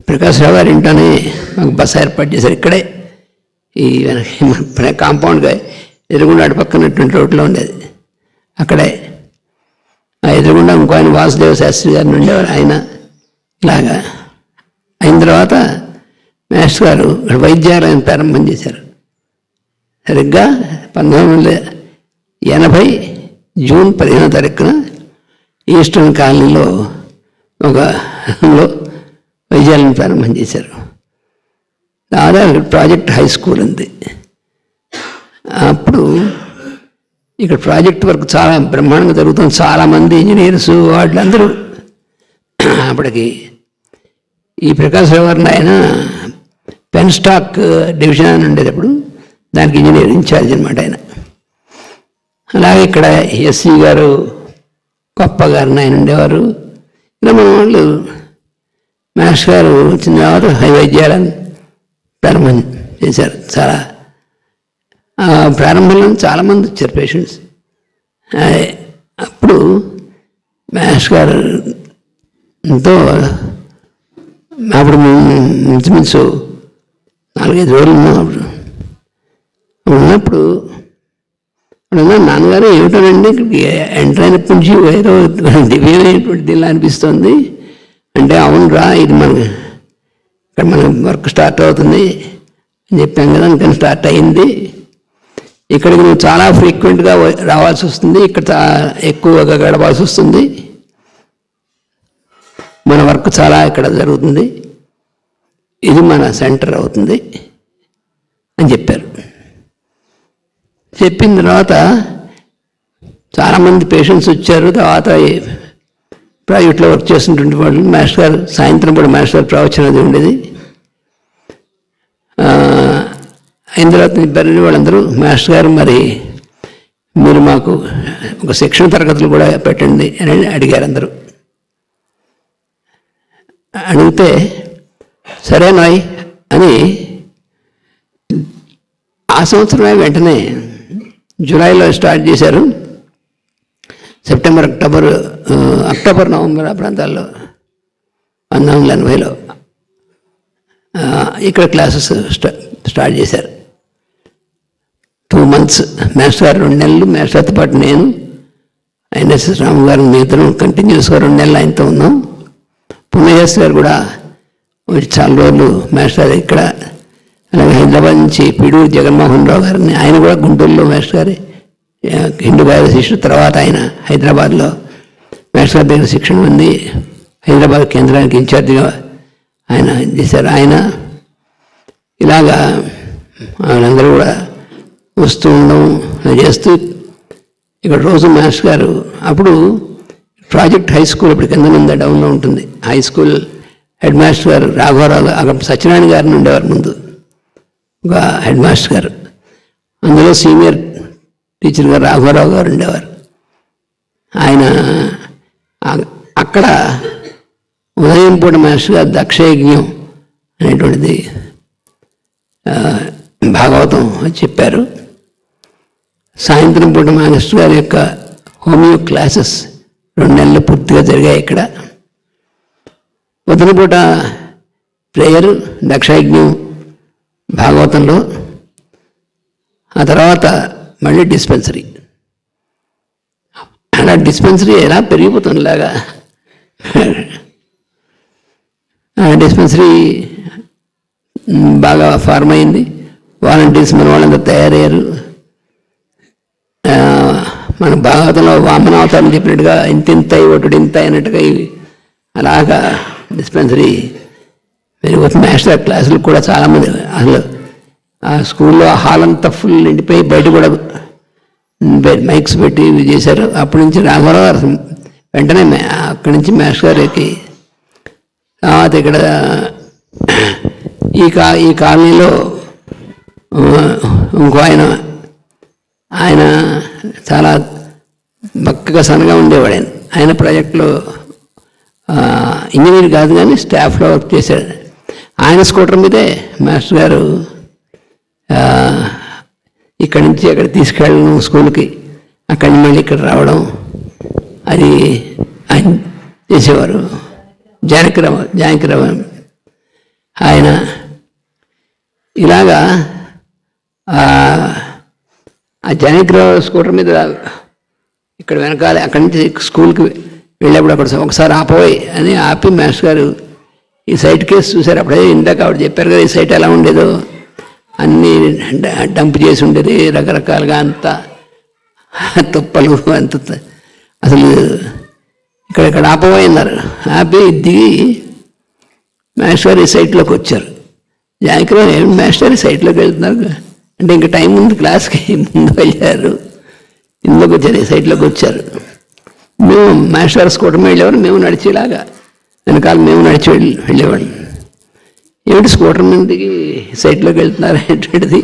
ప్రకాశ్రావు గారి ఇంట్లోనే మాకు బస్సు ఏర్పాటు చేశారు. ఇక్కడే ఈ కాంపౌండ్గా ఎదురుగుండా అటు పక్కనటువంటి రోడ్లో ఉండేది. అక్కడే ఆ ఎదురుగుండా ఇంకో ఆయన వాసుదేవ శాస్త్రి గారిని ఉండేవారు. ఆయన ఇలాగా అయిన తర్వాత మాస్టర్ గారు వైద్యాలయం ప్రారంభం చేశారు. సరిగ్గా 1980 జూన్ 15వ తారీఖున ఈస్టర్న్ కాలనీలో ఒక వైద్యాలయం ప్రారంభం చేశారు. దాదాపు ప్రాజెక్ట్ హై స్కూల్ ఉంది. అప్పుడు ఇక్కడ ప్రాజెక్ట్ వర్క్ చాలా బ్రహ్మాండంగా జరుగుతుంది. చాలామంది ఇంజనీర్స్ వాళ్ళందరూ అప్పటికి ఈ ప్రకాశ్రావు గారిని ఆయన పెన్ స్టాక్ డివిజన్ అని ఉండేటప్పుడు దానికి ఇంజనీర్ ఇన్ఛార్జ్ అనమాట ఆయన. అలాగే ఇక్కడ ఎస్సీ గారు గొప్ప గారిని ఆయన ఉండేవారు. ఇలా మన వాళ్ళు మాస్టర్ గారు వచ్చిన తర్వాత వైద్యాలను ప్రారంభం చేశారు. చాలా ప్రారంభంలో చాలామంది వచ్చారు పేషెంట్స్. అప్పుడు మాస్టర్ గారుతో అప్పుడు ఇంచుమించు 4-5 రోజులు ఉన్నాం. అప్పుడు ఉన్నప్పుడు నాన్నగారు ఏమిటోనండి ఇక్కడికి ఎంటర్ అయినప్పటి నుంచి ఏదో దివ్యమైనటువంటి దీనిలా అనిపిస్తుంది అంటే, అవును రా, ఇది ఇక్కడ మన వర్క్ స్టార్ట్ అవుతుంది అని చెప్పాం కదా, అందుకని స్టార్ట్ అయింది. ఇక్కడికి నువ్వు చాలా ఫ్రీక్వెంట్గా రావాల్సి వస్తుంది, ఇక్కడ ఎక్కువగా గడపాల్సి వస్తుంది, మన వర్క్ చాలా ఇక్కడ జరుగుతుంది, ఇది మన సెంటర్ అవుతుంది అని చెప్పారు. చెప్పిన తర్వాత చాలామంది పేషెంట్స్ వచ్చారు. తర్వాత ప్రైవేట్లో వర్క్ చేస్తున్నటువంటి వాళ్ళు మాస్టర్ గారు సాయంత్రం కూడా మాస్టర్ గారు ప్రవచనం అది ఉండేది. అయిన తర్వాత బర్రె వాళ్ళందరూ మాస్టర్ గారు మరి మీరు మాకు ఒక శిక్షణ తరగతులు కూడా పెట్టండి అని అడిగారు అందరూ. అడిగితే సరేనాయ్ అని ఆ సంవత్సరమే వెంటనే జూలైలో స్టార్ట్ చేశారు. సెప్టెంబర్, అక్టోబర్, నవంబర్ ఆ ప్రాంతాల్లో 1980లో ఇక్కడ క్లాసెస్ స్టార్ట్ చేశారు. 2 months మాస్టర్ గారు 2 నెలలు, మాస్టర్తో పాటు నేను, ఎన్ఎస్ఎస్ రాము గారు, మిగతా కంటిన్యూస్గా 2 నెలలు ఆయనతో ఉన్నాం. పుణ్యశాస్త్రి గారు కూడా చాలా రోజులు మాస్టర్ ఇక్కడ. అలాగే హైదరాబాద్ నుంచి పిడూరు జగన్మోహన్ రావు గారిని, ఆయన కూడా గుంటూరులో మాస్టర్ గారి హిందూ గారి శిష్యుడు. తర్వాత ఆయన హైదరాబాద్లో మాస్టర్ గారి దగ్గర శిక్షణ ఉంది. హైదరాబాద్ కేంద్రానికి ఇన్ఛార్జిగా ఆయన చేశారు. ఆయన ఇలాగా వాళ్ళందరూ కూడా వస్తూ ఉండడం చేస్తూ ఇక్కడ రోజు మాస్టర్ గారు అప్పుడు ప్రాజెక్ట్ హై స్కూల్ ఇప్పుడు కింద మీద డౌన్లో ఉంటుంది. హై స్కూల్ హెడ్ మాస్టర్ గారు రాఘవరావు, అక్కడ సత్యనారాయణ గారిని ఉండేవారు ముందు ఒక హెడ్ మాస్టర్ గారు. అందులో సీనియర్ టీచర్ గారు రాఘవరావు గారు ఉండేవారు. ఆయన అక్కడ ఉదయం పూట మాస్టర్ గారు దక్షయజ్ఞం అనేటువంటిది భాగవతం చెప్పారు. సాయంత్రం పూట మాస్టర్ గారి యొక్క హోమియో క్లాసెస్ 2 నెలలు పూర్తిగా జరిగాయి ఇక్కడ. పొద్దున పూట ప్రేయర్, దక్షయజ్ఞం భాగవతంలో, ఆ తర్వాత మళ్ళీ డిస్పెన్సరీ. అలా డిస్పెన్సరీ ఎలా పెరిగిపోతుంది ఇలాగా. డిస్పెన్సరీ బాగా ఫార్మ్ అయింది. వాలంటీర్స్ మన వాళ్ళందరూ తయారయ్యారు. మన భాగవతంలో వామనావతారం చెప్పినట్టుగా ఇంతింత ఒకటి ఇంత అయినట్టుగా అలాగా డిస్పెన్సరీ పెరిగిపోతుంది. మాస్టర్ క్లాసులు కూడా చాలామంది, అసలు ఆ స్కూల్లో హాల్ అంతా ఫుల్ నిండిపోయి బయట కూడా మైక్స్ పెట్టి చేశారు. అప్పటి నుంచి రాఘవరావు గారు వెంటనే అక్కడి నుంచి మాస్టర్ గారికి. తర్వాత ఇక్కడ ఈ కాలనీలో ఇంకో ఆయన చాలా బక్కగా సన్నగా ఉండేవాడు. ఆయన ప్రాజెక్టులో ఇంజనీర్ కాదు కానీ స్టాఫ్లో వర్క్ చేశాడు. ఆయన స్కూటర్ మీదే మాస్టర్ గారు ఇక్కడి నుంచి అక్కడ తీసుకెళ్ళడం స్కూల్కి, అక్కడి నుంచి మళ్ళీ ఇక్కడ రావడం అది ఆయన చేసేవారు. జానకిరావు ఆయన ఇలాగా ఆ జానకిరావు స్కూటర్ మీద ఇక్కడ వెనకాల అక్కడి నుంచి స్కూల్కి వెళ్ళేప్పుడు అక్కడ ఒకసారి ఆపోయి అని ఆపి మాస్టర్ గారు ఈ సైట్ కేసు చూశారు. అప్పుడే ఇందాక ఆవిడ చెప్పారు కదా ఈ సైట్ ఎలా ఉండేదో, అన్నీ డంప్ చేసి ఉండేది రకరకాలుగా, అంత తుప్పలు, అంత అసలు ఇక్కడ ఆపబోయినారు. ఆపి దిగి మాస్టర్ ఈ సైట్లోకి వచ్చారు. జానకిలో ఏమి మాస్టర్ ఈ సైట్లోకి వెళ్తున్నారు అంటే ఇంకా టైం ఉంది క్లాస్కి, ముందు వెళ్ళారు. ఇందులోకి వచ్చారు, ఈ సైట్లోకి వచ్చారు. మేము మాస్టర్ స్కూటర్ మీద వెళ్ళేవారు, మేము నడిచేలాగా వెనకాల మేము నడిచి వెళ్ళేవాళ్ళం. ఏమిటి స్కూటర్ మీద దిగి సైట్లోకి వెళ్తున్నారు ఏంటిది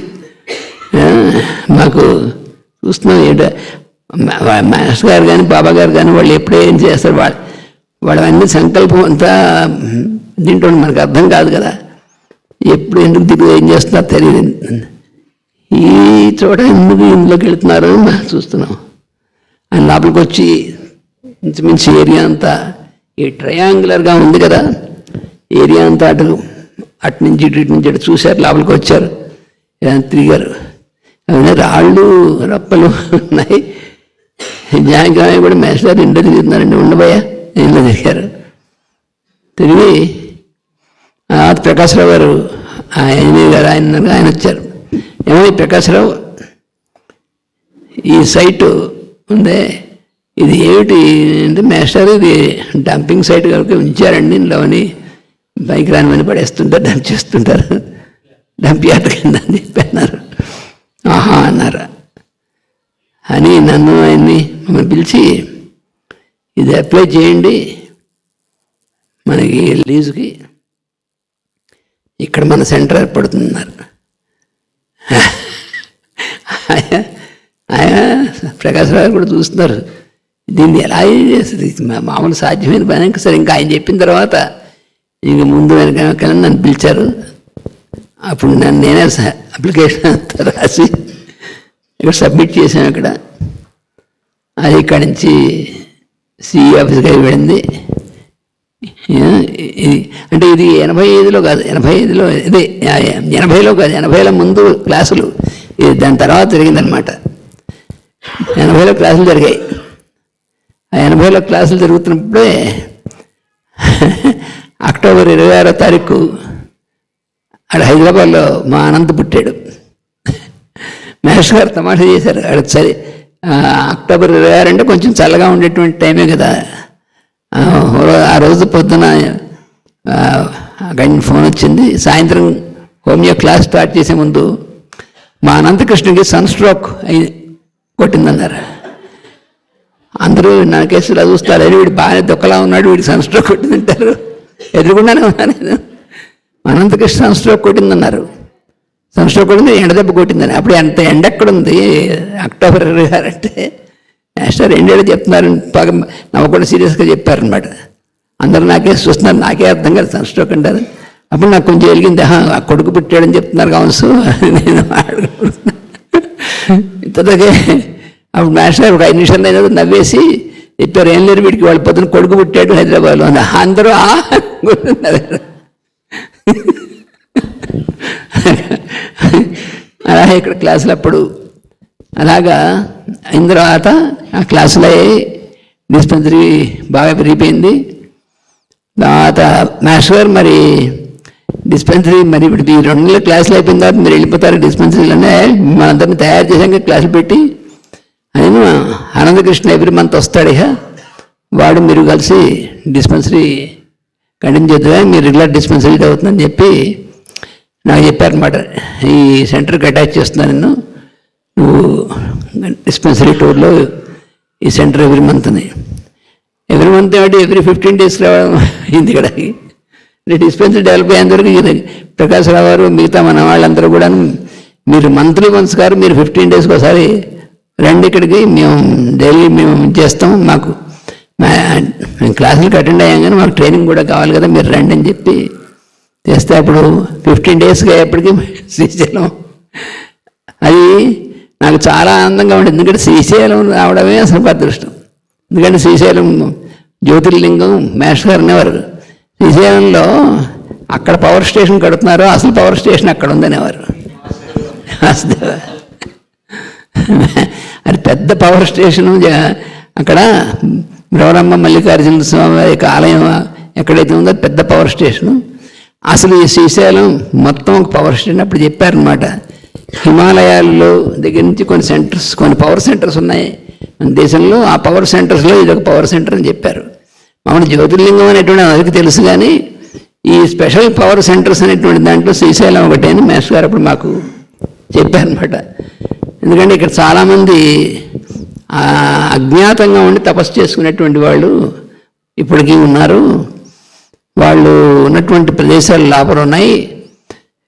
మాకు చూస్తున్నాం. ఏంటో మాస్టర్ గారు కానీ బాబా గారు కానీ వాళ్ళు ఎప్పుడూ ఏం చేస్తారు, వాళ్ళవన్నీ సంకల్పం అంతా దీంట్లో మనకు అర్థం కాదు కదా. ఎప్పుడు ఎందుకు దిగు ఏం చేస్తున్నారో తెలియదు. ఈ చోట ఎందుకు ఇందులోకి వెళుతున్నారు మనం చూస్తున్నాం. ఆయన లోపలికి వచ్చి ఇంచుమించు ఏరియా అంతా ఈ ట్రయాంగులర్గా ఉంది కదా, ఏరియా అంతా అటు నుంచి ఇటు నుంచి అటు చూశారు. లోపలికి వచ్చారు, తిరిగారు. అవన్నీ రాళ్ళు రప్పలు ఉన్నాయి. జాగ్రత్త కూడా మేస్టర్ ఇంట్లో తిరుగుతున్నారండి, ఉండబోయా ఇంట్లో తిరిగారు. తిరిగి ప్రకాశ్రావు గారు ఇంజనీర్ గారు ఆయన వచ్చారు. ఏమో ప్రకాశ్రావు, ఈ సైటు ఉందే ఇది ఏమిటి అంటే, మాస్టర్ ఇది డంపింగ్ సైట్ కనుక ఉంచారండి, ఇంట్లోని బైక్ రానివని పడేస్తుంటారు, డంప్ చేస్తుంటారు, డంప్ యార్డ్ కింద అని చెప్పన్నారు. ఆహా అన్నారు. అని నన్ను ఆయన్ని మమ్మల్ని పిలిచి ఇది అప్లై చేయండి మనకి లీజుకి, ఇక్కడ మన సెంటర్ ఏర్పడుతున్నారు. ఆయన ప్రకాశ్రావు కూడా చూస్తున్నారు, దీన్ని ఎలా చేస్తుంది, మామూలు సాధ్యమైన పని. ఇంకా సరే, ఇంకా ఆయన చెప్పిన తర్వాత ఇంక ముందు వెనక నన్ను పిలిచారు. అప్పుడు నేనే అప్లికేషన్ అంతా రాసి ఇక్కడ సబ్మిట్ చేశాను. అక్కడ అది ఇక్కడి నుంచి సిఈ ఆఫీస్కి వెళ్ళింది. అంటే ఇది 85లో కాదు, 85లో ఇదే 80లో కాదు, 80లో ముందు క్లాసులు, ఇది దాని తర్వాత జరిగిందనమాట. 80లో క్లాసులు జరిగాయి. ఆ 80లో క్లాసులు జరుగుతున్నప్పుడే అక్టోబర్ 26వ తారీఖు ఆడ హైదరాబాద్లో మా అనంత్ పుట్టాడు. మాస్టర్ గారు తమాషా చేశారు. ఆడ సరే అక్టోబర్ 26 అంటే కొంచెం చల్లగా ఉండేటువంటి టైమే కదా. ఆ రోజు పొద్దున అక్కడి ఫోన్ వచ్చింది. సాయంత్రం హోమియో క్లాస్ స్టార్ట్ చేసే ముందు మా అనంతకృష్ణకి సన్ స్ట్రోక్ కొట్టిందన్నారు. అందరూ నా కేసులో చూస్తారు, వీడు బాగానే దొక్కలా ఉన్నాడు, వీడికి సన్ స్ట్రోక్ కొట్టిందంటారు. ఎదురుకుండానే ఉన్నాను నేను. అనంతకృష్ణ సన్ స్ట్రోక్ కొట్టిందన్నారు. సన్ స్ట్రోక్ కొట్టింది, ఎండ దెబ్బ కొట్టిందని. అప్పుడు ఎంత ఎండ ఎక్కడుంది అక్టోబర్ 26 అంటే. మాస్టర్ ఎండేళ్ళు చెప్తున్నారు, బాగా నవ్వకుండా సీరియస్గా చెప్పారనమాట. అందరూ నాకే చూస్తున్నారు, నాకే అర్థం కాదు సన్ స్ట్రోక్ అంటారు. అప్పుడు నాకు కొంచెం వెలిగింది, ఆ కొడుకు పుట్టాడని చెప్తున్నారు కావచ్చు నేను ఇంతకే. అప్పుడు మాస్టర్ ఒక 5 నిమిషాలు అయినా నవ్వేసి చెప్పారు, ఏం లేరు వీడికి వాళ్ళ పొద్దున కొడుకు పుట్టాడు హైదరాబాద్లో. అందరూ అలా ఇక్కడ క్లాసులు అప్పుడు అలాగా అయిన తర్వాత ఆ క్లాసులో డిస్పెన్సరీ బాగా పెరిగిపోయింది. తర్వాత మాస్టర్ గారు మరి డిస్పెన్సరీ మరి ఇప్పుడు ఈ 2 నెలల క్లాసులు అయిపోయిన తర్వాత మీరు వెళ్ళిపోతారు డిస్పెన్సరీలోనే, మనందరినీ తయారు చేసాక క్లాసులు పెట్టి ఆయన అనంతకృష్ణ ఎవ్రీ మంత్ వస్తాడు. ఇక వాడు మీరు కలిసి డిస్పెన్సరీ కంటిన్యూ చేద్దా, మీరు రెగ్యులర్ డిస్పెన్సరీ అవుతుందని చెప్పి నాకు చెప్పారనమాట. ఈ సెంటర్కి అటాచ్ చేస్తున్నాను నిన్ను, నువ్వు డిస్పెన్సరీ టూర్లో ఈ సెంటర్ ఎవ్రీ మంత్ అని. ఎవ్రీ మంత్ ఏమిటి ఎవ్రీ 15 days రావడం అయింది ఇక్కడ. డిస్పెన్సరీ డెవలప్ అయ్యేంతవరకు ప్రకాశ్రావు గారు మిగతా మన వాళ్ళందరూ కూడా మీరు మంత్లీ వన్స్ గారు మీరు 15 daysకి ఒకసారి రండి ఇక్కడికి, మేము డైలీ మేము చేస్తాం, మాకు మేము క్లాసులకు అటెండ్ అయ్యాం కానీ మాకు ట్రైనింగ్ కూడా కావాలి కదా, మీరు రండి అని చెప్పి చేస్తే అప్పుడు 15 daysకి అయ్యేప్పటికీ శ్రీశైలం. అది నాకు చాలా ఆనందంగా ఉండేది, ఎందుకంటే శ్రీశైలం రావడమే అసలు అదృష్టం. ఎందుకంటే శ్రీశైలం జ్యోతిర్లింగం మాస్టర్ గారు అనేవారు, శ్రీశైలంలో అక్కడ పవర్ స్టేషన్ కడుతున్నారు, అసలు పవర్ స్టేషన్ అక్కడ ఉందనేవారు. అది పెద్ద పవర్ స్టేషను అక్కడ బ్రవరమ్మ మల్లికార్జున స్వామి యొక్క ఆలయం ఎక్కడైతే ఉందో పెద్ద పవర్ స్టేషను. అసలు ఈ శ్రీశైలం మొత్తం ఒక పవర్ స్టేషన్ అప్పుడు చెప్పారనమాట. హిమాలయాల్లో దగ్గర నుంచి కొన్ని పవర్ సెంటర్స్ ఉన్నాయి మన దేశంలో, ఆ పవర్ సెంటర్స్లో ఇది ఒక పవర్ సెంటర్ అని చెప్పారు. మామూలు జ్యోతిర్లింగం అనేటువంటి అందరికీ తెలుసు, కానీ ఈ స్పెషల్ పవర్ సెంటర్స్ అనేటువంటి దాంట్లో శ్రీశైలం ఒకటి అని మాస్టర్ గారు అప్పుడు మాకు చెప్పారనమాట. ఎందుకంటే ఇక్కడ చాలామంది అజ్ఞాతంగా ఉండి తపస్సు చేసుకునేటువంటి వాళ్ళు ఇప్పటికీ ఉన్నారు. వాళ్ళు ఉన్నటువంటి ప్రదేశాలు లోపల ఉన్నాయి.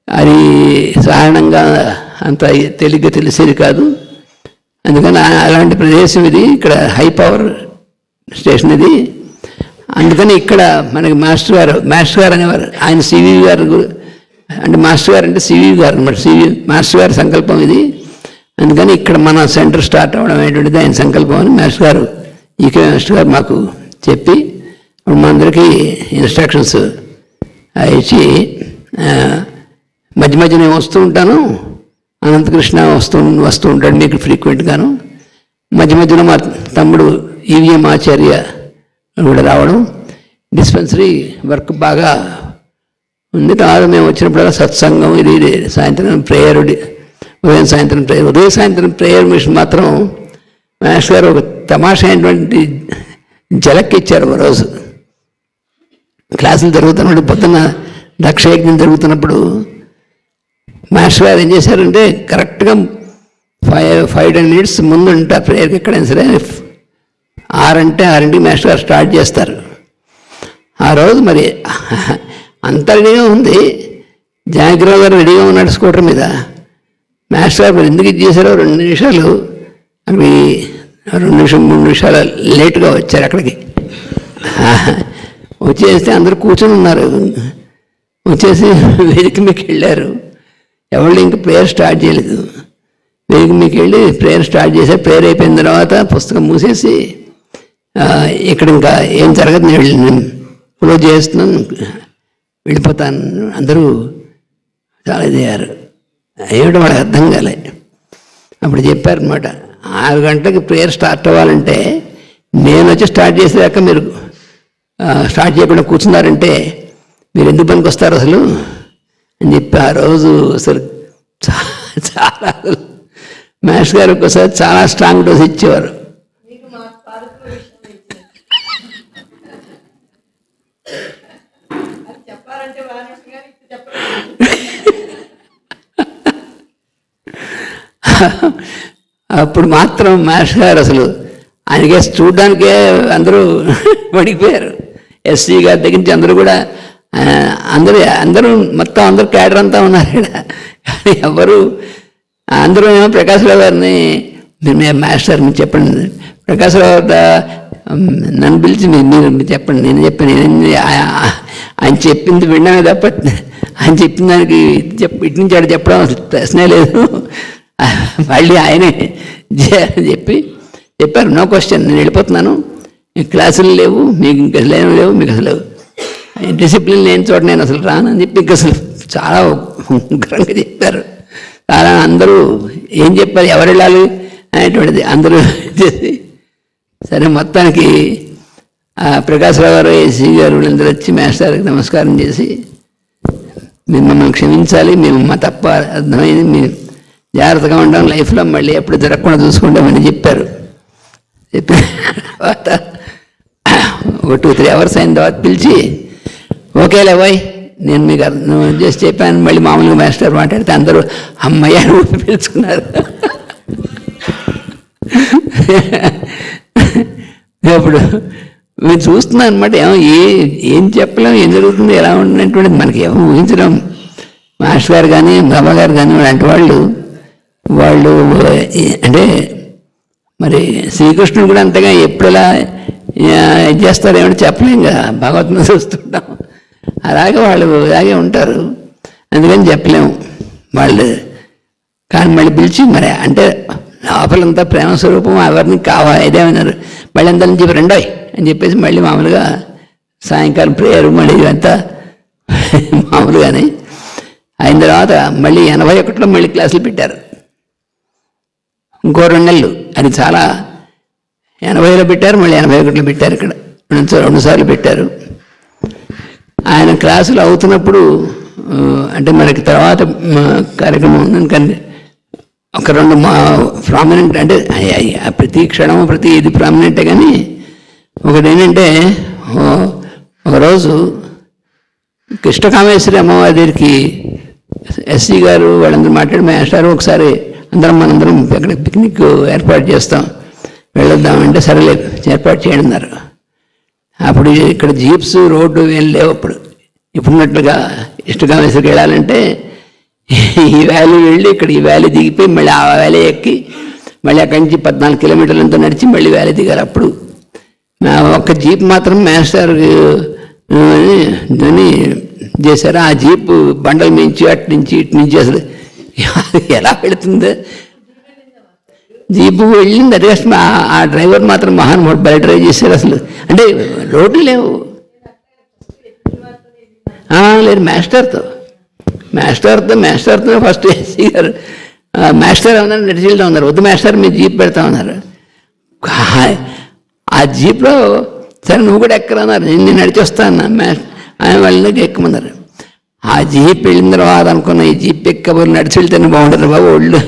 అది సాధారణంగా అంత తేలిగ్గా తెలిసేది కాదు. అందుకని అలాంటి ప్రదేశం ఇది. ఇక్కడ హై పవర్ స్టేషన్ ఇది. అందుకని ఇక్కడ మనకి మాస్టర్ గారు అనేవారు. ఆయన సివి గారు, అంటే మాస్టర్ గారు అంటే సివి గారు అనమాట. మాస్టర్ గారి సంకల్పం ఇది. అందుకని ఇక్కడ మన సెంటర్ స్టార్ట్ అవ్వడం అనేటువంటిది ఆయన సంకల్పం అని మాస్టర్ గారు, ఈకే మాస్టర్ గారు మాకు చెప్పి మనందరికీ ఇన్స్ట్రక్షన్స్ ఇచ్చి, మధ్య మధ్య నేను వస్తూ ఉంటాను, అనంతకృష్ణ వస్తూ ఉంటాడు మీకు ఫ్రీక్వెంట్గాను. మధ్య మధ్యలో మా తమ్ముడు ఈవీఎం ఆచార్య కూడా రావడం. డిస్పెన్సరీ వర్క్ బాగా ఉంది. తర్వాత మేము వచ్చినప్పుడల్లా సత్సంగం, ఇది సాయంత్రం ప్రేయర్, ఉదయం సాయంత్రం ప్రేయర్ మిషన్ మాత్రం మాస్టర్ గారు ఒక తమాషా అయినటువంటి జలక్ ఇచ్చారు. ఒక రోజు క్లాసులు జరుగుతున్నప్పుడు, పొద్దున్న దక్షయజ్ఞం జరుగుతున్నప్పుడు మాస్టర్ గారు ఏం చేశారంటే కరెక్ట్గా 5-10 minutes ముందు ఉంటారు ప్రేయర్కి. ఎక్కడైనా సరే 6:00 మాస్టర్ గారు స్టార్ట్ చేస్తారు. ఆ రోజు మరి అంత రెడీగా ఉంది. జానకిరావు గారు రెడీగా ఉన్నాడు స్కూటర్ మీద. మాస్టర్ గారు మరి ఎందుకు ఇది చేశారో 2 నిమిషాలు అవి 2-3 నిమిషాలు లేటుగా వచ్చారు అక్కడికి. వచ్చేస్తే అందరూ కూర్చొని ఉన్నారు. వచ్చేసి వేదిక మీకు వెళ్ళారు. ఎవరు ఇంకా ప్రేయర్ స్టార్ట్ చేయలేదు. వేదిక మీకు వెళ్ళి ప్రేయర్ స్టార్ట్ చేశారు. ప్రేయర్ అయిపోయిన తర్వాత పుస్తకం మూసేసి ఇక్కడ ఇంకా ఏం జరగదు, నేను క్లోజ్ చేస్తున్నాను, వెళ్ళిపోతాను. అందరూ చాలా ఇదయ్యారు. ఏమిటో వాళ్ళకి అర్థం కాలే. అప్పుడు చెప్పారనమాట, 6 గంటలకి ప్రేయర్ స్టార్ట్ అవ్వాలంటే నేను వచ్చి స్టార్ట్ చేసేదాకా మీరు స్టార్ట్ చేయకుండా కూర్చున్నారంటే మీరు ఎందుకు పనికి వస్తారు అసలు అని చెప్పి ఆ రోజు అసలు చాలా మాస్టర్ గారు ఒక్కసారి చాలా స్ట్రాంగ్ డోస్ ఇచ్చేవారు. అప్పుడు మాత్రం మాస్టర్ గారు అసలు ఆయనకే చూడడానికే అందరూ వడికిపోయారు. ఎస్సీ గారి దగ్గర నుంచి అందరూ కూడా అందరూ మొత్తం అందరూ క్యాడర్ అంతా ఉన్నారు ఇక్కడ. కానీ ఎవరు అందరూ ఏమో ప్రకాశ్రావు గారిని, మీరు మాస్టర్ మీరు చెప్పండి, ప్రకాశ్రావు నన్ను పిలిచి మీరు చెప్పండి, నేను చెప్పాను, ఆయన చెప్పింది విన్నామే తప్ప ఆయన చెప్పిన దానికి ఇటు నుంచి అక్కడ చెప్పడం ప్రశ్నే లేదు. మళ్ళీ ఆయనే చెప్పారు, నో క్వశ్చన్, నేను వెళ్ళిపోతున్నాను, మీకు క్లాసులు లేవు, మీకు ఇంకా లేవు, మీకు అసలు డిసిప్లిన్ లేని చోట నేను అసలు రానని చెప్పి ఇంకా అసలు చాలా ఉగ్రంగా చెప్పారు. చాలా అందరూ ఏం చెప్పారు, ఎవరు వెళ్ళాలి అనేటువంటిది అందరూ చేసి, సరే మొత్తానికి ప్రకాశ్రావు గారు, ఏసీ గారు వీళ్ళందరూ వచ్చి మాస్టర్కి నమస్కారం చేసి, మీరు మమ్మల్ని క్షమించాలి, మేము మా తప్ప అర్థమైంది, మీరు జాగ్రత్తగా ఉంటాం, లైఫ్లో మళ్ళీ ఎప్పుడు జరగకుండా చూసుకుంటామని చెప్పారు. చెప్పిన తర్వాత ఒక 2-3 hours అయిన తర్వాత పిలిచి, ఓకేలే బాయ్, నేను మీకు అర్థం చేసి చెప్పాను, మళ్ళీ మామూలుగా మాస్టర్ మాట్లాడితే అందరూ అమ్మయ్య ఊపి పిలుచుకున్నారు. అప్పుడు మేము చూస్తున్నాం అనమాట, ఏం చెప్పలేము, ఏం జరుగుతుంది, ఎలా ఉన్నటువంటిది మనకి ఏమో ఊహించడం. మాస్టర్ గారు కానీ బాబా గారు కానీ అలాంటి వాళ్ళు అంటే మరి శ్రీకృష్ణుడు కూడా అంతగా ఎప్పుడెలా ఇది చేస్తారేమో చెప్పలేం కదా, భగవద్గీత చూస్తుంటాం, అలాగే వాళ్ళు ఇలాగే ఉంటారు, అందుకని చెప్పలేము వాళ్ళు. కానీ మళ్ళీ పిలిచి మరి అంటే లోపలంతా ప్రేమ స్వరూపం, ఎవరిని కావాలి ఇదేమన్నారు, మళ్ళీ అందరి నుంచి రెండోయ్ అని చెప్పేసి మళ్ళీ మామూలుగా సాయంకాలం ప్రేయర్ మళ్ళీ ఇదంతా మామూలుగానే అయిన తర్వాత మళ్ళీ 81లో మళ్ళీ క్లాసులు పెట్టారు. ఇంకో 2 నెలలు, అది చాలా 80లో పెట్టారు, మళ్ళీ 81లో పెట్టారు. ఇక్కడ 2 సార్లు పెట్టారు. ఆయన క్లాసులు అవుతున్నప్పుడు అంటే మనకి తర్వాత కార్యక్రమం ఉందని, కానీ ఒక 2 ప్రామినెంట్ అంటే ప్రతి క్షణము ప్రతి ఇది ప్రామినెంటే, కానీ ఒకటి ఏంటంటే ఒకరోజు కృష్ణకామేశ్వరి అమ్మవారి దగ్గరికి ఎస్సీ గారు వాళ్ళందరూ మాట్లాడి మాస్టారు ఒకసారి మనందరం అక్కడ పిక్నిక్ ఏర్పాటు చేస్తాం, వెళ్ళొద్దామంటే సరేలే ఏర్పాటు చేయండి అన్నారు. అప్పుడు ఇక్కడ జీప్స్ రోడ్డు ఏం లేవు. అప్పుడు ఇప్పుడున్నట్లుగా కృష్ణకామేశ్వరికి వెళ్ళాలంటే ఈ వ్యాలీ వెళ్ళి ఇక్కడ ఈ వ్యాలీ దిగిపోయి మళ్ళీ ఆ వ్యాలీ ఎక్కి మళ్ళీ అక్కడి నుంచి 14 కిలోమీటర్లంతా నడిచి మళ్ళీ వ్యాలీ దిగారు. అప్పుడు ఒక్క జీప్ మాత్రం మాస్టర్ అని చేశారు. ఆ జీప్ బండల నుంచి అటు నుంచి ఇటు నుంచి అసలు ఎలా వెళుతుందో జీపు వెళ్ళింది. అదే ఆ డ్రైవర్ మాత్రం మహానుభావుడు బయట డ్రైవ్ చేశారు. అసలు అంటే రోడ్లు లేవు. లేదు మాస్టర్తో ఫస్ట్ ఎస్సీ గారు మాస్టర్ ఏమన్నారు, నడిచి వెళ్తా ఉన్నారు. వద్దు మాస్టర్ మీరు జీప్ పెడతా ఉన్నారు. ఆ జీప్లో సరే నువ్వు కూడా ఎక్కరన్నారు. నేను నడిచి వస్తా అన్నా. ఆయన వాళ్ళకి ఎక్కమన్నారు. ఆ జీప్ వెళ్ళిన తర్వాత అనుకున్న ఈ జీప్ ఎక్కబోరు నడిచి వెళ్తేనే బాగుంటుంది బాబు ఒళ్ళు.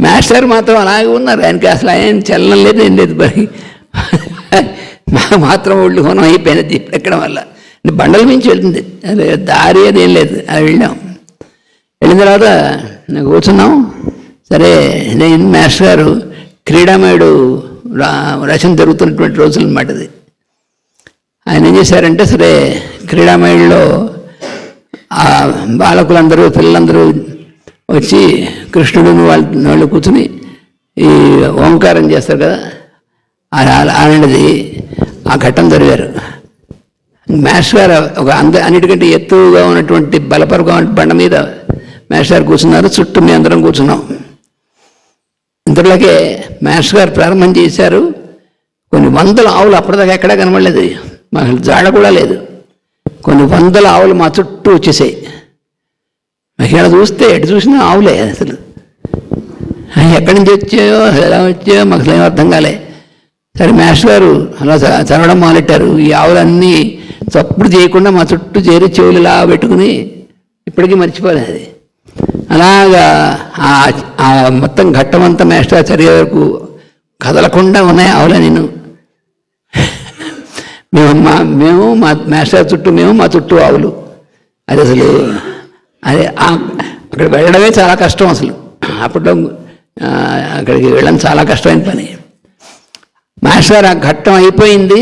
మాస్టర్ మాత్రం అలాగే ఉన్నారు. ఆయనకి అసలు ఆయన చలనం లేదు, ఏం లేదు. మాత్రం ఒళ్ళు హోనం అయిపోయిన జీప్ ఎక్కడం వల్ల. బండల మించి వెళ్తుంది, అదే దారి అది ఏం లేదు. అది వెళ్ళాం. వెళ్ళిన తర్వాత కూర్చున్నాం. సరే నేను మాస్టర్ గారు క్రీడామయుడు రచన జరుగుతున్నటువంటి రోజులు అన్నమాట అది. ఆయన ఏం చేశారంటే సరే క్రీడామయుడిలో ఆ బాలకులందరూ పిల్లలందరూ వచ్చి కృష్ణుడుని వాళ్ళు కూర్చుని ఈ ఓంకారం చేస్తారు కదా, అలాంటిది ఆ ఘట్టం జరిగారు. మాస్టర్ గారు ఒక అన్నిటికంటే ఎత్తుగా ఉన్నటువంటి బలపరుగా బండ మీద మాస్టర్ గారు కూర్చున్నారు. చుట్టూ మేము అందరం కూర్చున్నాం. ఇంతలోకే మాస్టర్ గారు ప్రారంభం చేశారు. కొన్ని వందల ఆవులు అప్పటిదాకా ఎక్కడా కనబడలేదు, మాకు జాడ కూడా లేదు. కొన్ని వందల ఆవులు మా చుట్టూ వచ్చేసాయి. మాకు చూస్తే ఎటు చూసినా ఆవులే. అసలు ఎక్కడి నుంచి వచ్చాయో ఎలా వచ్చాయో మాకు ఏం అర్థం కాలే. సరే మాస్టర్ గారు అలా చదవడం మొదలెట్టారు. ఈ ఆవులన్నీ చప్పుడు చేయకుండా మా చుట్టూ చేరి చెవులు ఇలా పెట్టుకుని ఇప్పటికీ మర్చిపోలేదు. అది అలాగా ఆ మొత్తం ఘట్టమంతా మాస్టర్ చదివే వరకు కదలకుండా ఉన్నాయి ఆవులే. మేము మా మాస్టర్ చుట్టూ మా చుట్టూ ఆవులు. అది అసలు అదే అక్కడ వెళ్ళడమే చాలా కష్టం. అసలు అప్పట్లో అక్కడికి వెళ్ళడం చాలా కష్టమైన పని. మాస్టర్ ఆ ఘట్టం అయిపోయింది.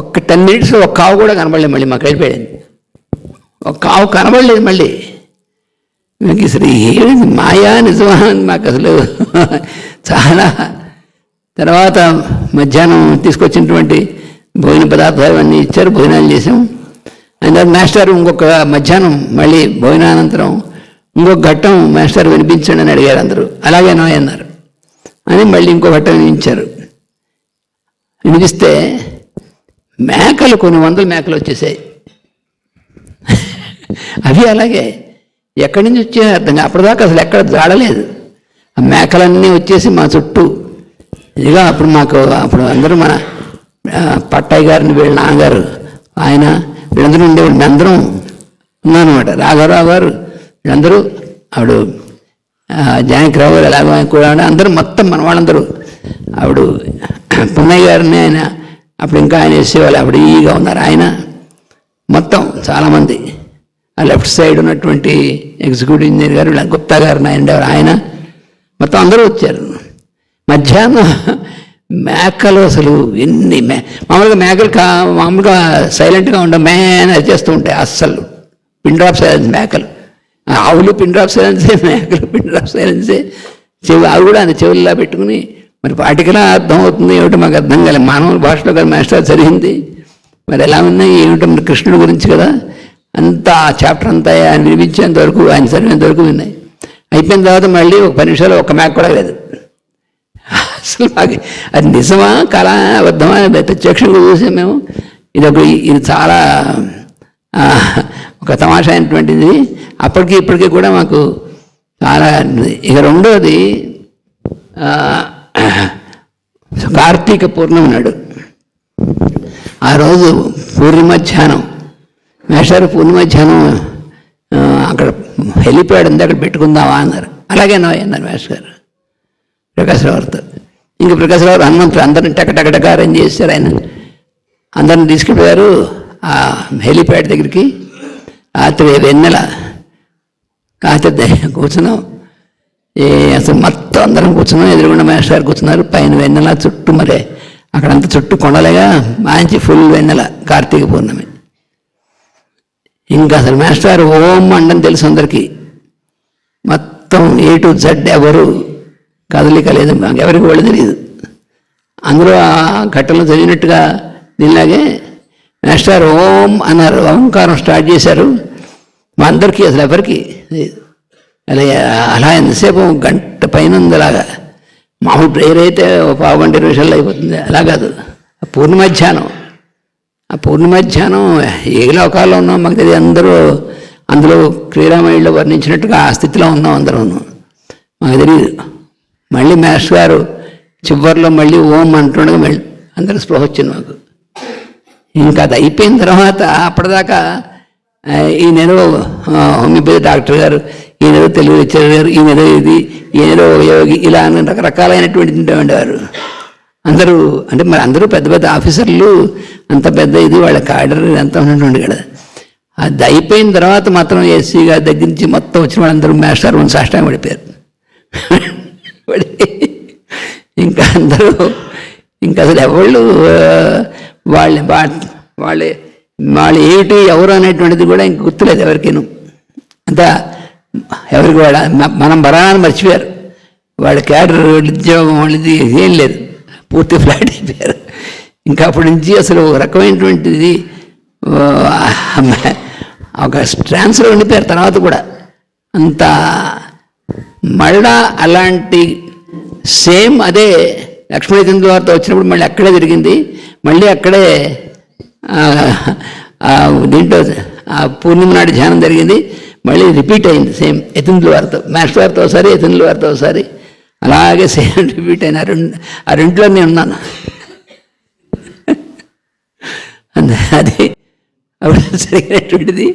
ఒక 10 minutes ఒక కావు కూడా కనబడలేదు. మళ్ళీ మాకు వెళ్ళిపోయింది. ఒక కావు కనబడలేదు మళ్ళీ. మీకు అసలు ఏమిటి మాయా నిజమా మాకు అసలు చాలా. తర్వాత మధ్యాహ్నం తీసుకొచ్చినటువంటి భోజన పదార్థాలు అన్నీ ఇచ్చారు. భోజనాలు చేసాం. అయిన మాస్టర్ ఇంకొక మధ్యాహ్నం మళ్ళీ భోజనానంతరం ఇంకొక ఘట్టం మాస్టర్ వినిపించండి అని అడిగారు అందరూ. అలాగే నో అన్నారు అని మళ్ళీ ఇంకో ఘట్టం వినిపించారు. వినిపిస్తే మేకలు కొన్ని వందల మేకలు వచ్చేసాయి. అవి అలాగే ఎక్కడి నుంచి వచ్చే అర్థం కాదు. అప్పటిదాకా అసలు ఎక్కడ జాడలేదు. ఆ మేకలన్నీ వచ్చేసి మా చుట్టూ ఇదిగా అప్పుడు అందరూ మన పట్టాయి గారిని వీళ్ళ నాన్నగారు ఆయన వీళ్ళందరూ ఉండేవాళ్ళు. మేము అందరం ఉన్నానమాట. రాఘవరావు గారు వీళ్ళందరూ ఆవిడ జానకిరావు గారు ఎలాగో కూడా అందరూ మొత్తం మన వాళ్ళందరూ ఆవిడ పున్నయ్య గారిని ఆయన అప్పుడు ఇంకా ఆయన వేసేవాళ్ళు. అప్పుడు ఈగా ఉన్నారు ఆయన. మొత్తం చాలామంది ఆ లెఫ్ట్ సైడ్ ఉన్నటువంటి ఎగ్జిక్యూటివ్ ఇంజనీర్ గారు గుప్తా గారు ఆయన మొత్తం అందరూ వచ్చారు. మధ్యాహ్నం మేకలు అసలు ఎన్ని మామూలుగా మేకలు మామూలుగా సైలెంట్గా ఉండే మేన చేస్తూ ఉంటాయి. అస్సలు పిన్ డ్రాప్ సైలెన్స్ మేకలు. ఆవులు పిన్ డ్రాప్ సైలెన్సే, మేకలు పిన్ డ్రాప్ సైలెన్సే. అవి కూడా ఆయన చెవుల్లా పెట్టుకుని మరి వాటికలా అర్థం అవుతుంది ఏమిటో మాకు అర్థం కాలేదు. మానవుల భాషలో కదా మాస్టర్ చదివింది. మరి ఎలా ఉన్నాయి ఏమిటో మరి కృష్ణుడి గురించి కదా అంతా ఆ చాప్టర్ అంతా ఆయన వినిపించేంత వరకు ఆయన చదివేంత వరకు విన్నాయి. అయిపోయిన తర్వాత మళ్ళీ ఒక 10 నిమిషాలు ఒక్క మేక కూడా లేదు. అసలు మాకు అది నిజమా కళ అబద్ధమా ప్రత్యక్షంగా చూసాం మేము. ఇది చాలా ఒక తమాషా అయినటువంటిది. అప్పటికి ఇప్పటికీ కూడా మాకు చాలా. ఇక రెండోది కార్తీక పూర్ణమి నాడు ఆ రోజు పూర్ణిమధ్యాహ్నం మేషారు పూర్ణిమధ్యాహ్నం అక్కడ హెలిప్యాడ్ ఉంది అక్కడ పెట్టుకుందామా అన్నారు. అలాగే అన్నారు మేష్ గారు ప్రకాశ్రావుతో. ఇంకా ప్రకాశ్రావు హనుమంతుడు అందరిని టకటకటక అరేంజ్ చేశారు. ఆయన అందరిని తీసుకెళ్ళారు ఆ హెలిప్యాడ్ దగ్గరికి. రాత్రి వెన్నెల రాత్రి కూర్చున్నాం. అసలు మొత్తం అందరం కూర్చున్నాం. ఎదురుగుండా మాస్టర్ గారు కూర్చున్నారు. పైన వెన్నెల, చుట్టూ మరే అక్కడంతా చుట్టూ కొండలేగా మంచి ఫుల్ వెన్నెల, కార్తీక పౌర్ణమి. ఇంకా అసలు మాస్టర్ గారు ఓం అండని తెలుసు అందరికీ. మొత్తం A to Z ఎవరు కదలిక లేదు, ఎవరికి వాళ్ళు తెలియదు. అందరూ ఆ ఘట్టంలో చదివినట్టుగా దీనిలాగే మాస్టర్ గారు ఓం అన్నారు. ఓంకారం స్టార్ట్ చేశారు. మా అందరికీ అసలు ఎవరికి అలా ఎంతసేపు గంట పైన అలాగా. మామూలు ప్రేయర్ అయితే 15-20 నిమిషాల్లో అయిపోతుంది. అలా కాదు. ఆ పూర్ణిమధ్యాహ్నం ఏ లోకాల్లో ఉన్నాం మాకు తెలియదు. అందరూ అందులో శ్రీరామాయణంలో వర్ణించినట్టుగా ఆ స్థితిలో ఉన్నాం అందరూ. మాకు తెలియదు. మళ్ళీ మాస్టర్ గారు చివరిలో మళ్ళీ ఓం అంటుండగా మళ్ళీ అందరూ స్పృహ వచ్చింది మాకు. ఇంకా అది అయిపోయిన తర్వాత అప్పటిదాకా ఈయనేదో హోమియోపతి డాక్టర్ గారు, ఈయనేదో తెలుగు లెక్చరర్ గారు, ఈయనేదో ఇది, ఈయనేదో యోగి, ఇలా రకరకాలైనటువంటి ఉండేవారు అందరూ. అంటే మరి అందరూ పెద్ద పెద్ద ఆఫీసర్లు, అంత పెద్ద ఇది వాళ్ళ కార్డర్ అంతా ఉన్నటువంటి కదా. అది అయిపోయిన తర్వాత మాత్రం ఎస్సీ గారి దగ్గర నుంచి మొత్తం వచ్చిన వాళ్ళందరూ మాస్టర్ ముందు సాష్టాంగ పడిపోయారు. ఇంకా అందరూ ఇంకా అసలు ఎవళ్ళు వాళ్ళు ఏమిటి ఎవరు అనేటువంటిది కూడా ఇంక గుర్తులేదు ఎవరికేను. అంతా ఎవరికి వాళ్ళ మనం బరాన్ని మర్చిపోయారు. వాళ్ళ క్యాడర్, ఉద్యోగం, వాళ్ళది ఏం లేదు, పూర్తి ఫ్లాట్ అయిపోయారు. ఇంకా అప్పటి నుంచి అసలు ఒక రకమైనటువంటిది ఒక ట్రాన్స్లో ఉండిపోయారు. తర్వాత కూడా అంత మళ్ళా అలాంటి సేమ్ అదే లక్ష్మీచంద్ర వారితో వచ్చినప్పుడు మళ్ళీ అక్కడే జరిగింది. మళ్ళీ అక్కడే దీంట్లో పూర్ణిమ నాటి ధ్యానం జరిగింది. మళ్ళీ రిపీట్ అయింది సేమ్ యతీంద్రుల వారితో, మాస్టర్ వారితో ఒకసారి, యతీంద్రుల వారితో ఒకసారి, అలాగే సేమ్ రిపీట్ అయిన ఆ రెండులో నేను ఉన్నాను. అది అప్పుడు జరిగినటువంటిది.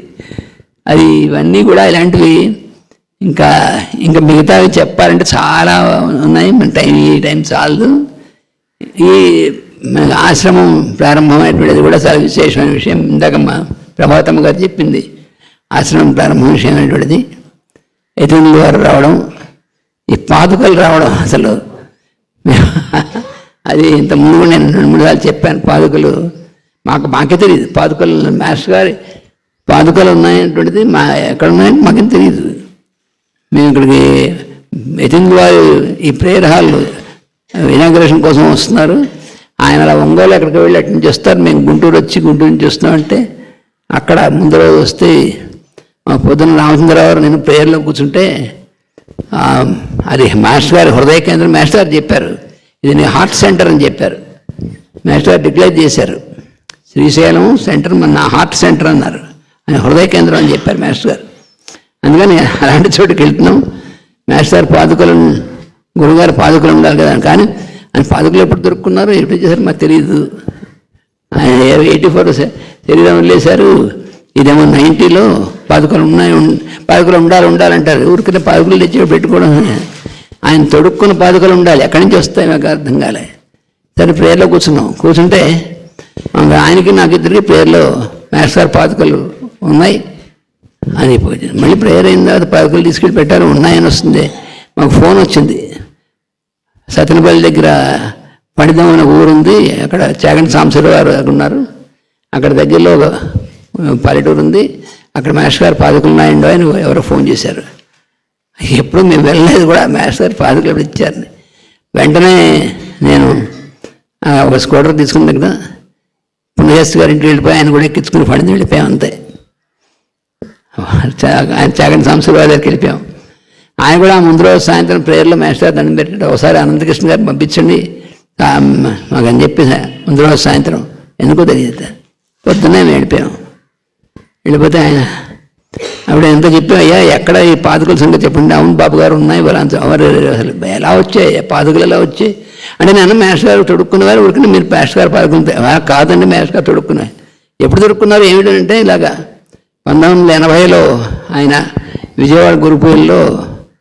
అది ఇవన్నీ కూడా ఇలాంటివి. ఇంకా మిగతావి చెప్పాలంటే చాలా ఉన్నాయి. మన ఈ టైం చాలదు. ఈ ఆశ్రమం ప్రారంభమైనటువంటిది కూడా చాలా విశేషమైన విషయం. ఇందాక మా ప్రభాతమ్మ గారు చెప్పింది ఆశ్రమం ప్రారంభం విషయం అనేటువంటిది. యతీంద్రుల వారు రావడం, ఈ పాదుకలు రావడం, అసలు అది ఇంతకుముందు నేను 2-3 సార్లు చెప్పాను. పాదుకలు మాకే తెలియదు. పాదుకలు మాస్టర్ గారి పాదుకలు ఉన్నాయనేటువంటిది ఎక్కడ ఉన్నాయని మాకేం తెలియదు. మేము ఇక్కడికి యతీంద్రుల వారు ఈ ప్రేయర్ హాల్ ఇనాగ్రేషన్ కోసం వస్తున్నారు. ఆయన అలా ఒంగోలు ఎక్కడికి వెళ్ళి అటు నుంచి వస్తారు. మేము గుంటూరు నుంచి వస్తున్నామంటే అక్కడ ముందు రోజు వస్తే మా పొద్దున్న రామచంద్రరావు నేను ప్రేయర్లో కూర్చుంటే అది మాస్టర్ గారి హృదయ కేంద్రం. మాస్టర్ గారు చెప్పారు ఇది నీ హార్ట్ సెంటర్ అని చెప్పారు. మాస్టర్ గారు డిక్లేర్ చేశారు, శ్రీశైలం సెంటర్ నా హార్ట్ సెంటర్ అన్నారు. ఆయన హృదయ కేంద్రం అని చెప్పారు మాస్టర్ గారు. అందుకని అలాంటి చోటుకి వెళ్తున్నాం. మాస్టర్ గారు పాదుకలు, గురుగారు పాదుకలు ఉండాలి కదా. కానీ ఆయన పాదుకలు ఎప్పుడు దొరుకున్నారు, ఎప్పుడు చేశారు మాకు తెలియదు. ఆయన 84 శరీరం వదిలేశారు. ఇదేమో 90లో పాదుకలు ఉండాలంటారు. ఊరికనే పాదుకలు తెచ్చి పెట్టుకోవడం. ఆయన తొడుక్కున్న పాదుకలు ఉండాలి. ఎక్కడి నుంచి వస్తాయి మాకు అర్థం కాలే. సరే ప్రేయర్లో కూర్చుంటే ఆయనకి నాకు ఇద్దరికి ప్రేయర్లో మాస్టర్ గారు పాదుకలు ఉన్నాయి అని పోయింది. మళ్ళీ ప్రేయర్ అయిన తర్వాత పాదుకలు తీసుకెళ్ళి పెట్టారు. ఉన్నాయని వస్తుంది. మాకు ఫోన్ వచ్చింది. సతనపల్లి దగ్గర పడిదం అనే ఊరుంది. అక్కడ చాగంటి సాంబశివరావు గారు ఉన్నారు. అక్కడ దగ్గరలో ఒక పల్లెటూరు ఉంది. అక్కడ మాస్టర్ గారు పాదుకలు ఉన్నాయండి అని ఎవరో ఫోన్ చేశారు. ఎప్పుడు మేము వెళ్ళలేదు కూడా. మాస్టర్ గారు పాదుకలు ఎప్పుడు ఇచ్చారు. వెంటనే నేను ఒక స్కూటర్ తీసుకున్న దగ్గర పుణ్యశాస్త్రి గారి ఇంటికి వెళ్ళిపోయి ఆయన కూడా ఎక్కించుకుని పడింది వెళ్ళిపోయాం అంతే. ఆయన చాగంటి సాంబశివరావు దగ్గరికి వెళ్ళిపోయాం. ఆయన కూడా ముందు రోజు సాయంత్రం ప్రేయర్లో మాస్టర్ గారు దండం పెట్టాడు. ఒకసారి అనంతకృష్ణ గారు పంపించండి మాకు అని చెప్పి ముందు రోజు సాయంత్రం ఎందుకో తెలియదు. పొద్దున్నే మేము వెళ్ళిపోతే ఆయన అప్పుడు ఎంత చెప్పాం, అయ్యా ఎక్కడ ఈ పాదుకల సంగతి చెప్పండి. అవును బాబు గారు ఉన్నాయి ఎవరు అసలు ఎలా వచ్చాయి పాదుకలు ఎలా వచ్చాయి అంటే నేను మాస్టర్ గారు తొడుక్కునేవారు. ఉడికిన మీరు మాస్టర్ గారు పాదుకుంటే కాదండి మాస్టర్ గారు తొడుక్కున్నారు. ఎప్పుడు తొడుక్కున్నారు ఏమిటంటే ఇలాగా 1980లో ఆయన విజయవాడ గురుపూజల్లో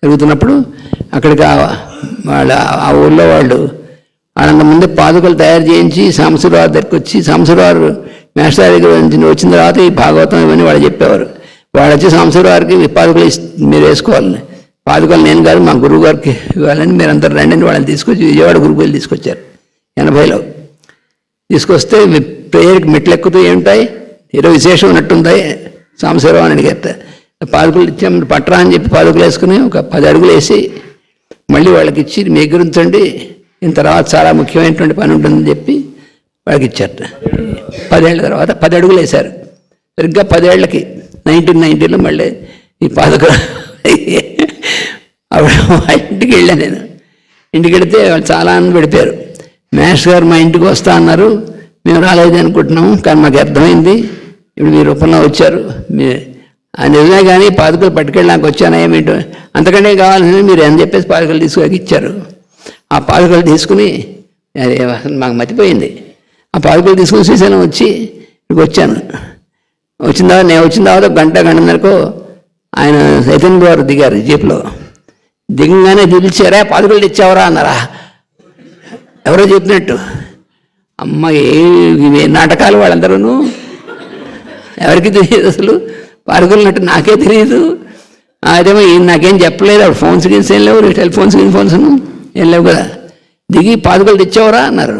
జరుగుతున్నప్పుడు అక్కడికి ఆ ఊళ్ళో వాళ్ళు వాళ్ళంత ముందే పాదుకలు తయారు చేయించి సాంబశివరావు దగ్గరికి వచ్చి సాంబశివరావు మేస్టర్ దగ్గర వచ్చిన తర్వాత ఈ భాగవతం ఇవన్నీ వాళ్ళు చెప్పేవారు. వాళ్ళు వచ్చి సాంబశివరావుకి పాదుకలు మీరు వేసుకోవాలని, పాదుకలు నేను కాదు మా గురువు గారికి ఇవ్వాలని మీరు అందరు రండి అని వాళ్ళని తీసుకొచ్చి విజయవాడ గురుకులు తీసుకొచ్చారు 80లో. తీసుకొస్తే ప్రేయర్కి మెట్లు ఎక్కుతూ ఏముంటాయి, ఏదో విశేషం ఉన్నట్టుంటాయి. సాంబశివరావు అని అడిగారట. పాదుకలు ఇచ్చాం పట్రా అని చెప్పి పాదుకలు వేసుకుని ఒక 10 అడుగులు వేసి మళ్ళీ వాళ్ళకి ఇచ్చి మీ గురించండి ఇంత తర్వాత చాలా ముఖ్యమైనటువంటి పని ఉంటుందని చెప్పి వాళ్ళకి ఇచ్చారట. 10 ఏళ్ళ తర్వాత 10 అడుగులు వేశారు. సరిగ్గా 10 ఏళ్ళకి 1990లో మళ్ళీ ఈ పాదుకలు అప్పుడు మా ఇంటికి వెళ్ళాను నేను. ఇంటికి వెళితే వాళ్ళు చాలా ఆనంద పడిపోయారు. మేష్ గారు మా ఇంటికి వస్తా అన్నారు, మేము రాలేదు అనుకుంటున్నాము, కానీ మాకు అర్థమైంది ఇప్పుడు మీ రూపంలో వచ్చారు. నిజమే కానీ పాదుకలు పట్టుకెళ్ళడానికి వచ్చానా ఏమిటో, అంతకంటే కావాల్సింది మీరు అని చెప్పేసి పాదుకలు తీసుకొని ఇచ్చారు. ఆ పాదుకలు తీసుకుని అది మాకు మతిపోయింది. ఆ పాదుకలు తీసుకుని శ్రీశైలం వచ్చి ఇక్కడికి వచ్చాను. నేను వచ్చిన తర్వాత గంటన్నరకు ఆయన చైతన్య గారు దిగారు జీప్లో. దిగంగానే పిలిచారా పాదుకలు తెచ్చావరా అన్నారా, ఎవరో చెప్పినట్టు. అమ్మ ఏ నాటకాలు వాళ్ళందరూ, ఎవరికి తెలియదు అసలు పాదుకలున్నట్టు, నాకే తెలియదు. అదేమో నాకేం చెప్పలేదు. అప్పుడు ఫోన్స్ గిన్స్ ఏం లేవు, టెలిఫోన్స్ ఫోన్స్ ఏం లేవు కదా. దిగి పాదుకలు తెచ్చావరా అన్నారు.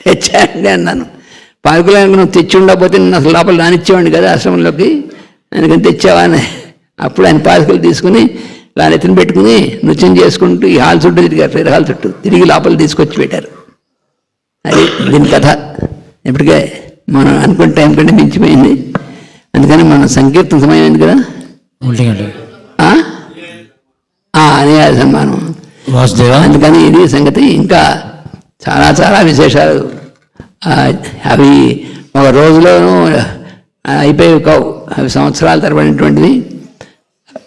తెచ్చాయండి అన్నాను. పాదుకలు నువ్వు తెచ్చి ఉండకపోతే నేను అసలు లోపల రానిచ్చేవాడిని కదా ఆశ్రమంలోకి, అందుకని తెచ్చావా అని. అప్పుడు ఆయన పాదుకలు తీసుకుని దాని ఎత్తున పెట్టుకుని నృత్యం చేసుకుంటూ ఈ హాల్ చుట్టూ తిరిగారు, ప్రేయర్ హాల్ చుట్టూ తిరిగి లోపల తీసుకొచ్చి పెట్టారు. అది దీని కథ. ఇప్పటికే మనం అనుకున్న టైం కంటే మించిపోయింది. అందుకని మన సంకీర్తన సమయం అయింది కదా, అనే సన్మానం వాసుదేవ. అందుకని ఇది సంగతి. ఇంకా చాలా చాలా విశేషాలు అవి ఒక రోజులోనూ అయిపోయి కావు, అవి సంవత్సరాల తరబడినటువంటిది.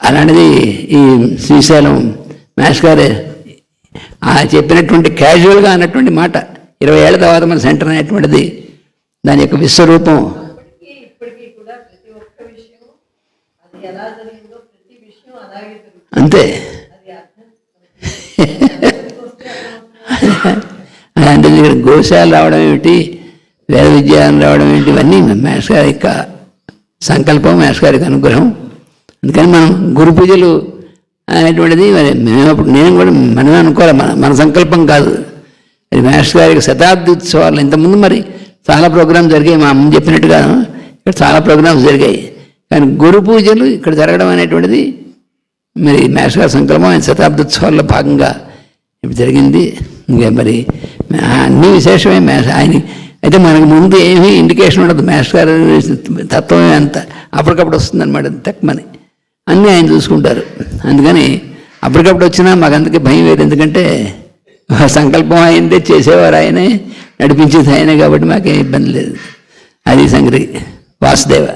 అలాంటిది ఈ శ్రీశైలం మేష్ గారు చెప్పినటువంటి క్యాజువల్గా అన్నటువంటి మాట 20 ఏళ్ల తర్వాత మన సెంటర్ అనేటువంటిది దాని యొక్క విశ్వరూపం. అంతే. అంటే ఇక్కడ గోశాల రావడం ఏమిటి, వేద విద్యాలయం రావడం ఏమిటి, ఇవన్నీ మేష్ గారి యొక్క సంకల్పం, మేష్ గారికి అనుగ్రహం. అందుకని మనం గురు పూజలు అనేటువంటిది నేను కూడా మనమే అనుకోవాలి, మన సంకల్పం కాదు. అది మేష్ గారికి శతాబ్ది ఉత్సవాలు ఇంతకుముందు మరి చాలా ప్రోగ్రామ్స్ జరిగాయి, మా అమ్మ చెప్పినట్టుగా ఇక్కడ చాలా ప్రోగ్రామ్స్ జరిగాయి. కానీ గురు పూజలు ఇక్కడ జరగడం అనేటువంటిది మరి మేష్ గారి సంకల్పం. ఆయన శతాబ్ది ఉత్సవాల్లో భాగంగా ఇప్పుడు జరిగింది. ఇంకా మరి అన్ని విశేషమే మేష ఆయన. అయితే మనకు ముందు ఏమీ ఇండికేషన్ ఉండదు, మేష్ గారి తత్వమే అంత అప్పటికప్పుడు వస్తుందన్నమాట, తక్కువని అన్నీ ఆయన చూసుకుంటారు. అందుకని అప్పటికప్పుడు వచ్చినా మాకు అందుకే భయం వేరు, ఎందుకంటే సంకల్పం అయిందే, చేసేవారు ఆయనే, నడిపించేది ఆయనే, కాబట్టి మాకేం ఇబ్బంది లేదు. అది సంగతి. వాసుదేవ.